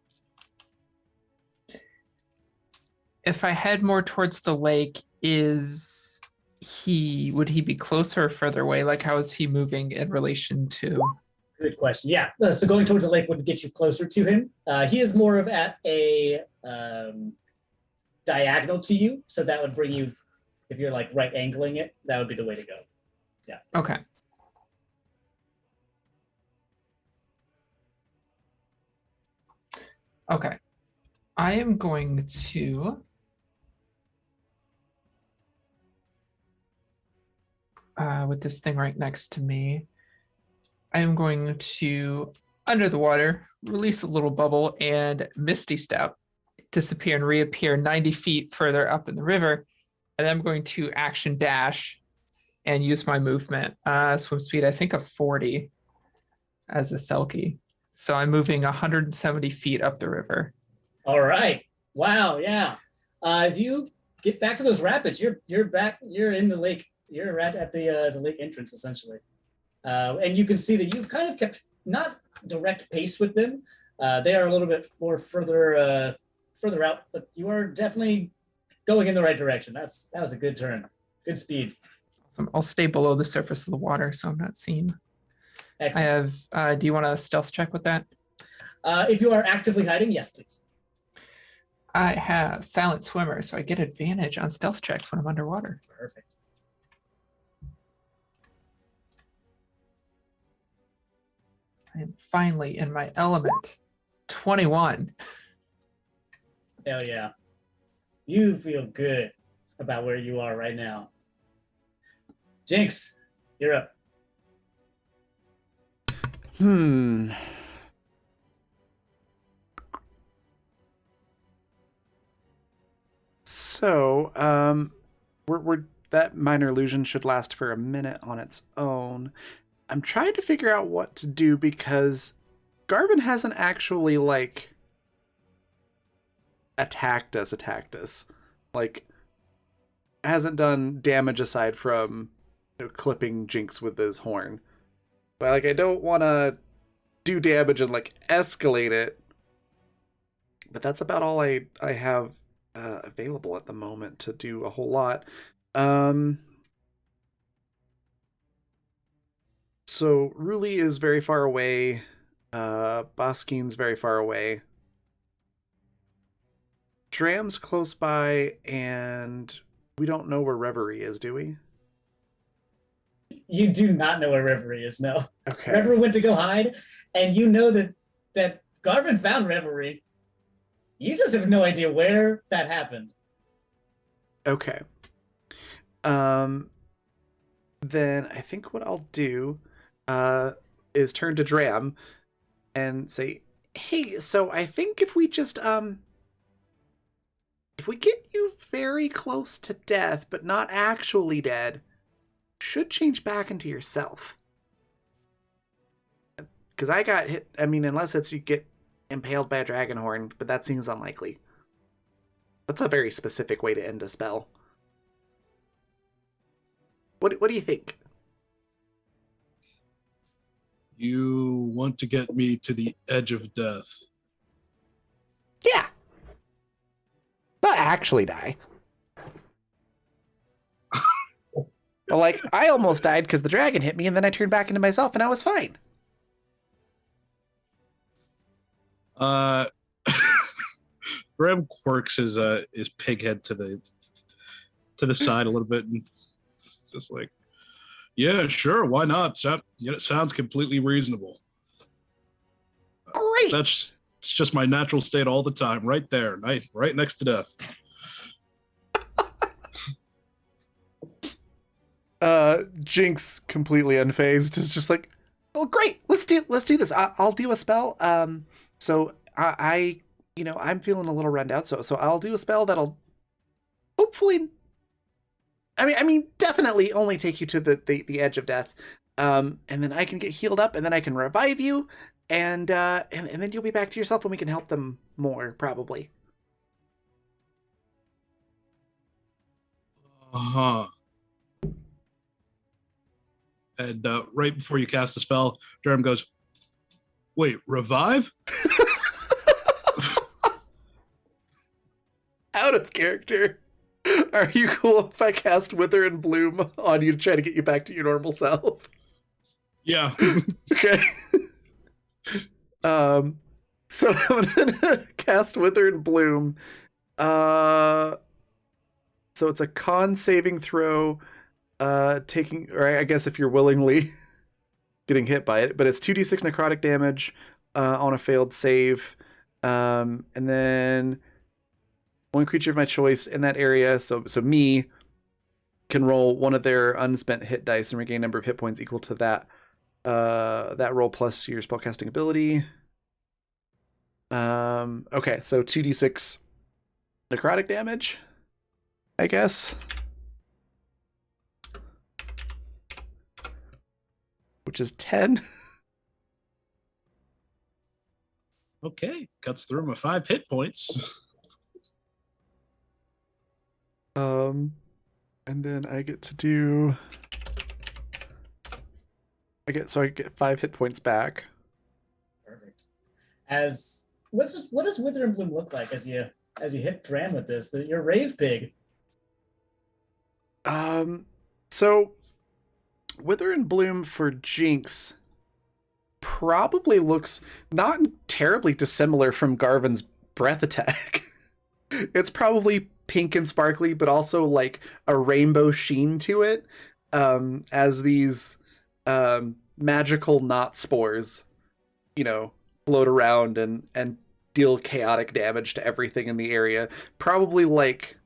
If I head more towards the lake, would he be closer or further away? Like, how is he moving in relation to? Good question. Yeah, so going towards the lake would get you closer to him. He is more of at a diagonal to you, so that would bring you, if you're like right angling it, that would be the way to go. Yeah. Okay. Okay. I am going to with this thing right next to me, I am going to, under the water, release a little bubble and Misty Step, disappear and reappear 90 feet further up in the river. And I'm going to action dash and use my movement, swim speed, I think of 40 as a Selkie. So I'm moving 170 feet up the river. All right. Wow. Yeah. As you get back to those rapids, you're back. You're in the lake. You're at the lake entrance essentially, and you can see that you've kind of kept not direct pace with them. They are a little bit more further out, but you are definitely going in the right direction. That was a good turn. Good speed. I'll stay below the surface of the water so I'm not seen. Excellent. I have, do you want a stealth check with that? If you are actively hiding, yes, please. I have silent swimmer, so I get advantage on stealth checks when I'm underwater. Perfect. I am finally in my element. 21. Hell yeah. You feel good about where you are right now. Jinx, you're up. So, we're that minor illusion should last for a minute on its own. I'm trying to figure out what to do because Garvin hasn't actually like attacked us. Like, hasn't done damage aside from clipping Jinx with his horn. But like, I don't want to do damage and like escalate it. But that's about all I have available at the moment to do a whole lot. So Ruli is very far away. Baskin's very far away. Dram's close by, and we don't know where Reverie is, do we? You do not know where Reverie is, no. Okay. Reverie went to go hide, and you know that Garvin found Reverie. You just have no idea where that happened. Okay. Then I think what I'll do is turn to Dram and say, hey, so I think if we just if we get you very close to death, but not actually dead, should change back into yourself. Because I got hit, I mean, unless it's you get impaled by a dragon horn, but that seems unlikely. That's a very specific way to end a spell. What do you think? You want to get me to the edge of death. Yeah. Not actually die. But Like, I almost died because the dragon hit me, and then I turned back into myself, and I was fine. Graham quirks his pig head to the side a little bit, and it's just like, yeah, sure, why not? It sounds completely reasonable. Great. It's just my natural state all the time, right there, right next to death. Jinx, completely unfazed, is just like, well, great. Let's do this. I'll do a spell. So I I'm feeling a little run down. So I'll do a spell that'll hopefully, I mean, definitely only take you to the edge of death. And then I can get healed up, and then I can revive you, and then you'll be back to yourself, and we can help them more, probably. Uh-huh. And right before you cast the spell, Durham goes, wait, revive? Out of character. Are you cool if I cast Wither and Bloom on you to try to get you back to your normal self? Yeah. Okay. So I'm gonna cast Wither and Bloom. So it's a con saving throw, taking, or I guess if you're willingly getting hit by it, but it's 2d6 necrotic damage on a failed save. And then one creature of my choice in that area, so me, can roll one of their unspent hit dice and regain number of hit points equal to that roll plus your spellcasting ability. Okay, so 2d6 necrotic damage, I guess. Which is 10. Okay, cuts through my 5 hit points. And then I get to do. I get 5 hit points back. Perfect. What does Wither and Bloom look like as you hit Dram with this? Your rave pig. So Wither and Bloom for Jinx probably looks not terribly dissimilar from Garvin's breath attack. It's probably pink and sparkly, but also like a rainbow sheen to it, as these magical knot spores, float around and deal chaotic damage to everything in the area. Probably like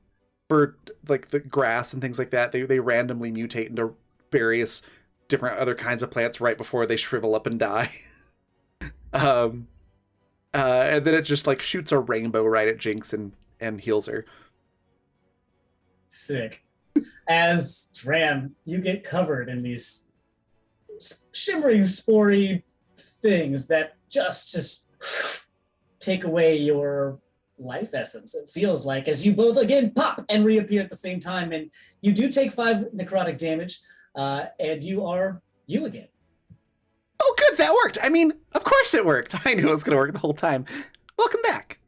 for like the grass and things like that, they randomly mutate into various different other kinds of plants right before they shrivel up and die. And then it just like shoots a rainbow right at Jinx and heals her. Sick. As Dram, you get covered in these shimmering, spory things that just take away your life essence. It feels like, as you both again pop and reappear at the same time, and you do take 5 necrotic damage, and you are you again. Oh, good, that worked. I mean, of course it worked. I knew it was going to work the whole time. Welcome back.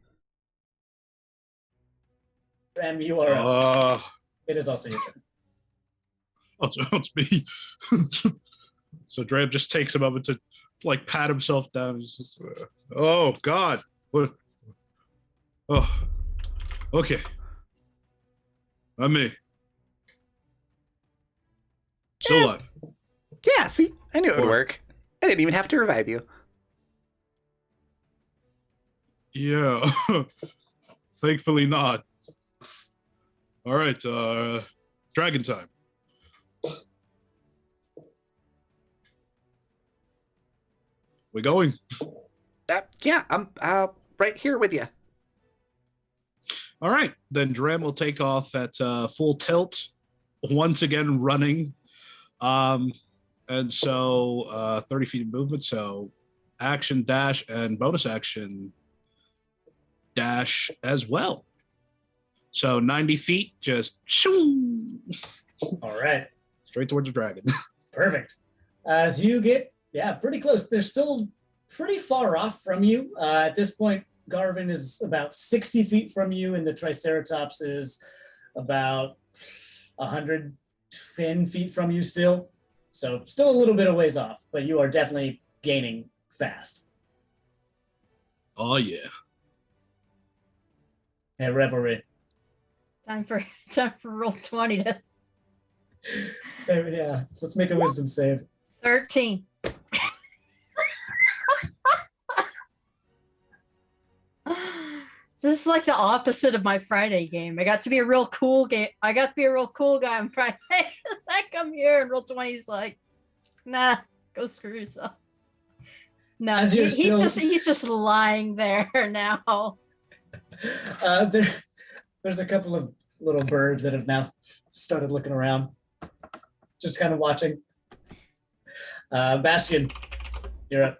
Dram, you are up. It is also your turn. Oh, so it's me. So Dram just takes a moment to like pat himself down. He's just, oh God. What? Oh, okay. I'm me. Still alive. Yeah, see, I knew it would work. I didn't even have to revive you. Yeah. Thankfully not. All right, dragon time. We going? Yeah, I'm right here with you. All right, then Dram will take off at full tilt, once again running. And so 30 feet of movement, so action dash and bonus action dash as well. So 90 feet, just shoo, All right. straight towards the dragon. Perfect. As you get, pretty close. They're still pretty far off from you. At this point, Garvin is about 60 feet from you, and the Triceratops is about 100 10 feet from you still. So still a little bit of ways off, but you are definitely gaining fast. Oh yeah. Hey, Revelry. Time for roll 20 to Yeah, let's make a wisdom save. 13. This is like the opposite of my Friday game. I got to be a real cool game. I got to be a real cool guy on Friday. I come here and roll 20. He's like, nah, go screw yourself. No, As you're still- he's just lying there now. There's a couple of little birds that have now started looking around, just kind of watching. Bastion, you're up.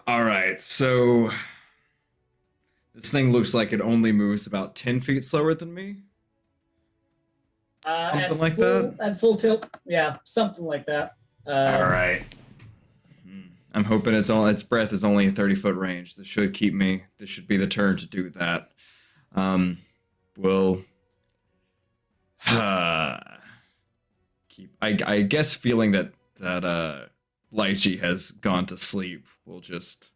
All right, so this thing looks like it only moves about 10 feet slower than me. Something like that? At full tilt, yeah, something like that. All right. I'm hoping its breath is only a 30-foot range. This should keep me. This should be the turn to do that. We'll keep. I guess feeling that Lychee has gone to sleep, we'll just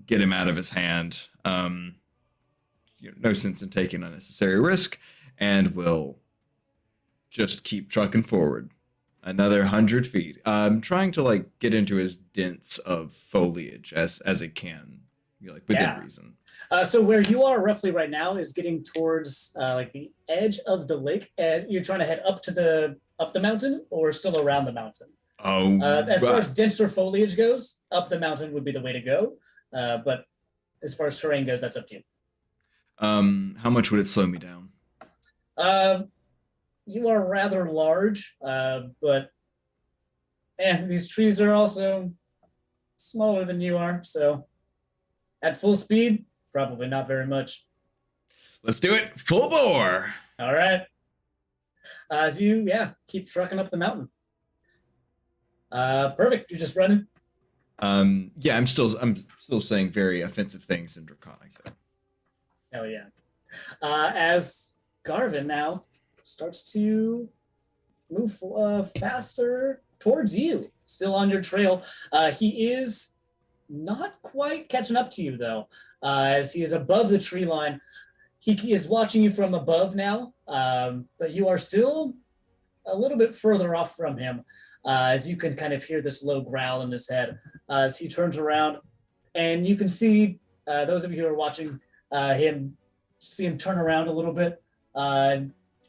get him out of his hand. No sense in taking unnecessary risk, and we'll just keep trucking forward. Another 100 feet. I'm trying to get into as dense of foliage as it can, within Yeah. reason. So where you are roughly right now is getting towards the edge of the lake. And you're trying to head up the mountain, or still around the mountain. Oh, As far as denser foliage goes, up the mountain would be the way to go. But as far as terrain goes, that's up to you. how much would it slow me down? You are rather large, but these trees are also smaller than you are. So at full speed, probably not very much. Let's do it. Full bore. All right. As you, keep trucking up the mountain. Perfect. You're just running. Yeah, I'm still saying very offensive things in Draconic though. Hell yeah. As Garvin now starts to move faster towards you, still on your trail. He is not quite catching up to you though, as he is above the tree line. He is watching you from above now, but you are still a little bit further off from him, as you can kind of hear this low growl in his head as he turns around, and you can see those of you who are watching see him turn around a little bit.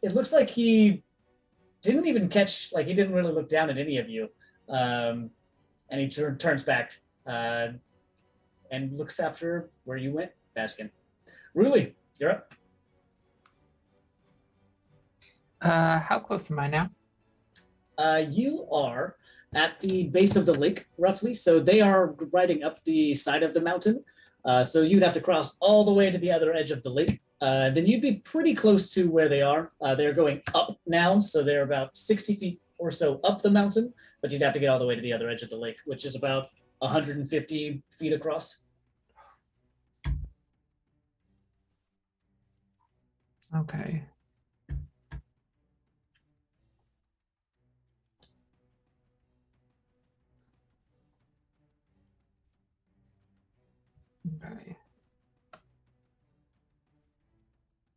It looks like he didn't even catch, he didn't really look down at any of you, and he turns back and looks after where you went, Baskin. Ruli, you're up. How close am I now? You are at the base of the lake, roughly. So they are riding up the side of the mountain. So you'd have to cross all the way to the other edge of the lake. Then you'd be pretty close to where they are. They're going up now, so they're about 60 feet or so up the mountain, but you'd have to get all the way to the other edge of the lake, which is about 150 feet across. Okay. Okay.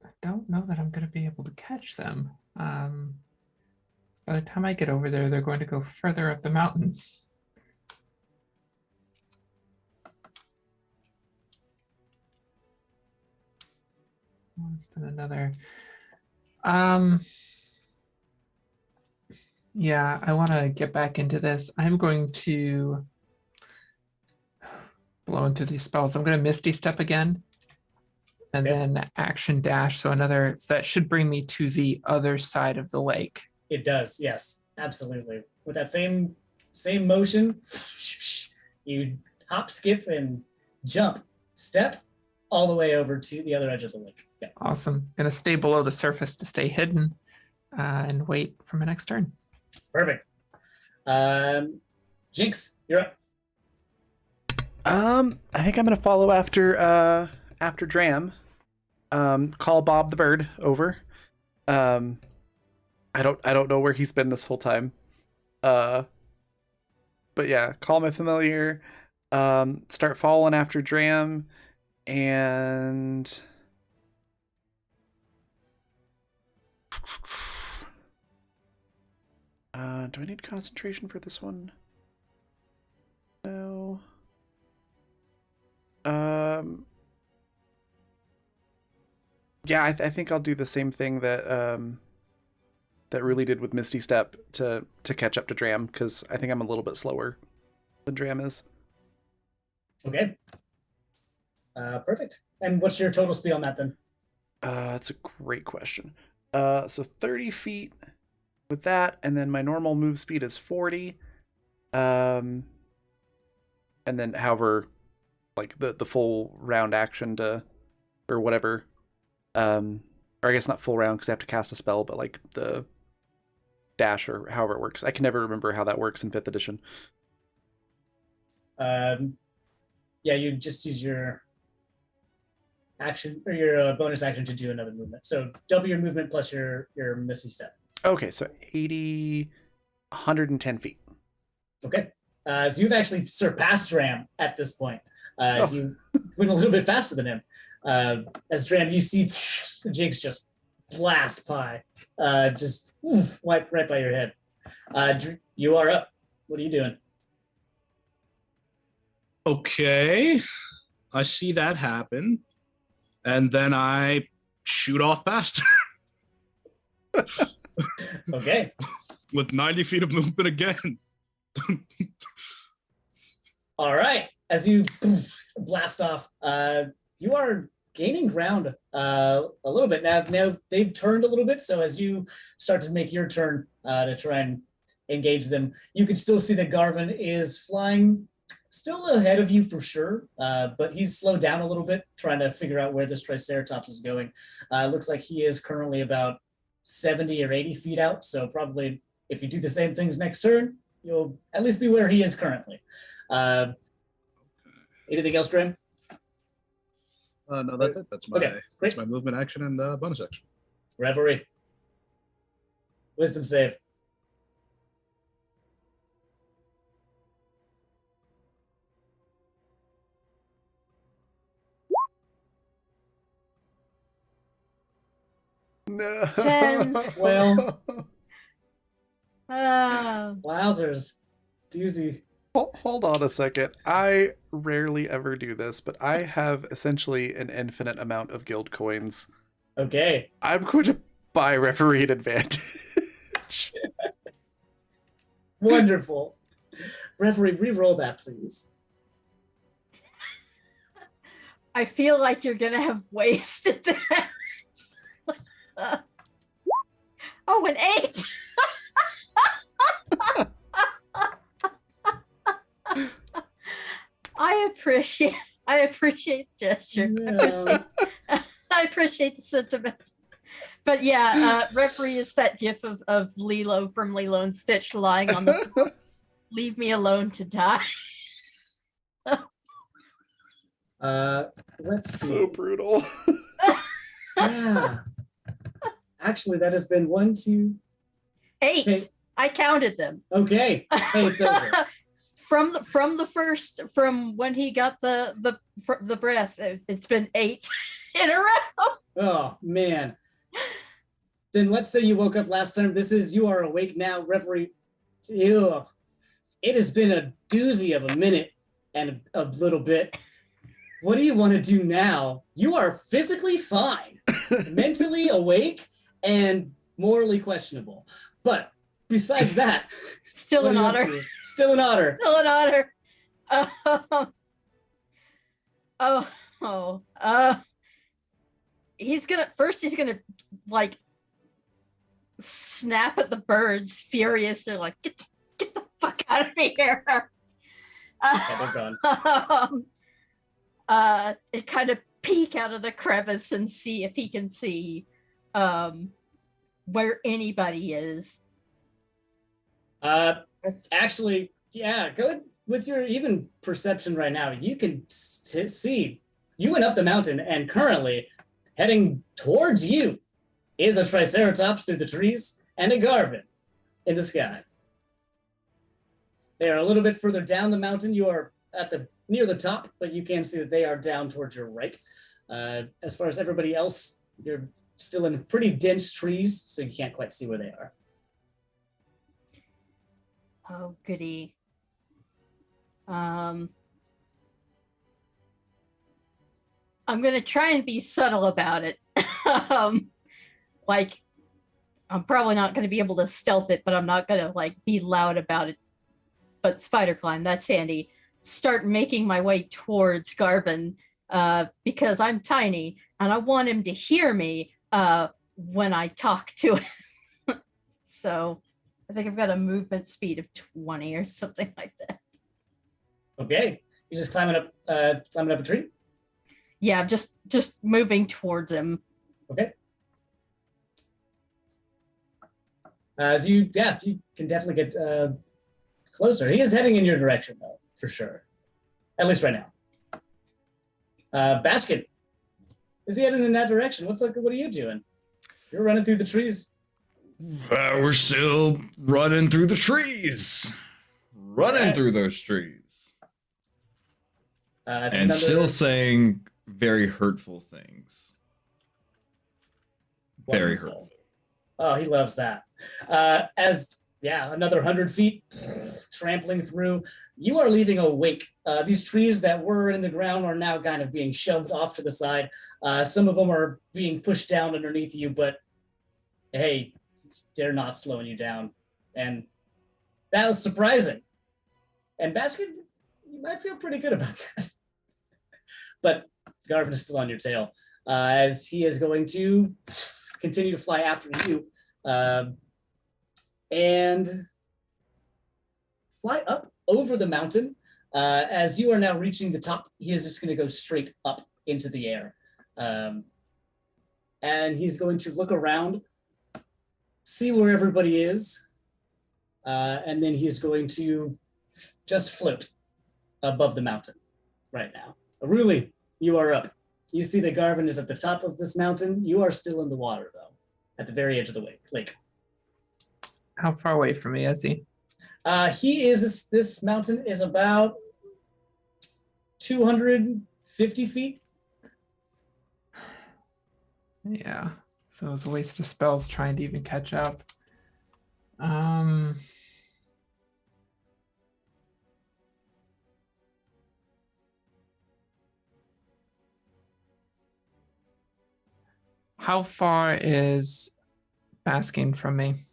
I don't know that I'm going to be able to catch them. By the time I get over there, they're going to go further up the mountain. It's been another. Yeah, I want to get back into this. I'm going to blow into these spells. I'm going to Misty Step again, and then Action Dash. So that should bring me to the other side of the lake. It does, yes, absolutely. With that same motion, you hop, skip, and jump, step all the way over to the other edge of the lake. Yeah. Awesome. Going to stay below the surface to stay hidden and wait for my next turn. Perfect. Jinx, you're up. I think I'm gonna follow after Dram. call Bob the bird over. I don't know where he's been this whole time. But yeah, call my familiar. Start following after Dram, and do I need concentration for this one? No. Yeah, I think I'll do the same thing that that Ruli did with Misty Step to catch up to Dram, because I think I'm a little bit slower than Dram is. Okay. Perfect. And what's your total speed on that then? That's a great question. So 30 feet with that, and then my normal move speed is 40. And then however, like the full round action to, or whatever. Or I guess not full round because I have to cast a spell, but like the dash or however it works. I can never remember how that works in 5th edition. Yeah, you just use your action or your bonus action to do another movement. So double your movement plus your Misty Step. Okay, so 80, 110 feet. Okay. So you've actually surpassed Dram at this point. As you went a little bit faster than him. As Dram, you see Jinx just blast by, just wipe right by your head. You are up. What are you doing? Okay, I see that happen, and then I shoot off past her Okay. with 90 feet of movement again. All right. As you blast off, you are gaining ground a little bit now. Now they've turned a little bit, so as you start to make your turn to try and engage them, you can still see that Garvin is flying still ahead of you for sure, but he's slowed down a little bit, trying to figure out where this Triceratops is going. It looks like he is currently about 70 or 80 feet out, so probably if you do the same things next turn, you'll at least be where he is currently. Anything else, Dram? No, that's it. That's my Okay, great. that's my movement action and bonus action. Reverie. Wisdom save. No. 10. Well. Oh, Wowzers. Doozy. Hold on a second. I rarely ever do this, but I have essentially an infinite amount of guild coins. Okay. I'm going to buy referee at advantage. Wonderful. Reverie, re-roll that, please. I feel like you're gonna have wasted that. Oh, an 8. I appreciate the gesture. No. I appreciate the sentiment. But yeah, referee is that gif of Lilo from Lilo and Stitch lying on the floor. Leave me alone to die. Let's see. So brutal. Yeah. Actually, that has been 1, 2. 8. Okay. I counted them. Okay. Hey, it's over. From when he got the breath, it's been 8 in a row. Oh man. Then let's say you woke up last time. You are awake now, Reverie. Ew. It has been a doozy of a minute and a little bit. What do you want to do now? You are physically fine, mentally awake, and morally questionable. But besides that, Still what an are you up otter. to? Still an otter. Still an otter. He's gonna like snap at the birds, furious. They're like, get the fuck out of here. Yeah, they're gone. It kind of peek out of the crevice and see if he can see where anybody is. Actually, yeah, go ahead with your even perception right now. You can see you went up the mountain and currently Heading towards you is a Triceratops through the trees and a Garvin in the sky. They are a little bit further down the mountain. You are at the near the top, but you can see that they are down towards your right. As far as everybody else, you're still in pretty dense trees, so you can't quite see where they are. Oh, goody. I'm gonna try and be subtle about it. Like, I'm probably not gonna be able to stealth it, but I'm not gonna like be loud about it. But spider climb, that's handy. Start making my way towards Garvin, because I'm tiny and I want him to hear me when I talk to him. So I think I've got a movement speed of 20 or something like that. Okay, you just climbing up a tree. Yeah, just moving towards him. Okay. As you can definitely get closer. He is heading in your direction, though, for sure. At least right now. Baskin, is he heading in that direction? What are you doing? You're running through the trees. We're still running through the trees. Running Alright. through those trees. As And still saying very hurtful things. Very Wonderful. hurtful. Oh, he loves that. Another 100 feet trampling through. You are leaving a wake. These trees that were in the ground are now kind of being shoved off to the side. Some of them are being pushed down underneath you, but hey, they're not slowing you down. And that was surprising. And Basket, you might feel pretty good about that. But Garvin is still on your tail, as he is going to continue to fly after you. And fly up over the mountain. As you are now reaching the top, he is just going to go straight up into the air. And he's going to look around, see where everybody is, and then he's going to just float above the mountain right now. Aruli, you are up. You see that Garvin is at the top of this mountain. You are still in the water, though, at the very edge of the lake. How far away from me is he? He is this mountain is about 250 feet. Yeah. So it was a waste of spells trying to even catch up. How far is Baskin from me?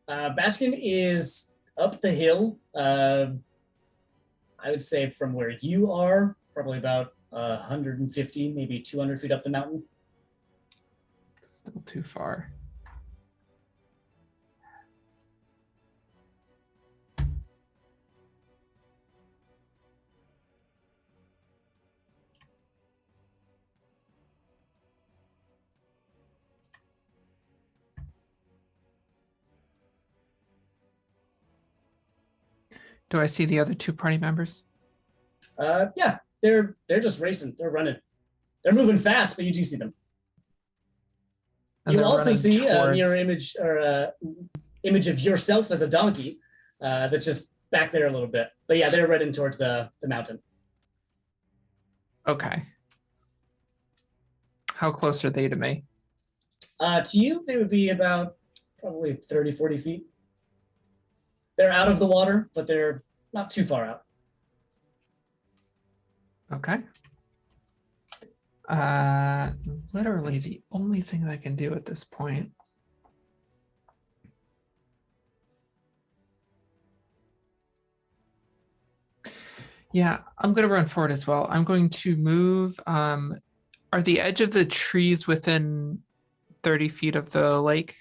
Baskin is up the hill. I would say from where you are, probably about 150, maybe 200 feet up the mountain. Still too far. Do I see the other two party members? Yeah, they're just racing. They're running. They're moving fast, but you do see them. And You they're also running see a towards- mirror image or image of yourself as a donkey that's just back there a little bit. But yeah, they're running towards the mountain. Okay. How close are they to me? To you, they would be about probably 30, 40 feet. They're out of the water, but they're not too far out. Okay. Literally the only thing I can do at this point. Yeah, I'm going to run forward as well. I'm going to move. Are the edge of the trees within 30 feet of the lake?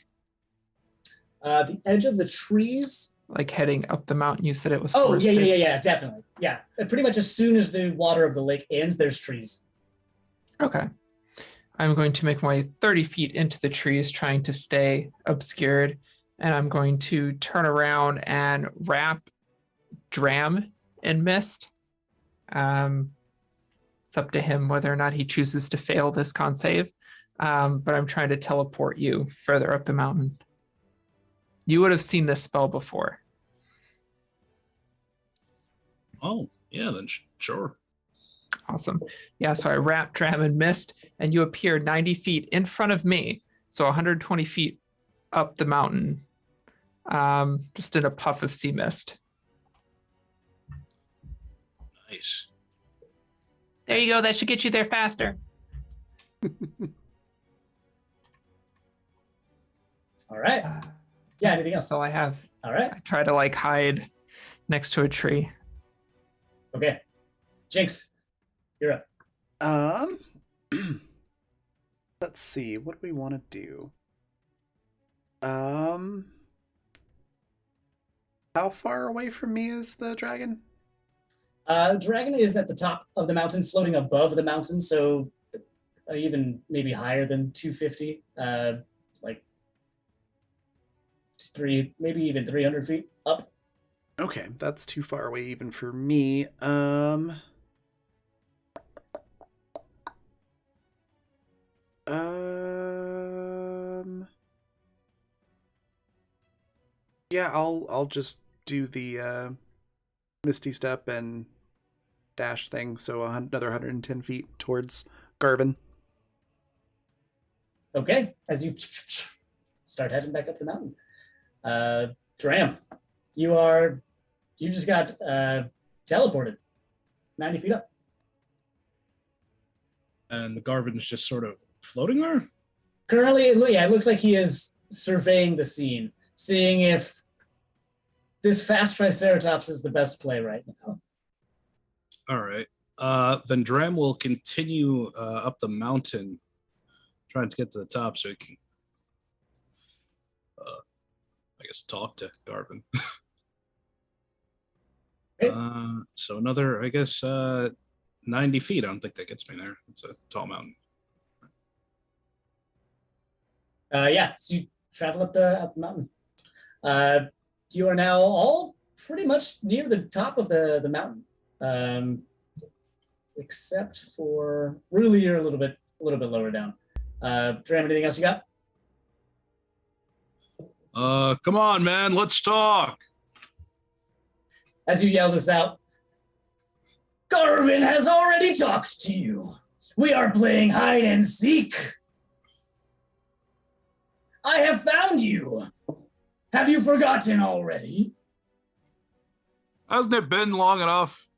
The edge of the trees. Like heading up the mountain, you said it was Oh, forested. yeah, definitely. Yeah, pretty much as soon as the water of the lake ends, there's trees. Okay. I'm going to make my way 30 feet into the trees, trying to stay obscured. And I'm going to turn around and wrap Dram in mist. It's up to him whether or not he chooses to fail this con save. but I'm trying to teleport you further up the mountain. You would have seen this spell before. Oh, yeah, then sure. Awesome. Yeah, so I wrapped, Dram, and mist, and you appear 90 feet in front of me, so 120 feet up the mountain, just in a puff of sea mist. Nice. There you go. That should get you there faster. All right. Yeah, anything else? That's all I have. All right. I try to like hide next to a tree. Okay. Jinx, you're up. Let's see. What do we want to do? How far away from me is the dragon? Dragon is at the top of the mountain, floating above the mountain, so even maybe higher than 250, like maybe even 300 feet up. Okay, that's too far away even for me. Yeah, I'll just do the Misty Step and dash thing, so another 110 feet towards Garvin. Okay, as you start heading back up the mountain. Dram, you just got teleported 90 feet up. And the Garvin's just sort of floating there? Currently, it looks like he is surveying the scene, seeing if this fast Triceratops is the best play right now. All right. Then Dram will continue up the mountain, trying to get to the top so he can, I guess, talk to Garvin. Okay. So another, I guess, 90 feet. I don't think that gets me there. It's a tall mountain. Yeah, so you travel up the mountain. You are now all pretty much near the top of the mountain, except for really you're a little bit lower down. Dram, anything else you got? Come on, man, let's talk. As you yell this out, Garvin has already talked to you. We are playing hide and seek. I have found you. Have you forgotten already? Hasn't it been long enough?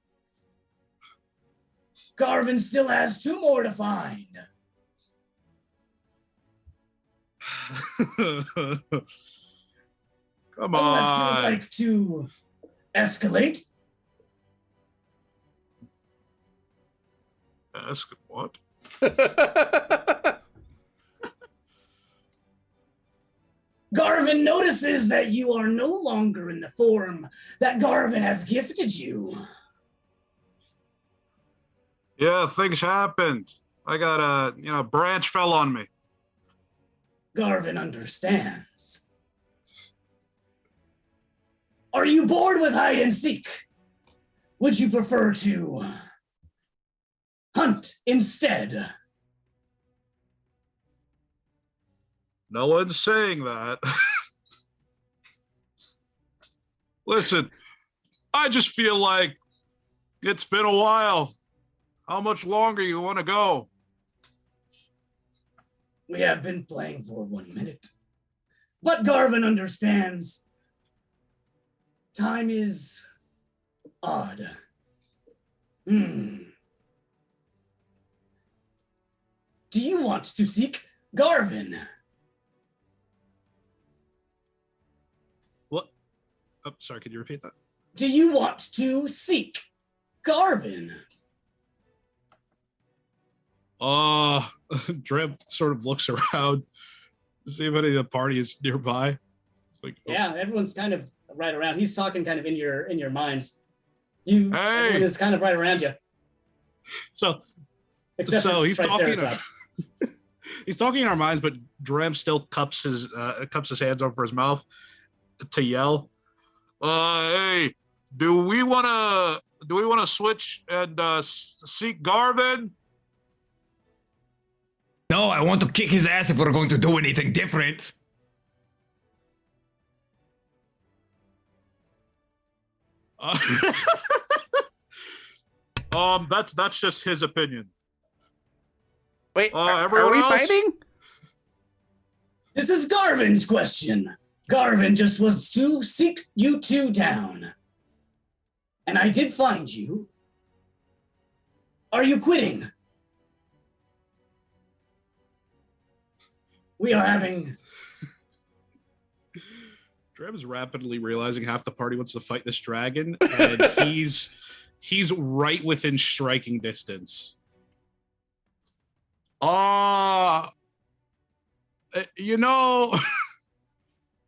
Garvin still has 2 more to find. Come Unless you on. would like to escalate. Ask what? Garvin notices that you are no longer in the form that Garvin has gifted you. Yeah, things happened. I got a branch fell on me. Garvin understands. Are you bored with hide and seek? Would you prefer to hunt instead? No one's saying that. Listen, I just feel like it's been a while. How much longer you want to go? We have been playing for 1 minute. But Garvin understands. Time is odd. Do you want to seek Garvin? What? Oh, sorry, could you repeat that? Do you want to seek Garvin? Dreb sort of looks around to see if any of the party is nearby. It's like, oh. Yeah, everyone's kind of right around. He's talking kind of in your minds. Everyone Hey! is kind of right around you. So Except for he's talking. Triceratops. He's talking in our minds, but Drem still cups his hands over his mouth to yell. Hey, do we want to switch and seek Garvin? No, I want to kick his ass if we're going to do anything different. Uh, that's just his opinion. Wait, are everyone we else? fighting? This is Garvin's question. Garvin just was to seek you two down. And I did find you. Are you quitting? We are having... Drev's rapidly realizing half the party wants to fight this dragon, and he's right within striking distance. You know,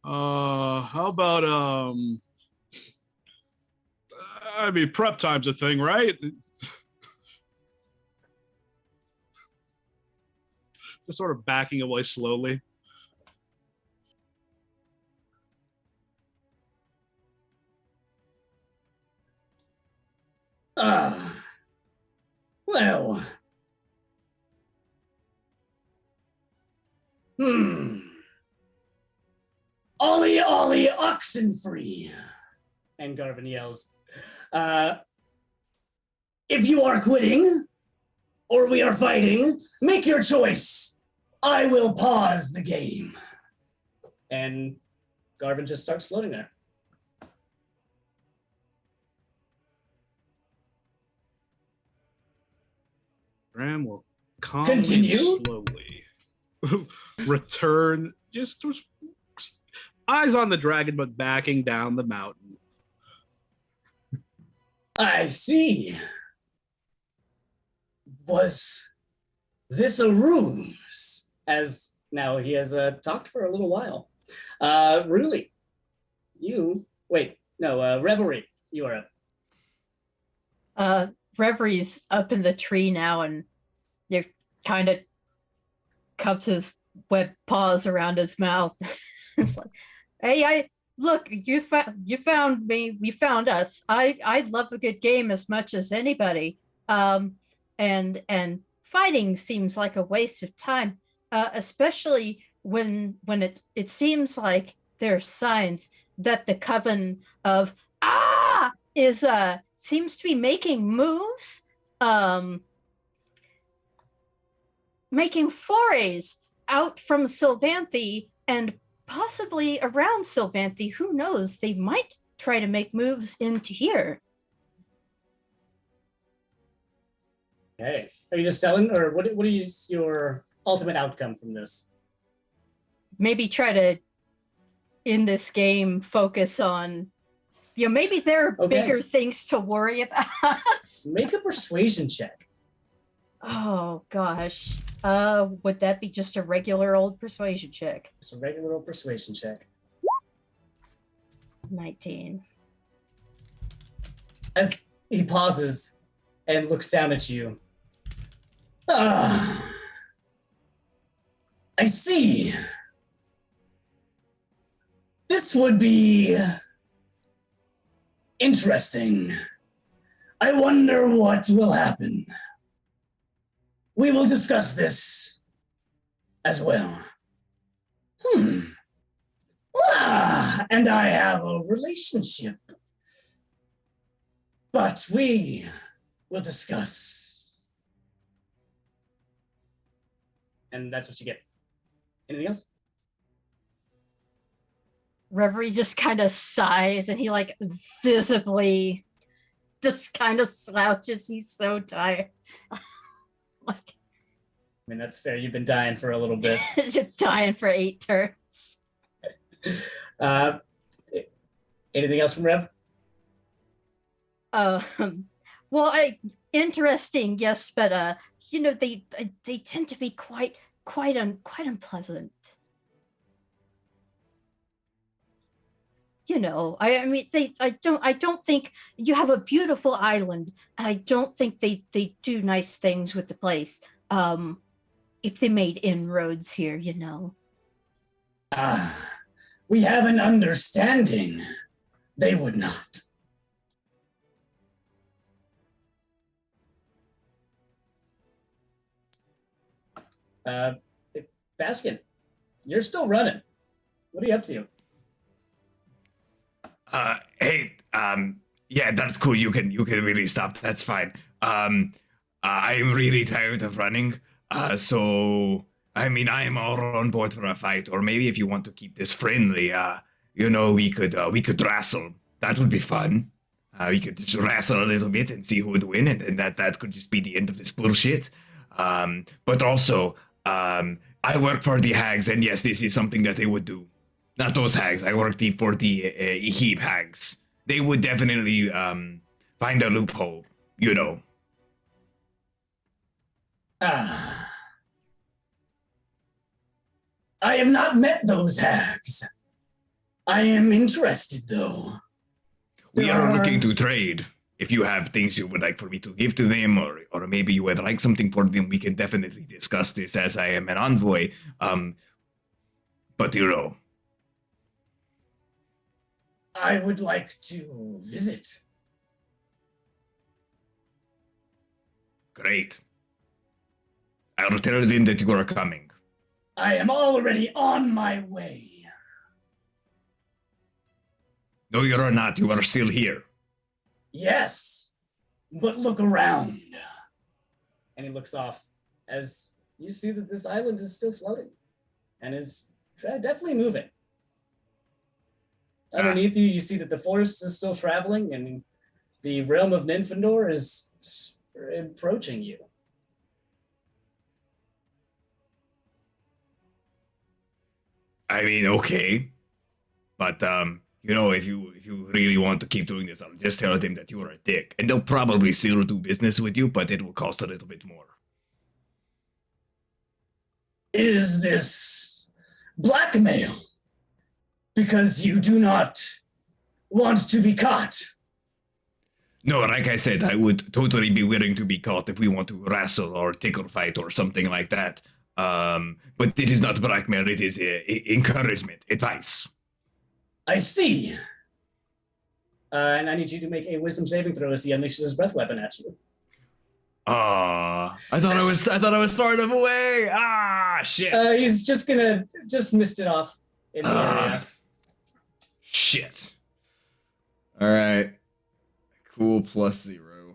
how about I mean, prep time's a thing, right? Just sort of backing away slowly. Well. Ollie, Ollie, Oxenfree. And Garvin yells, if you are quitting, or we are fighting, make your choice. I will pause the game. And Garvin just starts floating there. Graham will calmly Continue. and slowly return, just eyes on the dragon, but backing down the mountain. I see. Was this a ruse? As now he has talked for a little while. Really? Revelry, you are up. Reveries up in the tree now, and they're kind of cups his wet paws around his mouth. It's like, hey, you found me. You found us. I love a good game as much as anybody. And fighting seems like a waste of time, especially when it seems like there are signs that the coven of is seems to be making moves, making forays out from Sylvanthe and possibly around Sylvanthe. Who knows? They might try to make moves into here. Okay. Are you just selling, or what is your ultimate outcome from this? Maybe try to, in this game, focus on, maybe there are Okay. bigger things to worry about. Make a persuasion check. Oh, gosh. Would that be just a regular old persuasion check? It's a regular old persuasion check. 19. As he pauses and looks down at you. I see. This would be interesting. I wonder what will happen. We will discuss this as well. And I have a relationship. But we will discuss. And that's what you get. Anything else? Reverie just kind of sighs, and he visibly just kind of slouches. He's so tired. I mean, that's fair. You've been dying for a little bit. Just dying for 8 turns. Anything else from Rev? Well, interesting, yes, but they tend to be quite unpleasant. I mean, I don't think you have a beautiful island, and I don't think they do nice things with the place. If they made inroads here, We have an understanding. They would not. Uh, Baskin, you're still running. What are you up to? Hey, yeah, that's cool. You can really stop. That's fine. I'm really tired of running. So I mean, I am all on board for a fight, or maybe if you want to keep this friendly, we could wrestle. That would be fun. We could just wrestle a little bit and see who would win, and then that could just be the end of this bullshit. But also, I work for the hags, and yes, this is something that they would do. Not those hags. I work for the Ehib hags. They would definitely find a loophole, you know. Ah. I have not met those hags. I am interested, though. We There are looking to trade. If you have things you would like for me to give to them, or maybe you would like something for them, we can definitely discuss this as I am an envoy. But you know, I would like to visit. great. I'll tell them that you are coming. I am already on my way. No, you are not. You are still here. Yes, but look around. And he looks off as you see that this island is still floating and is definitely moving. Underneath you, you see that the forest is still traveling and the realm of Ninfandor is approaching you. I mean, okay, but if you really want to keep doing this, I'll just tell them that you are a dick, and they'll probably still do business with you, but it will cost a little bit more. Is this blackmail? Because you do not want to be caught. No, like I said, I would totally be willing to be caught if we want to wrestle or tickle fight or something like that. But it is not blackmail; it is encouragement, advice. I see. And I need you to make a wisdom saving throw as he unleashes his breath weapon at you. I thought I was far enough away. Shit. He's just missed it off in the area. Shit. All right. Cool, +0.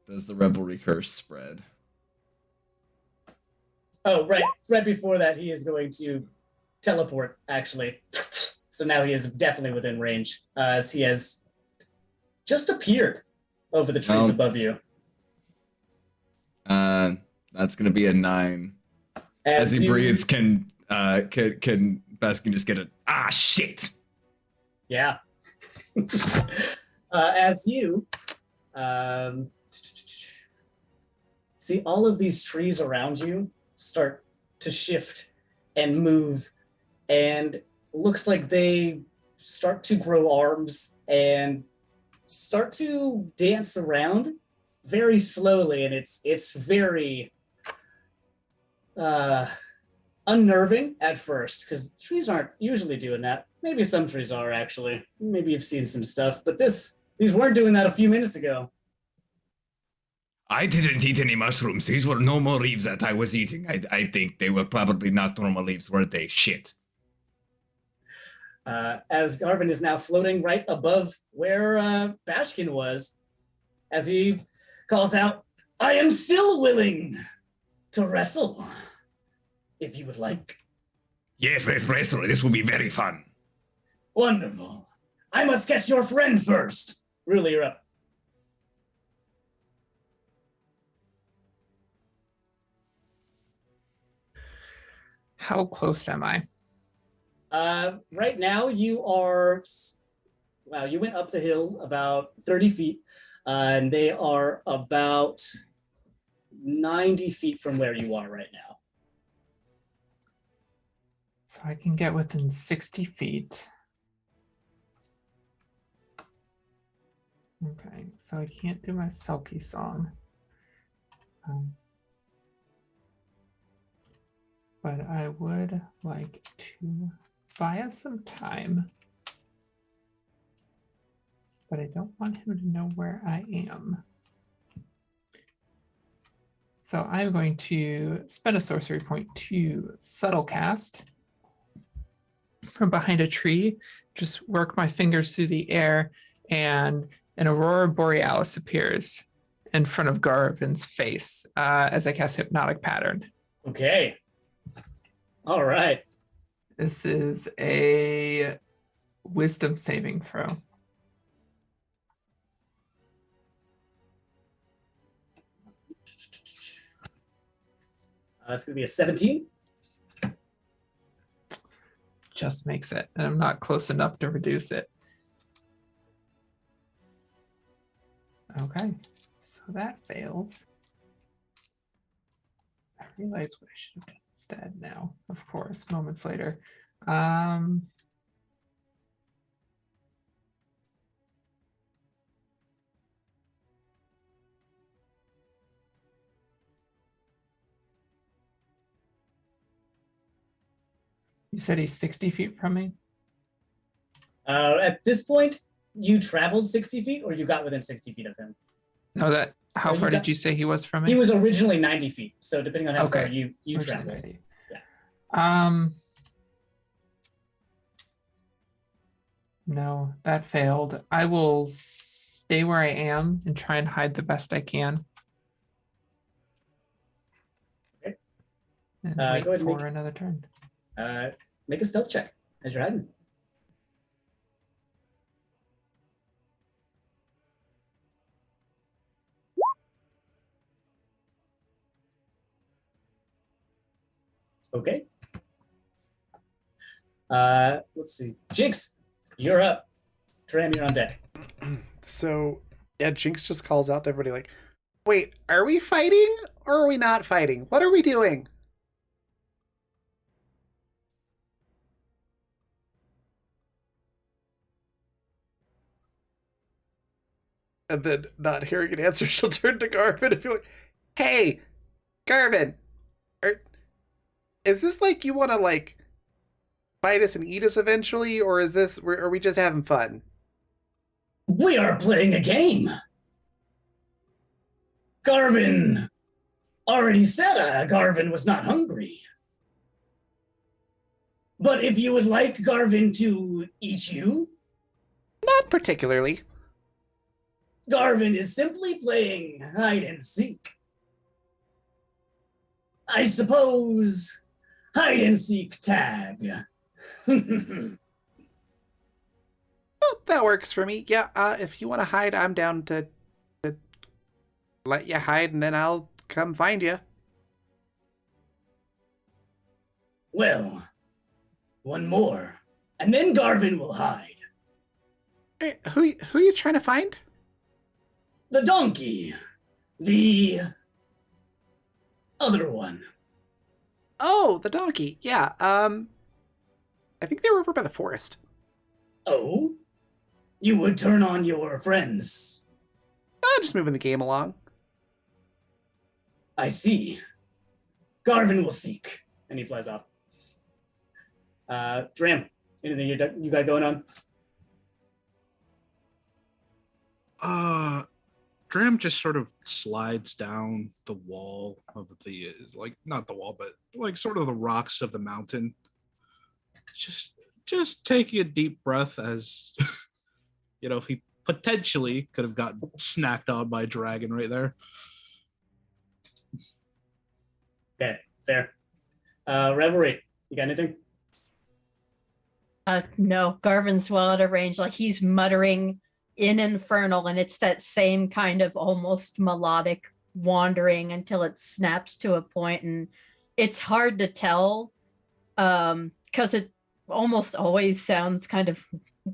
Does the revelry curse spread? Oh, right before that, he is going to teleport, actually. So now he is definitely within range, as he has just appeared over the trees above you. That's gonna be a 9. As he breathes, can Baskin just get it? Shit. Yeah. As you see all of these trees around you start to shift and move, and looks like they start to grow arms and start to dance around very slowly, and it's very unnerving at first, because trees aren't usually doing that. Maybe some trees are, actually. Maybe you've seen some stuff, but these weren't doing that a few minutes ago. I didn't eat any mushrooms. These were normal leaves that I was eating. I think they were probably not normal leaves, were they? Shit. As Garvin is now floating right above where Bashkin was, as he calls out, I am still willing to wrestle, if you would like. Yes, let's wrestle. This will be very fun. Wonderful. I must catch your friend first. Really, you're up. How close am I? Right now, you are. Wow, you went up the hill about 30 feet, and they are about 90 feet from where you are right now. So I can get within 60 feet. Okay, so I can't do my Selkie song. But I would like to buy us some time. But I don't want him to know where I am. So I'm going to spend a sorcery point to subtle cast from behind a tree, just work my fingers through the air, and an aurora borealis appears in front of Garvin's face as I cast hypnotic pattern. Okay. All right. This is a wisdom saving throw. That's going to be a 17. Just makes it, and I'm not close enough to reduce it. Okay, so that fails. I realize what I should have done instead now, of course, moments later. You said he's 60 feet from me? At this point, you traveled 60 feet or you got within 60 feet of him? No, that. How you far got- did you say he was from me? He was originally 90 feet. So depending on how far Okay. you Originally traveled. 90. Yeah. No, that failed. I will stay where I am and try and hide the best I can. Okay. And Go wait ahead and for make- another turn. Make a stealth check as you're hiding. Okay. Let's see. Jinx, you're up. Dram, you're on deck. So yeah, Jinx just calls out to everybody like, "Wait, are we fighting or are we not fighting? What are we doing?" And then, not hearing an answer, she'll turn to Garvin and be like, "Hey, Garvin, is this like you want to like fight us and eat us eventually, or are we just having fun?" We are playing a game. Garvin already said Garvin was not hungry. But if you would like Garvin to eat you, Not particularly. Garvin is simply playing hide and seek. I suppose hide and seek tag. Well, that works for me. Yeah, if you want to hide, I'm down to let you hide, and then I'll come find you. Well, one more, and then Garvin will hide. Hey, who are you trying to find? The donkey. The other one. Oh, the donkey. Yeah. I think they were over by the forest. Oh? You would turn on your friends. Just moving the game along. I see. Garvin will seek. And he flies off. Dram, anything you got going on? Dram just sort of slides down the wall of the, like, not the wall, but like sort of the rocks of the mountain. Just taking a deep breath as, you know, he potentially could have gotten snacked on by a dragon right there. Okay, fair. Revelry, you got anything? No, Garvin's well out of range. Like he's muttering in Infernal, and it's that same kind of almost melodic wandering until it snaps to a point, and it's hard to tell because it almost always sounds kind of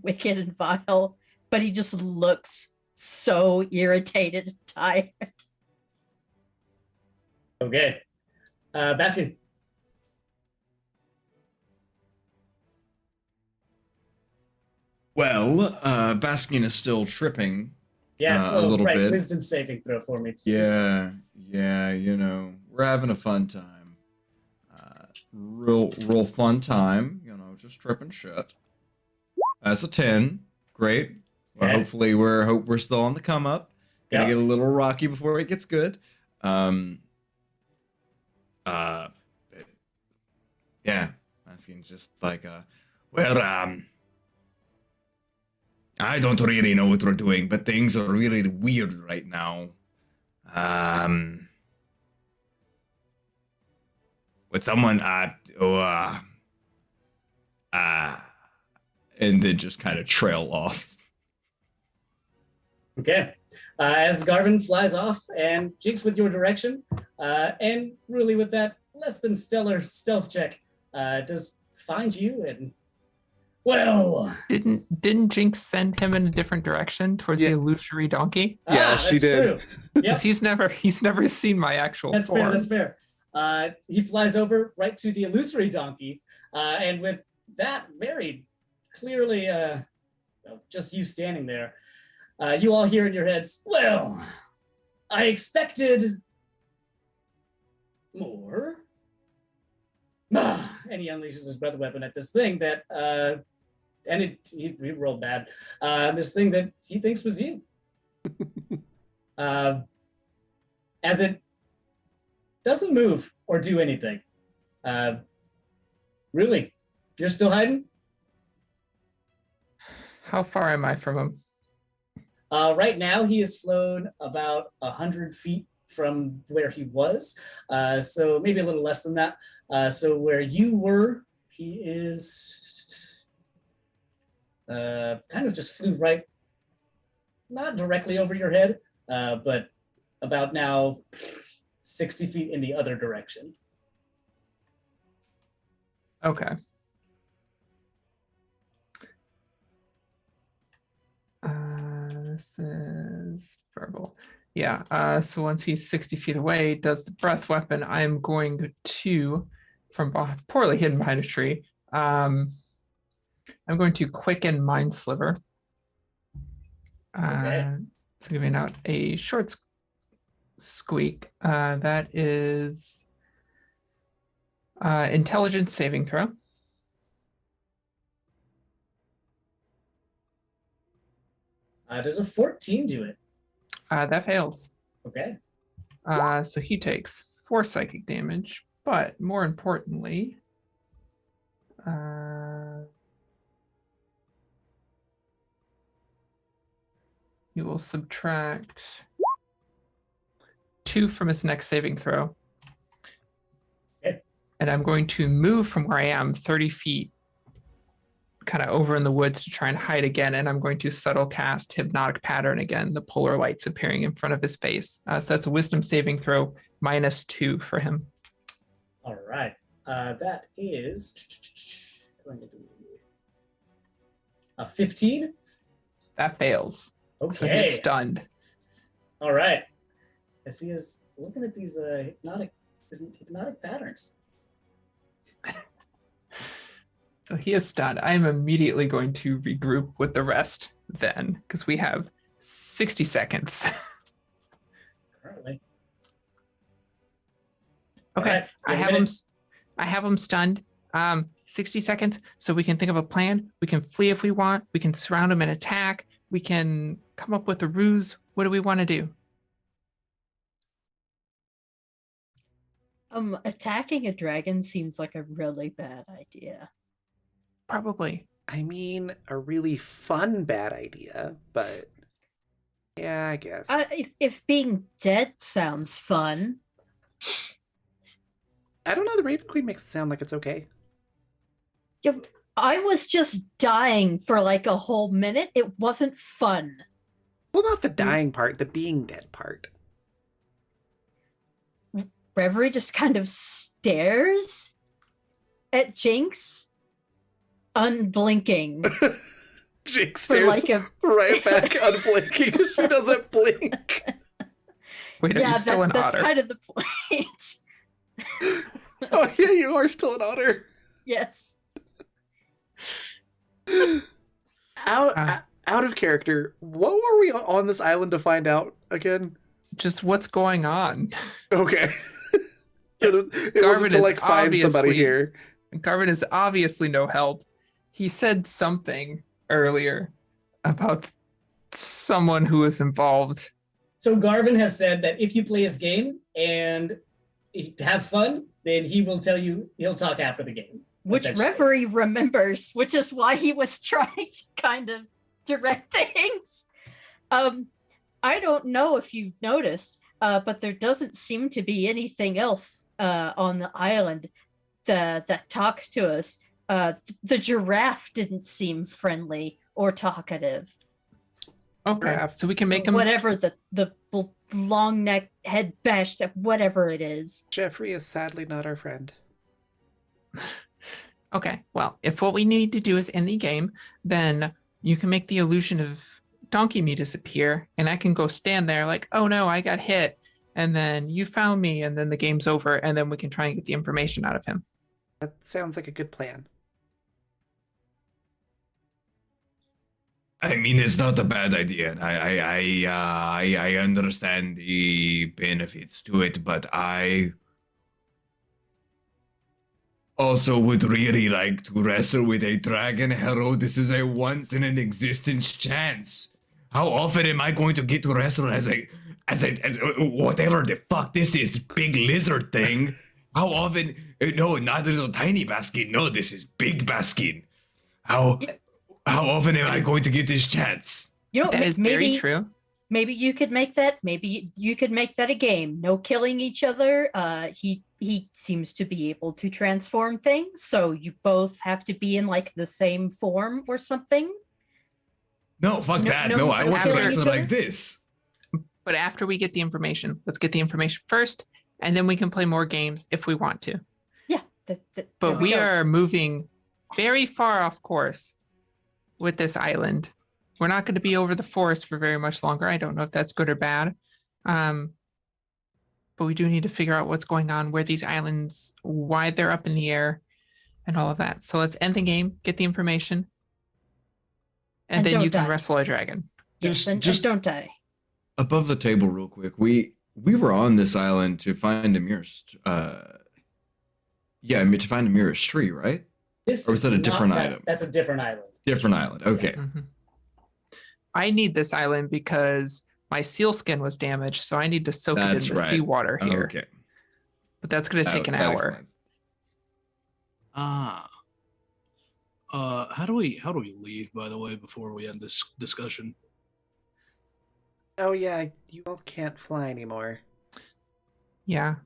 wicked and vile, but he just looks so irritated and tired. Okay. Baskin. Well, Baskin is still tripping. Yes, A little right. bit. Wisdom saving throw for me. Please. Yeah, you know, we're having a fun time. Real fun time, you know, just tripping shit. That's a 10. Great. Well, Okay. hopefully we're still on the come up. Gonna Yeah. get a little rocky before it gets good. uh, yeah, Baskin's just like, well, I don't really know what we're doing, but things are really weird right now. With someone, and then just kind of trail off. Okay. As Garvin flies off and Jinx with your direction, and really with that less than stellar stealth check, does find you and well. Didn't Jinx send him in a different direction towards the Yeah. illusory donkey? Yeah, she that's did. True. Yep. Because he's never seen my actual That's form. fair. That's fair. He flies over right to the illusory donkey, and with that very clearly, just you standing there, you all hear in your heads, "Well, I expected more." And he unleashes his breath weapon at this thing that, and he rolled bad. This thing that he thinks was you. As it doesn't move or do anything. Really, you're still hiding? How far am I from him? Right now, he has flown about 100 feet from where he was, so maybe a little less than that. So where you were, he is kind of just flew right, not directly over your head, but about now 60 feet in the other direction. Okay. This is verbal. Yeah. So once he's 60 feet away, does the breath weapon. I'm going to, poorly hidden behind a tree. I'm going to quicken Mind Sliver. Okay. So giving out a short squeak. That is intelligence saving throw. Does a 14 do it? That fails. Okay. So he takes 4 psychic damage, but more importantly, he will subtract 2 from his next saving throw. Okay. And I'm going to move from where I am 30 feet, kind of over in the woods to try and hide again. And I'm going to subtle cast Hypnotic Pattern again, the polar lights appearing in front of his face. So that's a wisdom saving throw -2 for him. All right. That is going to be a 15. That fails. So Okay. he's stunned. All right. As he is looking at these hypnotic patterns. So he is stunned. I am immediately going to regroup with the rest then, because we have 60 seconds. Currently. Okay, All right, I you have have him. I have him stunned. 60 seconds, so we can think of a plan. We can flee if we want. We can surround him and attack. We can come up with a ruse. What do we want to do? Attacking a dragon seems like a really bad idea. Probably. I mean, a really fun bad idea, but yeah, I guess. If being dead sounds fun. I don't know. The Raven Queen makes it sound like it's okay. Yeah, I was just dying for like a whole minute. It wasn't fun. Well, not the dying part, the being dead part. Reverie just kind of stares at Jinx, unblinking. Jinx For stares like a right back, unblinking. She doesn't blink. Wait, are you still an that's otter? kind of the point. Oh yeah, you are still an otter. Yes. Out of character. What were we on this island to find out again? Just what's going on? Okay. It wasn't Garvin to is like find somebody obviously- here. Garvin is obviously no help. He said something earlier about someone who was involved. So Garvin has said that if you play his game and have fun, then he will tell you, he'll talk after the game. Which essentially. Reverie remembers, which is why he was trying to kind of direct things. I don't know if you've noticed, but there doesn't seem to be anything else on the island that talks to us. The giraffe didn't seem friendly or talkative. Okay, so we can make him. Whatever the long neck head bash, that whatever it is. Jeffrey is sadly not our friend. Okay, well, if what we need to do is end the game, then you can make the illusion of Donkey Me disappear, and I can go stand there like, oh no, I got hit, and then you found me, and then the game's over, and then we can try and get the information out of him. That sounds like a good plan. I mean, it's not a bad idea. I understand the benefits to it, but I also would really like to wrestle with a dragon hero. This is a once in an existence chance. How often am I going to get to wrestle as whatever the fuck this is, big lizard thing? How often? No, not little tiny Baskin. No, this is big Baskin. How often am I going to get this chance? You know, That is very true. Maybe you could make that. Maybe you could make that a game. No killing each other. He seems to be able to transform things, so you both have to be in like the same form or something. No, fuck No- that. no- No, I no want to killing wrestle each like other? this. But after we get the information, let's get the information first, and then we can play more games if we want to. Yeah. But there we go. are moving very far off course with this island. We're not going to be over the forest for very much longer. I don't know if that's good or bad. But we do need to figure out what's going on, where these islands, why they're up in the air, and all of that. So let's end the game, get the information, and And then you don't can die. wrestle a dragon. Yes, and just don't die. above the table real quick. We were on this island to find Amir's to find Amir's tree, right? This Or was is that a not- different that's- item? That's a different island. Different island. Okay. Mhm. I need this island because my seal skin was damaged, so I need to soak That's it in the right. seawater here. Okay. But that's going to take an That hour. explains. How do we leave, by the way, before we end this discussion? Oh yeah, you all can't fly anymore. Yeah.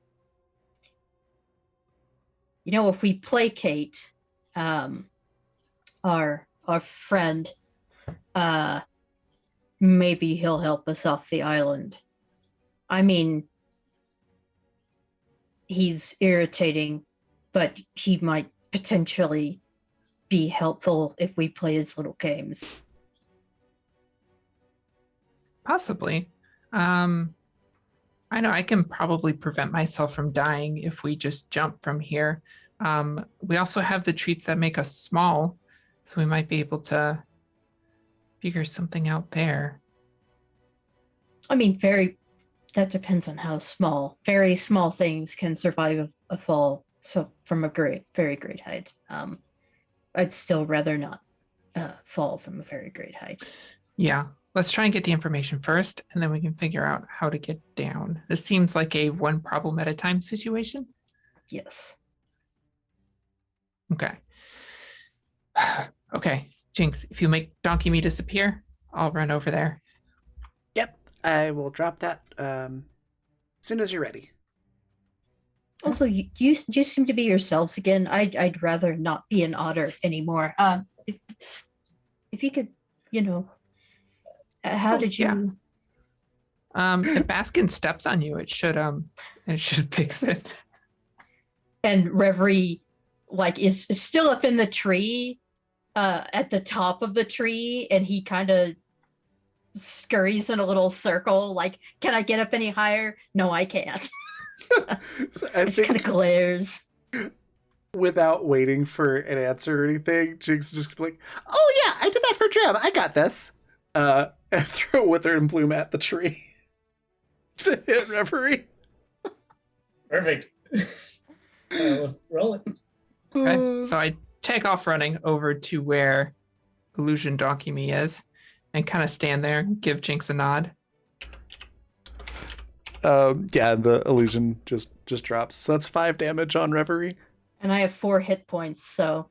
You know, if we placate our friend, maybe he'll help us off the island. I mean, he's irritating, but he might potentially be helpful if we play his little games. Possibly. I know I can probably prevent myself from dying if we just jump from here. We also have the treats that make us small, so we might be able to figure something out there. I mean, that depends on how small. Very small things can survive a fall, so from a very great height. I'd still rather not fall from a very great height. Yeah, let's try and get the information first, and then we can figure out how to get down. This seems like a one problem at a time situation. Yes. Okay. Okay, Jinx, if you make Donkey Me disappear, I'll run over there. Yep, I will drop that as soon as you're ready. Also, you seem to be yourselves again. I'd rather not be an otter anymore. If you could, how Oh, did you? yeah. If Baskin steps on you, it should fix it. And Reverie, is still up in the tree, at the top of the tree, and he kind of scurries in a little circle. Like, can I get up any higher? No, I can't. So I Just kind of think glares. without waiting for an answer or anything, Jinx is just like, "Oh yeah, I did that for Jam. I got this." And throw Withered Bloom at the tree to hit Reverie. Perfect. Let's roll it. Okay, so I take off running over to where Illusion Donkey Me is and kind of stand there, give Jinx a nod. Yeah, the illusion just just drops. So that's 5 damage on Reverie. And I have 4 hit points, so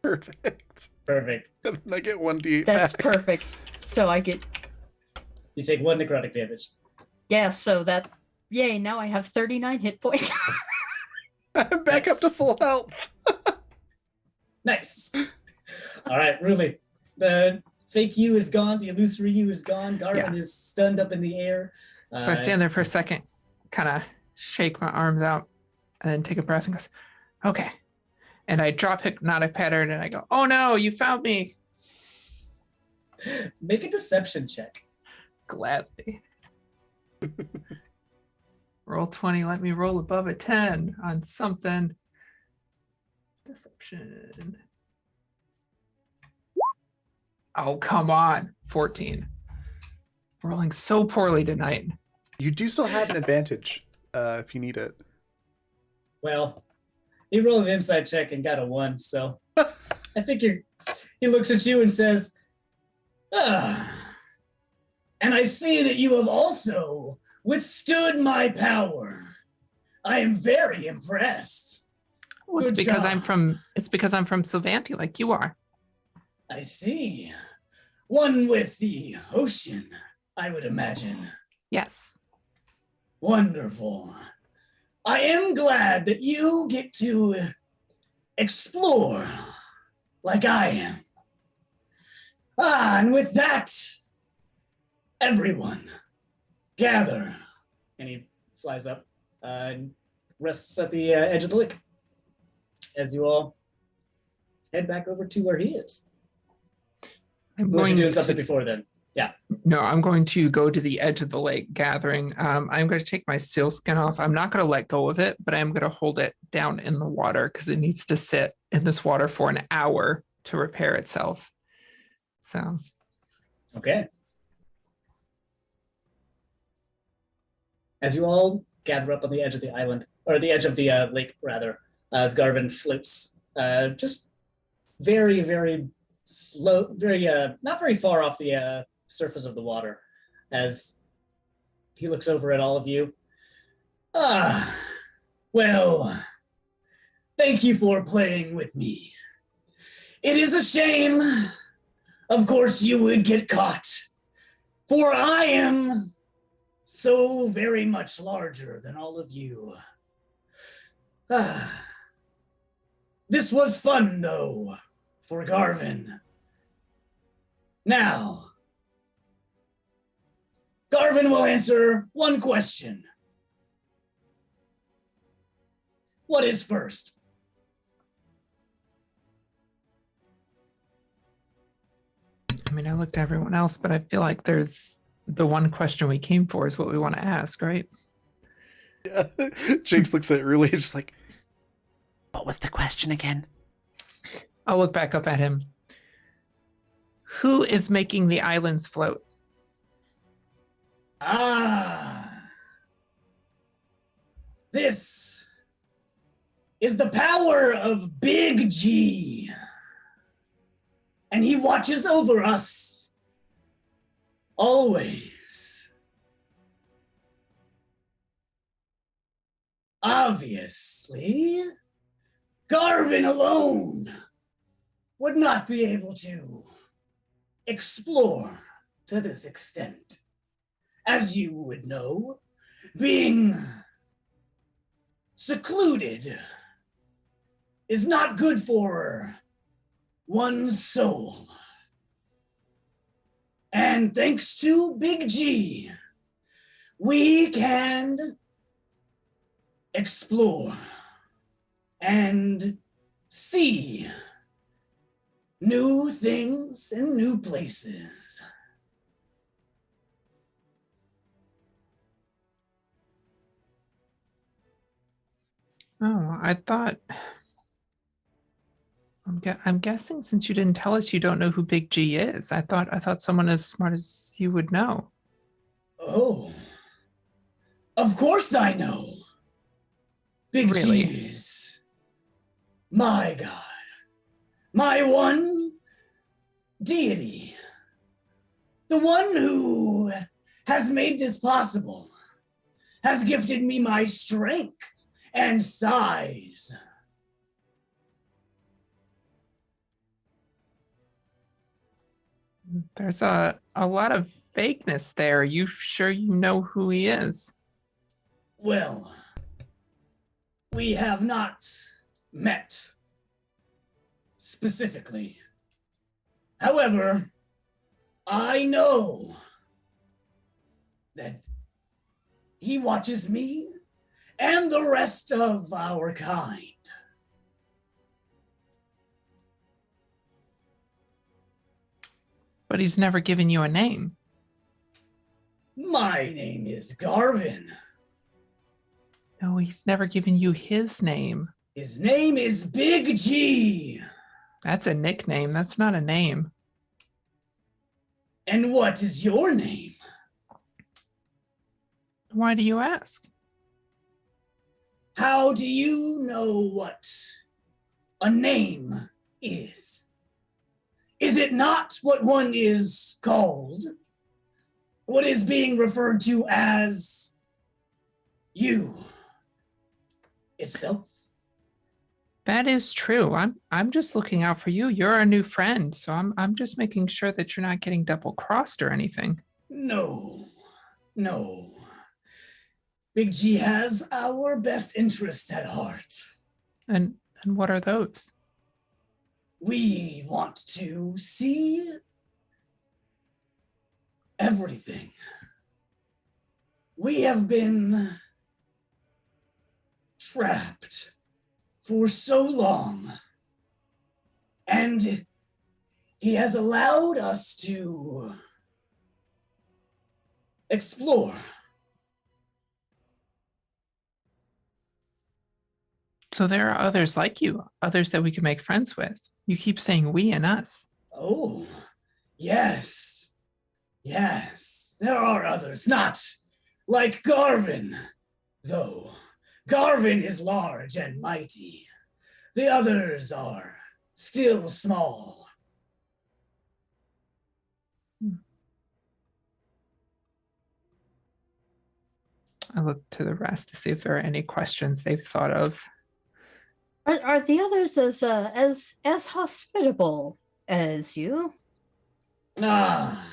Perfect. Perfect. And then I get 1d8 that's back. perfect. So I get, You take 1 necrotic damage. yeah, so that, yay, now I have 39 hit points. I'm back up to Nice. full health. Nice. All right, really. The fake you is gone. The illusory you is gone. Garvin Yeah. is stunned up in the air. So I stand there for a second, kind of shake my arms out, and then take a breath and goes, okay. And I drop hypnotic pattern and I go, oh no, you found me. Make a deception check. Gladly. Roll 20, let me roll above a 10 on something. Deception. Oh, come on. 14. Rolling so poorly tonight. You do still have an advantage if you need it. Well, he rolled an insight check and got a 1, so I think he looks at you and says, and I see that you have also withstood my power. I am very impressed. Well, it's Good because job. I'm from Sylvanti like you are. I see. One with the ocean, I would imagine. Yes. Wonderful. I am glad that you get to explore like I am. And with that, everyone, gather. And he flies up and rests at the edge of the lake as you all head back over to where he is. I'm Unless you're going doing something to, before then. no, I'm going to go to the edge of the lake gathering. I'm going to take my sealskin off. I'm not going to let go of it, but I'm going to hold it down in the water because it needs to sit in this water for an hour to repair itself. So Okay. As you all gather up on the edge of the island, or the edge of the lake, rather, as Garvin floats, just very, very slow, very, not very far off the surface of the water, as he looks over at all of you. Well, thank you for playing with me. It is a shame, of course, you would get caught, for I am so very much larger than all of you. This was fun, though, for Garvin. Now, Garvin will answer one question. What is first? I mean, I looked at everyone else, but I feel like there's the one question we came for is what we want to ask, right? Yeah. Jinx looks at Ruli, just like, what was the question again? I'll look back up at him. Who is making the islands float? This is the power of Big G. And he watches over us always. Obviously, Garvin alone would not be able to explore to this extent. As you would know, being secluded is not good for one's soul. And thanks to Big G, we can explore and see new things in new places. Oh, I thought. I'm guessing since you didn't tell us, you don't know who Big G is. I thought someone as smart as you would know. Oh, of course I know. Big Really? G is my God, my one deity, the one who has made this possible. has gifted me my strength and size. There's a lot of vagueness there. Are you sure you know who he is? Well, we have not met specifically. However, I know that he watches me and the rest of our kind. But he's never given you a name. My name is Garvin. No, he's never given you his name. His name is Big G. That's a nickname. That's not a name. And what is your name? Why do you ask? How do you know what a name is? Is it not what one is called? What is being referred to as you itself? That is true. I'm just looking out for you. You're a new friend, so I'm just making sure that you're not getting double crossed or anything. No. Big G has our best interests at heart. And what are those? We want to see everything. We have been trapped for so long, and he has allowed us to explore. So there are others like you, others that we can make friends with. You keep saying we and us. Oh, yes, there are others, not like Garvin, though. Garvin is large and mighty. The others are still small. I look to the rest to see if there are any questions they've thought of. Are the others as hospitable as you? Ah,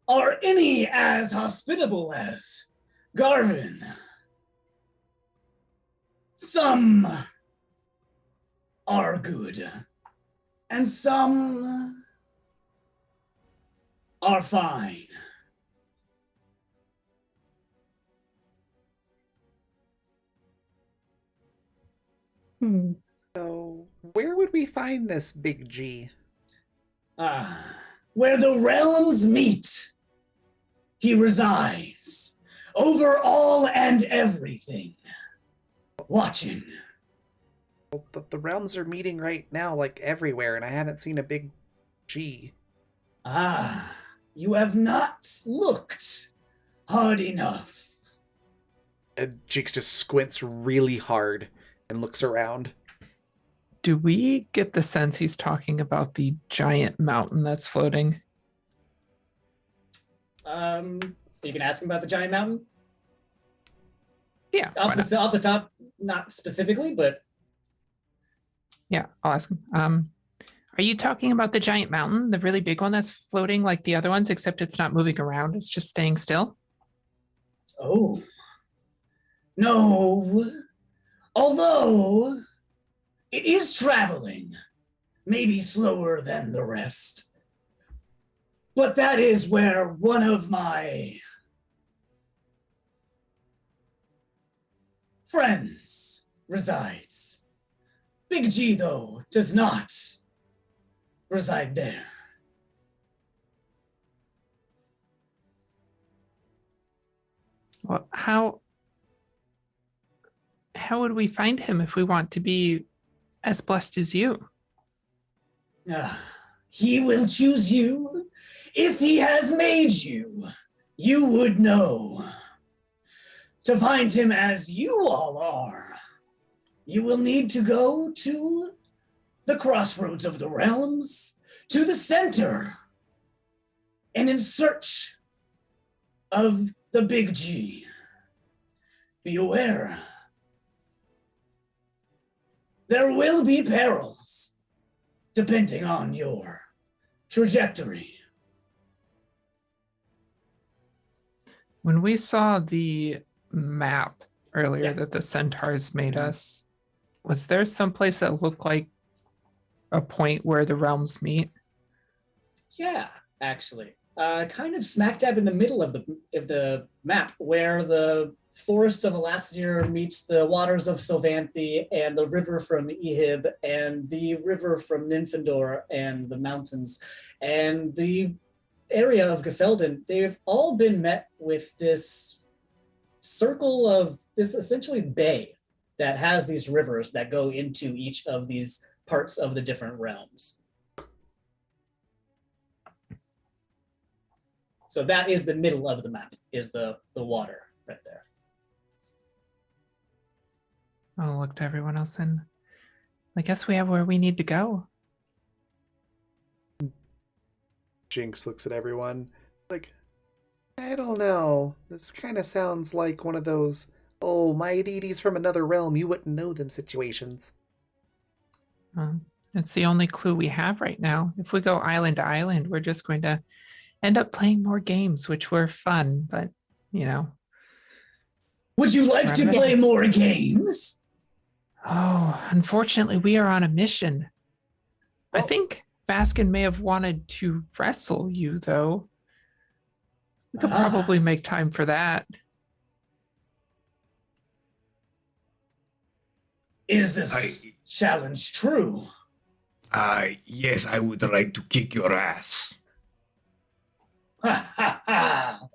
are any as hospitable as Garvin? Some are good, and some are fine. So, where would we find this Big G? Where the realms meet, he resides over all and everything, watching. Well, the realms are meeting right now, like everywhere, and I haven't seen a Big G. You have not looked hard enough. Jinx just squints really hard and looks around. Do we get the sense he's talking about the giant mountain that's floating? You can ask him about the giant mountain. Yeah. Off the top, not specifically, but Yeah, I'll ask him. Are you talking about the giant mountain, the really big one that's floating like the other ones, except it's not moving around, it's just staying still? oh, no. Although it is traveling, maybe slower than the rest. But that is where one of my friends resides. Big G, though, does not reside there. Well, how would we find him if we want to be as blessed as you? He will choose you. If he has made you, you would know. To find him as you all are, you will need to go to the crossroads of the realms, to the center, and in search of the Big G. be aware. There will be perils, depending on your trajectory. When we saw the map earlier Yeah. that the centaurs made us, was there some place that looked like a point where the realms meet? Yeah, actually, kind of smack dab in the middle of the map, where the forest of Elastir meets the waters of Sylvanthi and the river from Ehib and the river from Nymphador and the mountains and the area of Gefelden. They've all been met with this circle of this essentially bay that has these rivers that go into each of these parts of the different realms. So that is the middle of the map, is the water right there. I'll look to everyone else and I guess we have where we need to go. Jinx looks at everyone like, I don't know. This kind of sounds like one of those, oh, my deities from another realm, you wouldn't know them situations. It's the only clue we have right now. If we go island to island, we're just going to end up playing more games, which were fun, but you know. Would you like to play more games? Oh, unfortunately, we are on a mission. I think Baskin may have wanted to wrestle you, though. We could probably make time for that. Is this challenge true? Yes, I would like to kick your ass. Ha ha ha!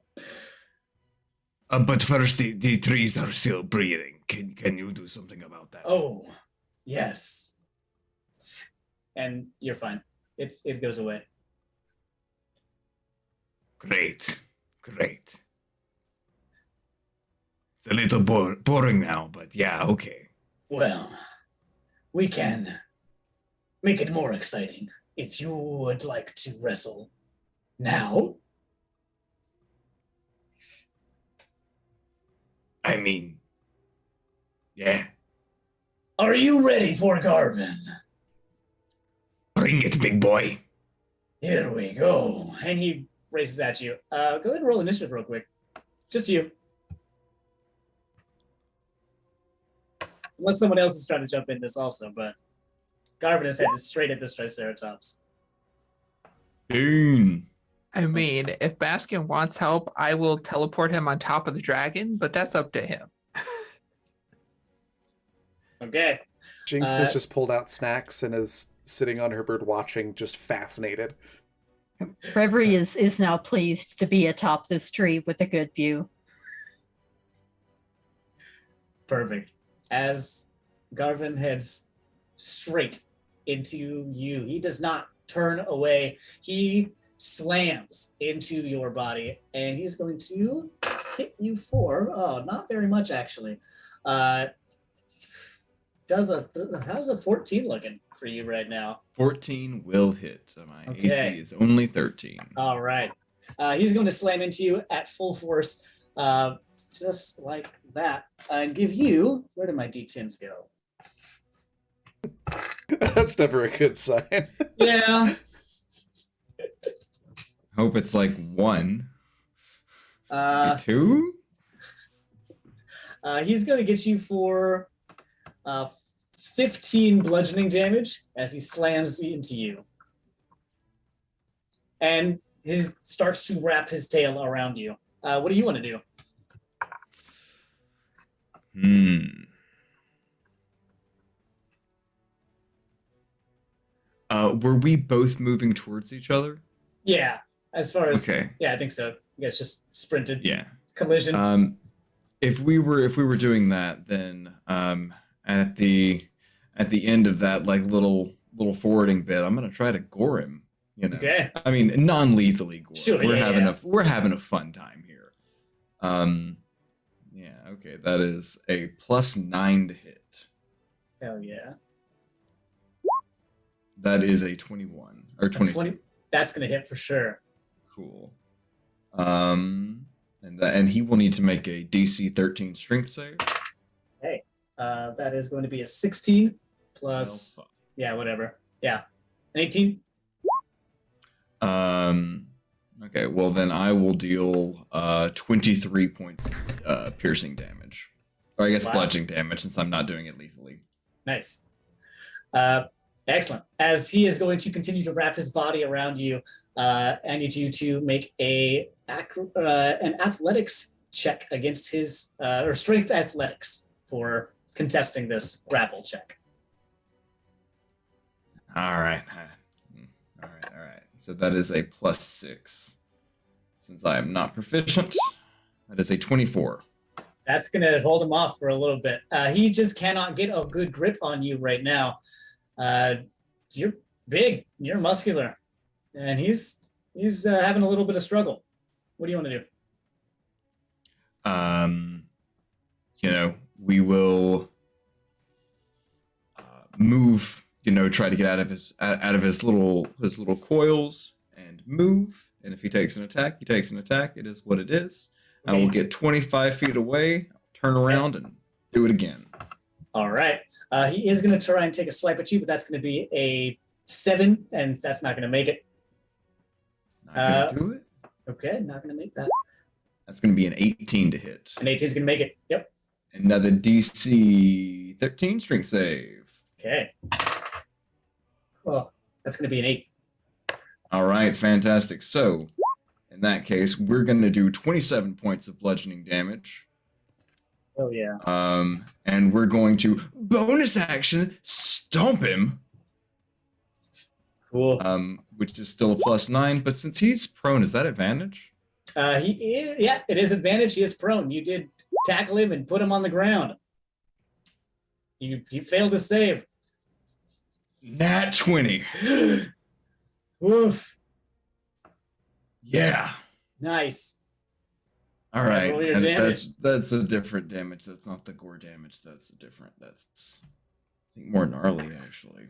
But first, the trees are still breathing. Can you do something about that? Oh, yes. And you're fine. It goes away. Great. It's a little boring now, but yeah, okay. Well, we can make it more exciting if you would like to wrestle now. I mean, yeah. Are you ready for Garvin? Bring it, big boy. Here we go. And he races at you. Go ahead and roll initiative real quick. Just you. Unless someone else is trying to jump in this also, but Garvin is headed straight at this Triceratops. Dune. I mean, if Baskin wants help, I will teleport him on top of the dragon, but that's up to him. Okay. Jinx has just pulled out snacks and is sitting on her bird watching, just fascinated. Reverie is now pleased to be atop this tree with a good view. Perfect. As Garvin heads straight into you, he does not turn away. He slams into your body, and he's going to hit you for, not very much actually. How's a 14 looking for you right now? 14 will hit. So my Okay. AC is only 13. All right. He's going to slam into you at full force, just like that, and give you, where did my D10s go? That's never a good sign. Yeah. Hope it's like 1, 2. He's going to get you for 15 bludgeoning damage as he slams into you. And he starts to wrap his tail around you. What do you want to do? Were we both moving towards each other? Yeah, as far as Okay. yeah, I think so. You guys just sprinted. Yeah. Collision. If we were doing that, then at the end of that like little forwarding bit, I'm gonna try to gore him. You know. Okay. I mean, non-lethally gore. Sure, We're having a fun time here. Yeah. Okay. That is a +9 to hit. Hell yeah. That is a 21 or 22. 20. That's gonna hit for sure. Cool. and he will need to make a DC 13 strength save. That is going to be a 16 plus, yeah, whatever. Yeah, an 18. Okay, well then I will deal 23 points piercing damage. Or I guess Wow. bludgeoning damage since I'm not doing it lethally. Nice. Excellent. As he is going to continue to wrap his body around you, I need you to make an athletics check against his, or strength athletics for contesting this grapple check. All right. All right. So that is a +6. Since I am not proficient, that is a 24. That's going to hold him off for a little bit. He just cannot get a good grip on you right now. You're big, you're muscular, and he's having a little bit of struggle. What do you want to do? We will move. Try to get out of his little coils and move. And if he takes an attack, he takes an attack. It is what it is. I will get 25 feet away, turn around, and do it again. All right. He is going to try and take a swipe at you, but that's going to be a 7, and that's not going to make it. Not gonna do it. Okay, not going to make that. That's gonna be an 18 to hit. An 18 is going to make it. Yep. Another DC 13 strength save. Okay. Well, that's going to be an 8. All right, fantastic. So, in that case, we're going to do 27 points of bludgeoning damage. Oh, yeah. And we're going to bonus action stomp him, Cool. which is still a +9. But since he's prone, is that advantage? It is advantage. He is prone. You did tackle him and put him on the ground. You failed to save. Nat 20. Woof. Yeah. Nice. All right. Roll your And damage. that's a different damage. That's not the gore damage. That's different. That's I think more gnarly actually.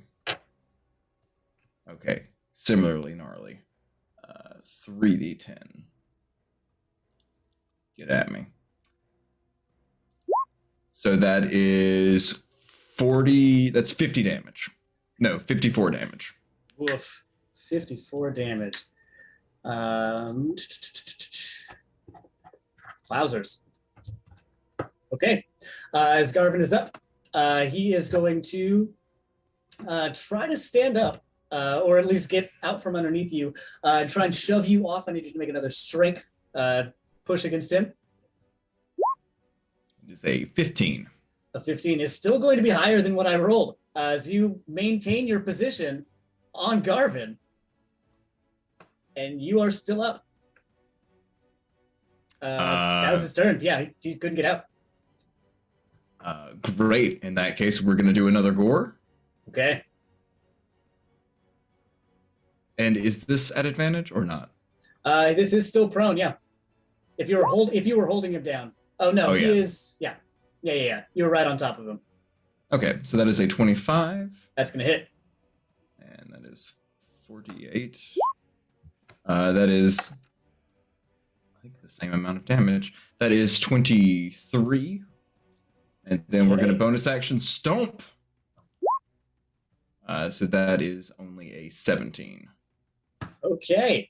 Okay. Similarly gnarly. 3d10. Get at me. So that is 40. That's 50 damage. No, 54 damage. Woof. 54 damage. Wowzers. Okay. As Garvin is up, he is going to try to stand up, or at least get out from underneath you, try and shove you off. I need you to make another strength push against him. It is a 15. A 15 is still going to be higher than what I rolled. As you maintain your position on Garvin, and you are still up. That was his turn. Yeah, he couldn't get out. Great. In that case, we're going to do another gore. Okay. And is this at advantage or not? This is still prone. Yeah. If you were holding him down. Oh no, Oh, he yeah. is. Yeah. Yeah. You were right on top of him. Okay, so that is a 25. That's gonna hit. And that is 48. That is, I think, the same amount of damage. That is 23. And then we're going to Okay. bonus action stomp. So that is only a 17. Okay.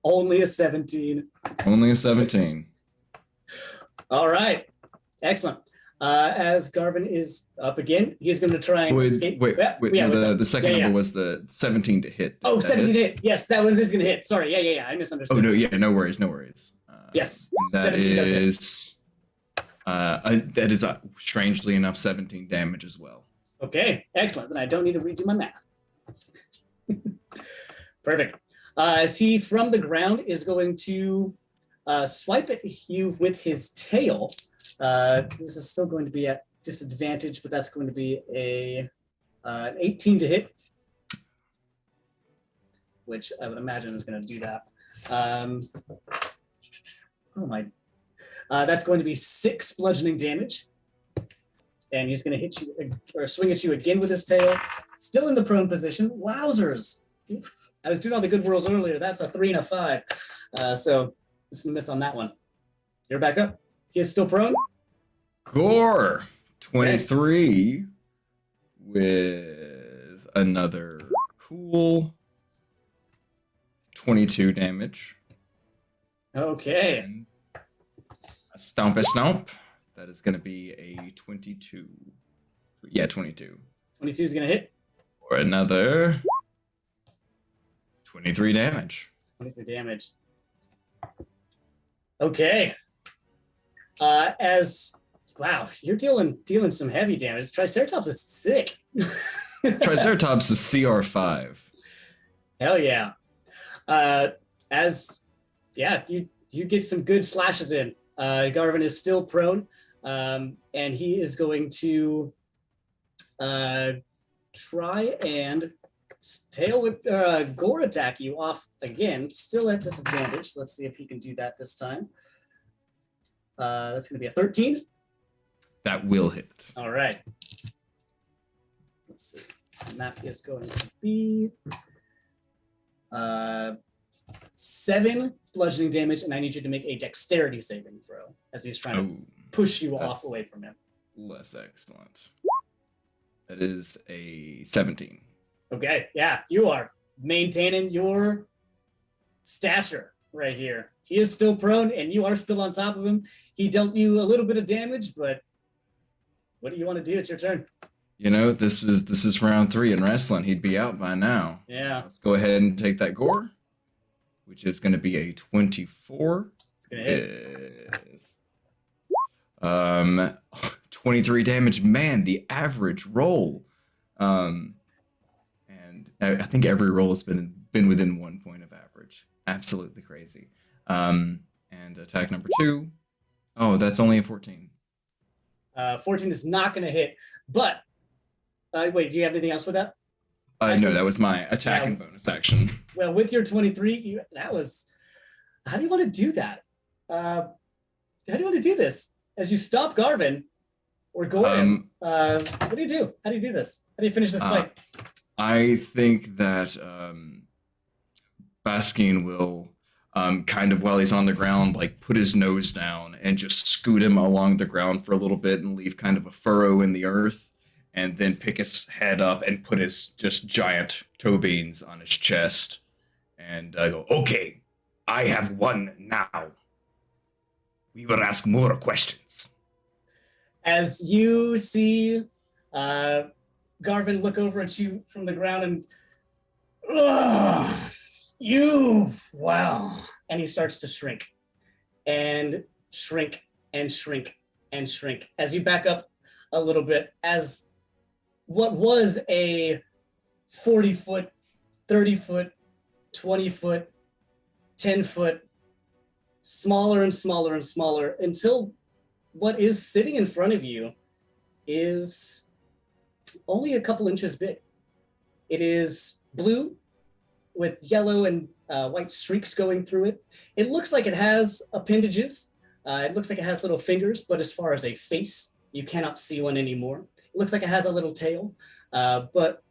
Only a 17. Only a 17. All right. Excellent. As Garvin is up again, he's going to try and escape. Wait, Yeah, no, what's up? the second Yeah, number yeah. was the 17 to hit. Oh, Did that 17 hit? hit. Yes, that was going to hit. Sorry. Yeah. I misunderstood. Oh, no, yeah, no worries. Yes, That 17 does hit. is, that is strangely enough 17 damage as well. Okay, excellent. Then I don't need to redo my math. Perfect. As he from the ground is going to swipe at you with his tail. This is still going to be at disadvantage, but that's going to be an 18 to hit, which I would imagine is going to do that. That's going to be 6 bludgeoning damage. And he's going to hit you or swing at you again with his tail. Still in the prone position. Wowzers. I was doing all the good rolls earlier. That's a 3 and a 5. So this is a miss on that one. You're back up. He is still prone. Gore 23 with another cool 22 damage. Okay. And a stomp. That is going to be a 22. Yeah, 22. 22 is going to hit. Or another 23 damage. 23 damage. Okay. Wow, you're dealing some heavy damage. Triceratops is sick. Triceratops is CR5. Hell yeah. You get some good slashes in. Garvin is still prone, and he is going to try and tail whip Gore attack you off again, still at disadvantage. So let's see if he can do that this time. That's going to be a 13. That will hit. All right. Let's see. And that is going to be 7 bludgeoning damage, and I need you to make a dexterity saving throw as he's trying to push you off away from him. Less excellent. That is a 17. Okay, yeah, you are maintaining your stature right here. He is still prone, and you are still on top of him. He dealt you a little bit of damage, but what do you want to do? It's your turn. You know, this is round 3 in wrestling. He'd be out by now. Yeah, Let's go ahead and take that gore, which is going to be a 24. it's gonna hit. With 23 damage. Man, the average roll. And I think every roll has been within 1 point of average. Absolutely crazy. And attack number 2. Oh, that's only a 14. 14 is not going to hit, but wait, do you have anything else with that? No, that was my attack and bonus action. Well, with your 23, how do you want to do that? How do you want to do this? As you stop Garvin or Gordon, what do you do? How do you do this? How do you finish this fight? I think that Baskin will kind of, while he's on the ground, like put his nose down and just scoot him along the ground for a little bit and leave kind of a furrow in the earth, and then pick his head up and put his just giant toe beans on his chest and go, Okay, I have won now. We will ask more questions. As you see Garvin look over at you from the ground and, and he starts to shrink and shrink and shrink and shrink as you back up a little bit, as what was a 40-foot, 30-foot, 20-foot, 10-foot, smaller and smaller and smaller, until what is sitting in front of you is only a couple inches big. It is blue with yellow and white streaks going through it. It looks like it has appendages. It looks like it has little fingers, but as far as a face, you cannot see one anymore. It looks like it has a little tail, but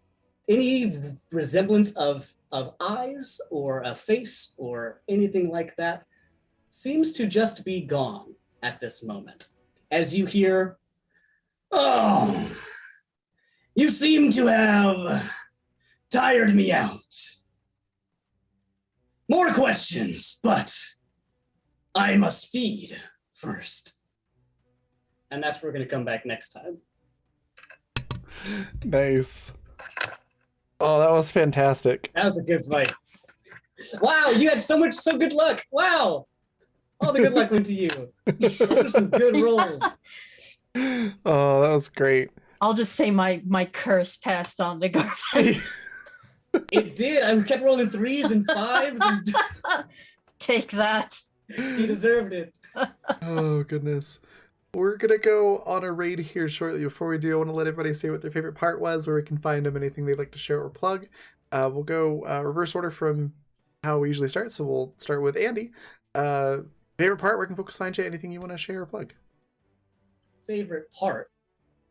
any resemblance of eyes or a face or anything like that seems to just be gone at this moment. As you hear, "Oh, you seem to have tired me out. More questions, but I must feed first." And that's where we're going to come back next time. Nice. Oh, that was fantastic. That was a good fight. Wow, you had so good luck. Wow. All the good luck went to you. Those are some good rolls. Oh, that was great. I'll just say my curse passed on to Garvin. It did. I kept rolling 3s and 5s, and Take that. he deserved it. Oh, goodness. We're going to go on a raid here shortly. Before we do, I want to let everybody say what their favorite part was, where we can find them, anything they'd like to share or plug. We'll go reverse order from how we usually start. So we'll start with Andy. Favorite part, where can folks find you? Anything you want to share or plug? Favorite part,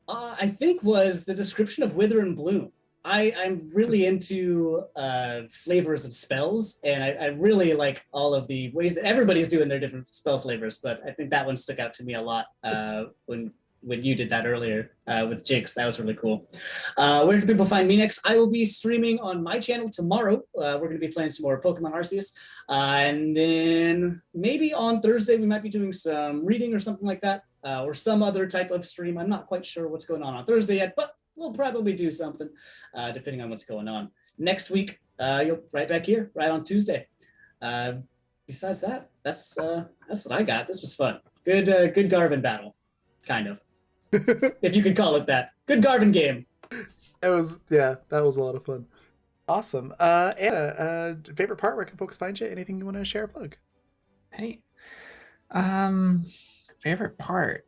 I think, was the description of Wither and Bloom. I'm really into flavors of spells, and I really like all of the ways that everybody's doing their different spell flavors. But I think that one stuck out to me a lot when you did that earlier with Jinx. That was really cool. Where can people find me next? I will be streaming on my channel tomorrow. We're going to be playing some more Pokemon Arceus, and then maybe on Thursday we might be doing some reading or something like that, or some other type of stream. I'm not quite sure what's going on Thursday yet, but we'll probably do something depending on what's going on. Next week, you'll right back here, right on Tuesday. Besides that, that's what I got. This was fun. Good Garvin battle, kind of, if you could call it that. Good Garvin game. That was a lot of fun. Awesome. Anna, favorite part? Where can folks find you? Anything you want to share or plug? Hey. Favorite part.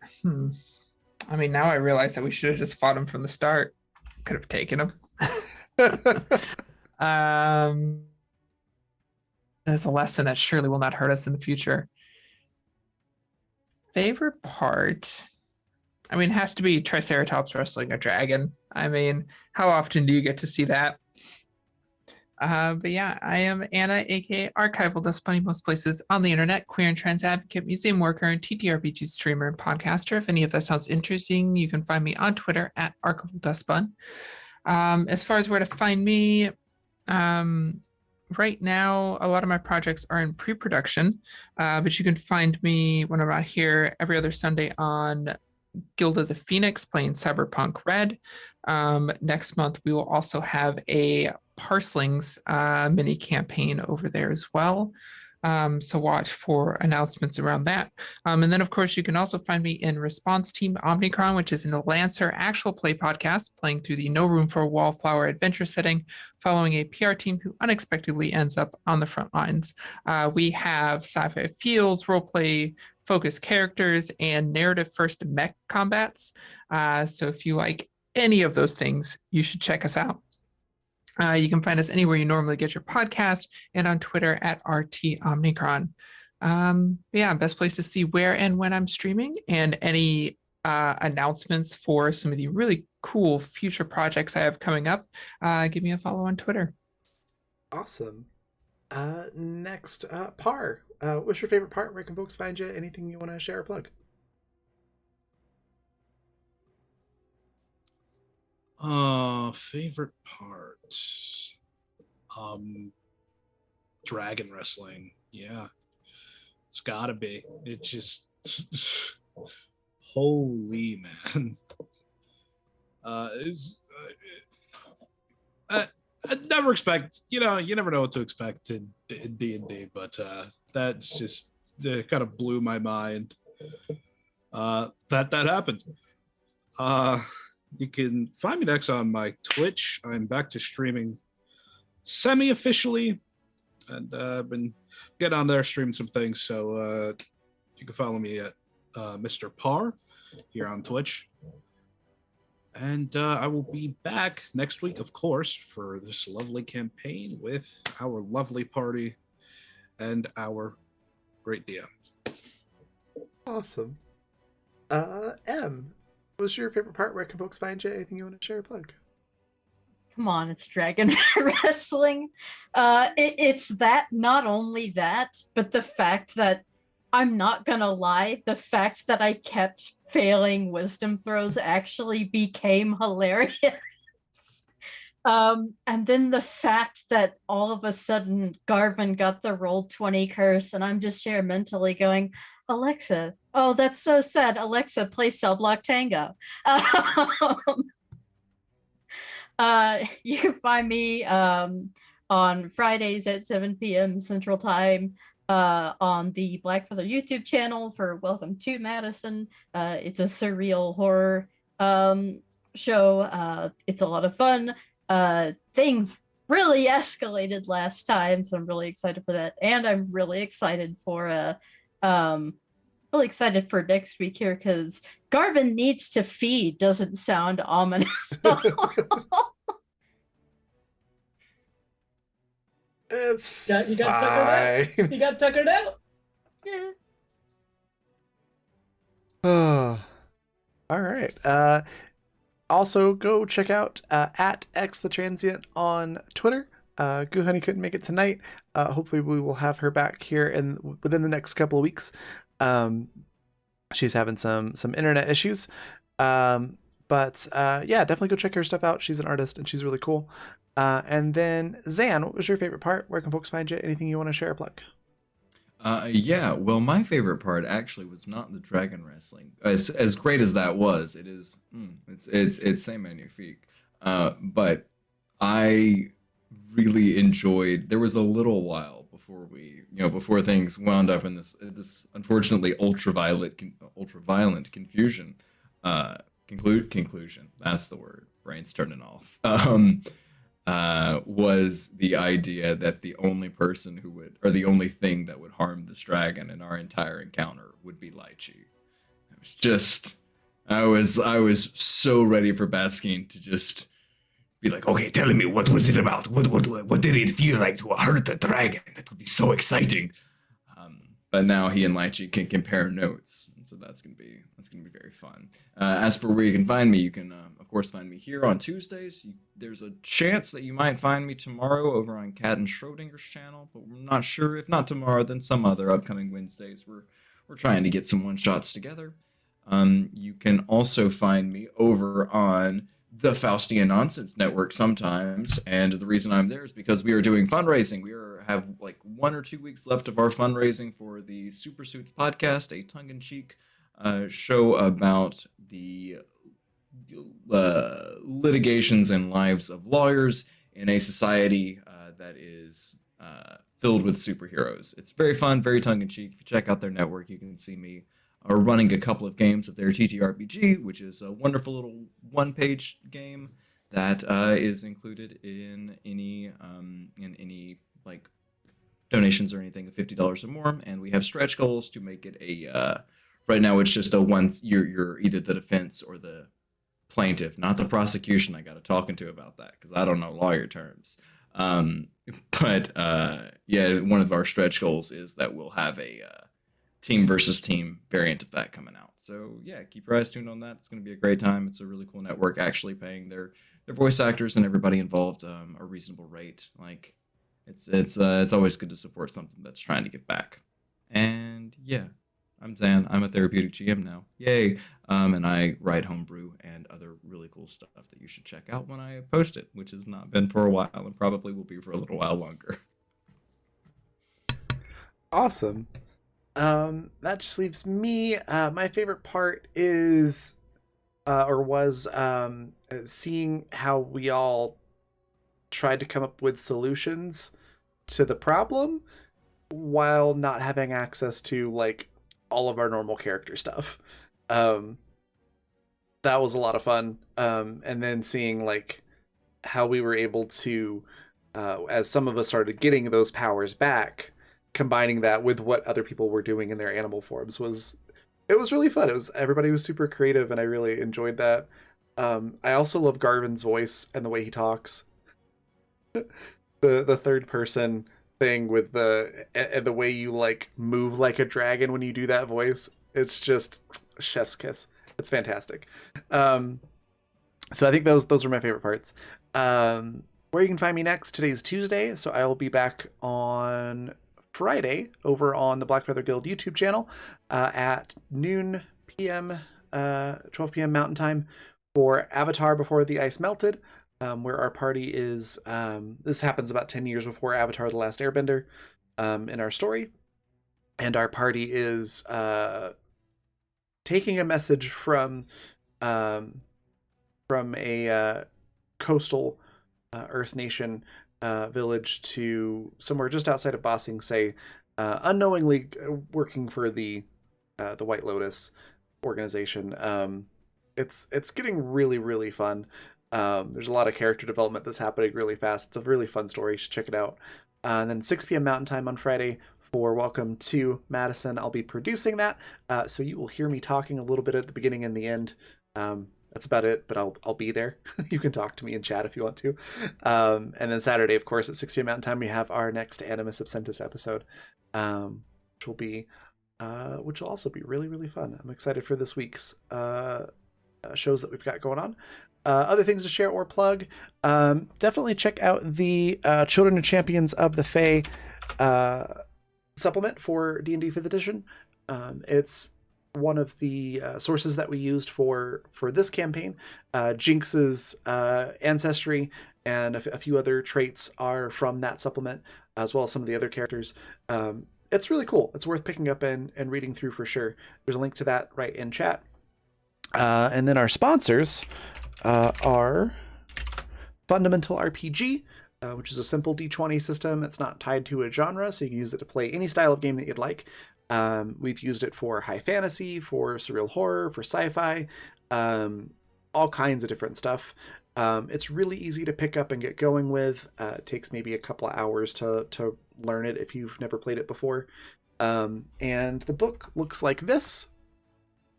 I mean, now I realize that we should have just fought him from the start. Could have taken him. There's a lesson that surely will not hurt us in the future. Favorite part? I mean, it has to be Triceratops wrestling a dragon. I mean, how often do you get to see that? But yeah, I am Anna, aka Archival Dust Bunny, most places on the internet, queer and trans advocate, museum worker, and TTRPG streamer and podcaster. If any of that sounds interesting, you can find me on Twitter at Archival Dust Bun. As far as where to find me, right now, a lot of my projects are in pre-production, but you can find me when I'm out here every other Sunday on Guild of the Phoenix playing Cyberpunk Red. Next month, we will also have a Parslings mini campaign over there as well. So watch for announcements around that. And then, of course, you can also find me in Response Team Omnicron, which is in the Lancer actual play podcast, playing through the No Room for a Wallflower adventure setting, following a PR team who unexpectedly ends up on the front lines. We have sci-fi feels, roleplay, focused characters, and narrative first mech combats. So if you like any of those things, you should check us out. You can find us anywhere you normally get your podcast and on Twitter at RT Omnicron. Yeah, best place to see where and when I'm streaming and any announcements for some of the really cool future projects I have coming up. Give me a follow on Twitter. Awesome. Next, Par. What's your favorite part? Where can folks find you? Anything you want to share or plug? Favorite part. Dragon wrestling. Yeah. It's gotta be. It just holy man. I never expect, you never know what to expect in D&D, but that's just kind of blew my mind. That happened. You can find me next on my Twitch. I'm back to streaming semi-officially, and I've been getting on there streaming some things. So you can follow me at Mr. Par here on Twitch. And I will be back next week, of course, for this lovely campaign with our lovely party and our great DM. Awesome. M, what was your favorite part? Where can folks find you? Anything you want to share or plug? Come on, it's dragon wrestling. It's that, not only that, but the fact that I'm not gonna lie, the fact that I kept failing wisdom throws actually became hilarious. And then the fact that all of a sudden Garvin got the Roll20 curse, and I'm just here mentally going, Alexa, oh, that's so sad. Alexa, play Cell Block Tango. You can find me on Fridays at 7 p.m. Central Time on the Blackfeather YouTube channel for Welcome to Madison. It's a surreal horror show. It's a lot of fun. Things really escalated last time, so I'm really excited for that. And I'm really excited for next week here, because Garvin needs to feed doesn't sound ominous. It's You got tuckered out. You got tuckered out. Yeah. Oh, all right. Also, go check out at X the Transient on Twitter. Goo Honey couldn't make it tonight. Hopefully, we will have her back here within the next couple of weeks. She's having some internet issues. But yeah, definitely go check her stuff out. She's an artist and she's really cool. And then Zan, what was your favorite part? Where can folks find you? Anything you want to share or plug? Yeah, well, my favorite part actually was not the dragon wrestling. As great as that was, it is it's c'est magnifique. But I really enjoyed. There was a little while before before things wound up in this unfortunately ultraviolet confusion. Conclusion. That's the word. Brain's turning off. Was the idea that the only person or the only thing that would harm this dragon in our entire encounter would be Lychee. It was just, I was so ready for Baskin to just Be like, okay, tell me, what was it about? What did it feel like to hurt the dragon? That would be so exciting. but now he and Lychee can compare notes, and so that's gonna be very fun. As for where you can find me, you can of course find me here on Tuesdays. There's a chance that you might find me tomorrow over on Cat and Schrodinger's channel, but we're not sure. If not tomorrow, then some other upcoming Wednesdays. We're trying to get some one shots together. You can also find me over on the Faustian Nonsense Network sometimes, and the reason I'm there is because we are doing fundraising. Have like 1 or 2 weeks left of our fundraising for the Super Suits podcast, a tongue-in-cheek show about the litigations and lives of lawyers in a society that is filled with superheroes. It's very fun, very tongue-in-cheek. If you check out their network, you can see me running a couple of games of their TTRPG, which is a wonderful little one-page game that is included in any like donations or anything of $50 or more. And we have stretch goals to make it a right now it's just a once you're either the defense or the plaintiff, not the prosecution. I got to talking to about that because I don't know lawyer terms. But yeah, one of our stretch goals is that we'll have a team versus team variant of that coming out. So yeah, keep your eyes tuned on that. It's going to be a great time. It's a really cool network, actually paying their voice actors and everybody involved a reasonable rate. Like it's always good to support something that's trying to give back. And yeah, I'm Zan. I'm a therapeutic GM now. Yay! And I write homebrew and other really cool stuff that you should check out when I post it, which has not been for a while and probably will be for a little while longer. Awesome. That just leaves me. My favorite part is, or was, seeing how we all tried to come up with solutions to the problem while not having access to like all of our normal character stuff. That was a lot of fun. And then seeing like how we were able to, as some of us started getting those powers back, combining that with what other people were doing in their animal forms was really fun. Everybody was super creative and I really enjoyed that. I also love Garvin's voice and the way he talks. The third person thing with the way you like move like a dragon when you do that voice. It's just chef's kiss. It's fantastic. So I think those are my favorite parts. Where you can find me next, today's Tuesday, so I will be back on Friday over on the Black Feather Guild YouTube channel at noon p.m., 12 p.m. Mountain Time for Avatar Before the Ice Melted, where our party is, this happens about 10 years before Avatar The Last Airbender in our story, and our party is taking a message from a coastal Earth Nation village to somewhere just outside of Ba Sing Se, unknowingly working for the White Lotus organization. It's getting really, really fun. There's a lot of character development that's happening really fast. It's a really fun story. You should check it out. And then 6 p.m. Mountain Time on Friday for Welcome to Madison. I'll be producing that, so you will hear me talking a little bit at the beginning and the end. That's about it, but I'll be there. You can talk to me in chat if you want to. And then Saturday, of course, at 6 p.m. Mountain Time, we have our next Animus Absentus episode, which will also be really, really fun. I'm excited for this week's shows that we've got going on. Other things to share or plug, definitely check out the Children and Champions of the Fae supplement for D&D 5th edition. It's one of the sources that we used for this campaign. Jinx's ancestry and a few other traits are from that supplement, as well as some of the other characters. It's really cool. It's worth picking up and reading through for sure. There's a link to that right in chat. And then our sponsors are Fundamental RPG, which is a simple D20 system. It's not tied to a genre, so you can use it to play any style of game that you'd like. We've used it for high fantasy, for surreal horror, for sci-fi, all kinds of different stuff. It's really easy to pick up and get going with. It takes maybe a couple of hours to learn it if you've never played it before. And the book looks like this.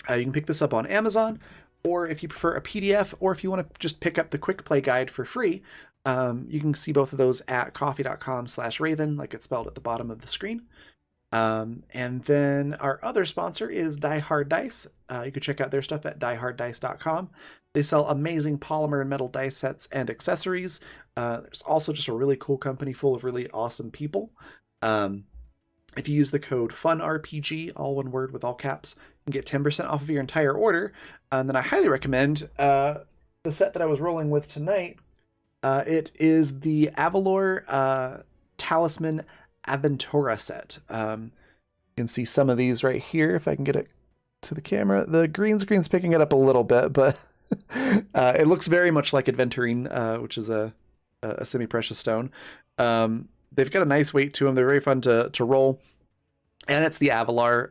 You can pick this up on Amazon, or if you prefer a PDF, or if you want to just pick up the quick play guide for free, you can see both of those at coffee.com/Raven, like it's spelled at the bottom of the screen. And then our other sponsor is Die Hard Dice. You can check out their stuff at dieharddice.com. They sell amazing polymer and metal dice sets and accessories. There's also just a really cool company full of really awesome people. If you use the code FUNRPG, all one word with all caps, you can get 10% off of your entire order. And then I highly recommend the set that I was rolling with tonight. It is the Avalor Talisman Aventura set. You can see some of these right here if I can get it to the camera. The green screen's picking it up a little bit, but it looks very much like Adventurine, which is a semi-precious stone. They've got a nice weight to them. They're very fun to roll, and it's the Avalor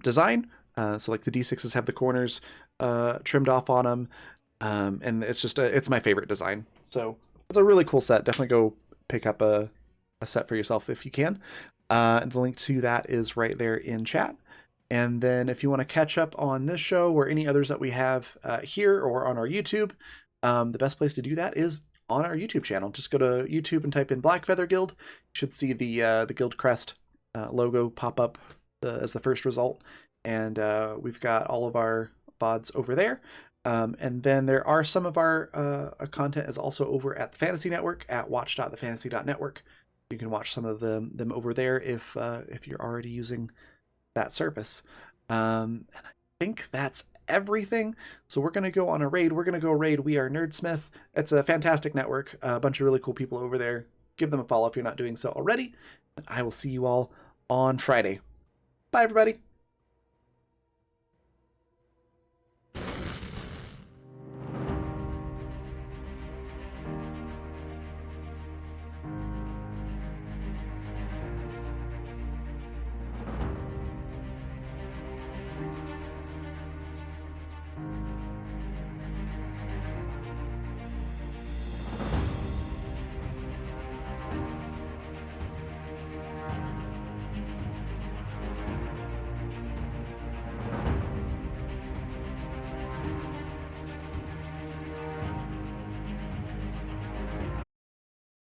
design. So like the D6s have the corners trimmed off on them, and it's my favorite design. So it's a really cool set. Definitely go pick up a set for yourself if you can. And the link to that is right there in chat. And then if you want to catch up on this show or any others that we have here or on our YouTube, the best place to do that is on our YouTube channel. Just go to YouTube and type in Black Feather Guild. You should see the guild crest logo pop up as the first result. And we've got all of our VODs over there. And then there are some of our content is also over at the Fantasy Network at watch.thefantasy.network. You can watch some of them over there if you're already using that service. And I think that's everything. So we're going to go on a raid. We're going to go raid We Are Nerdsmith. It's a fantastic network. A bunch of really cool people over there. Give them a follow if you're not doing so already. And I will see you all on Friday. Bye, everybody.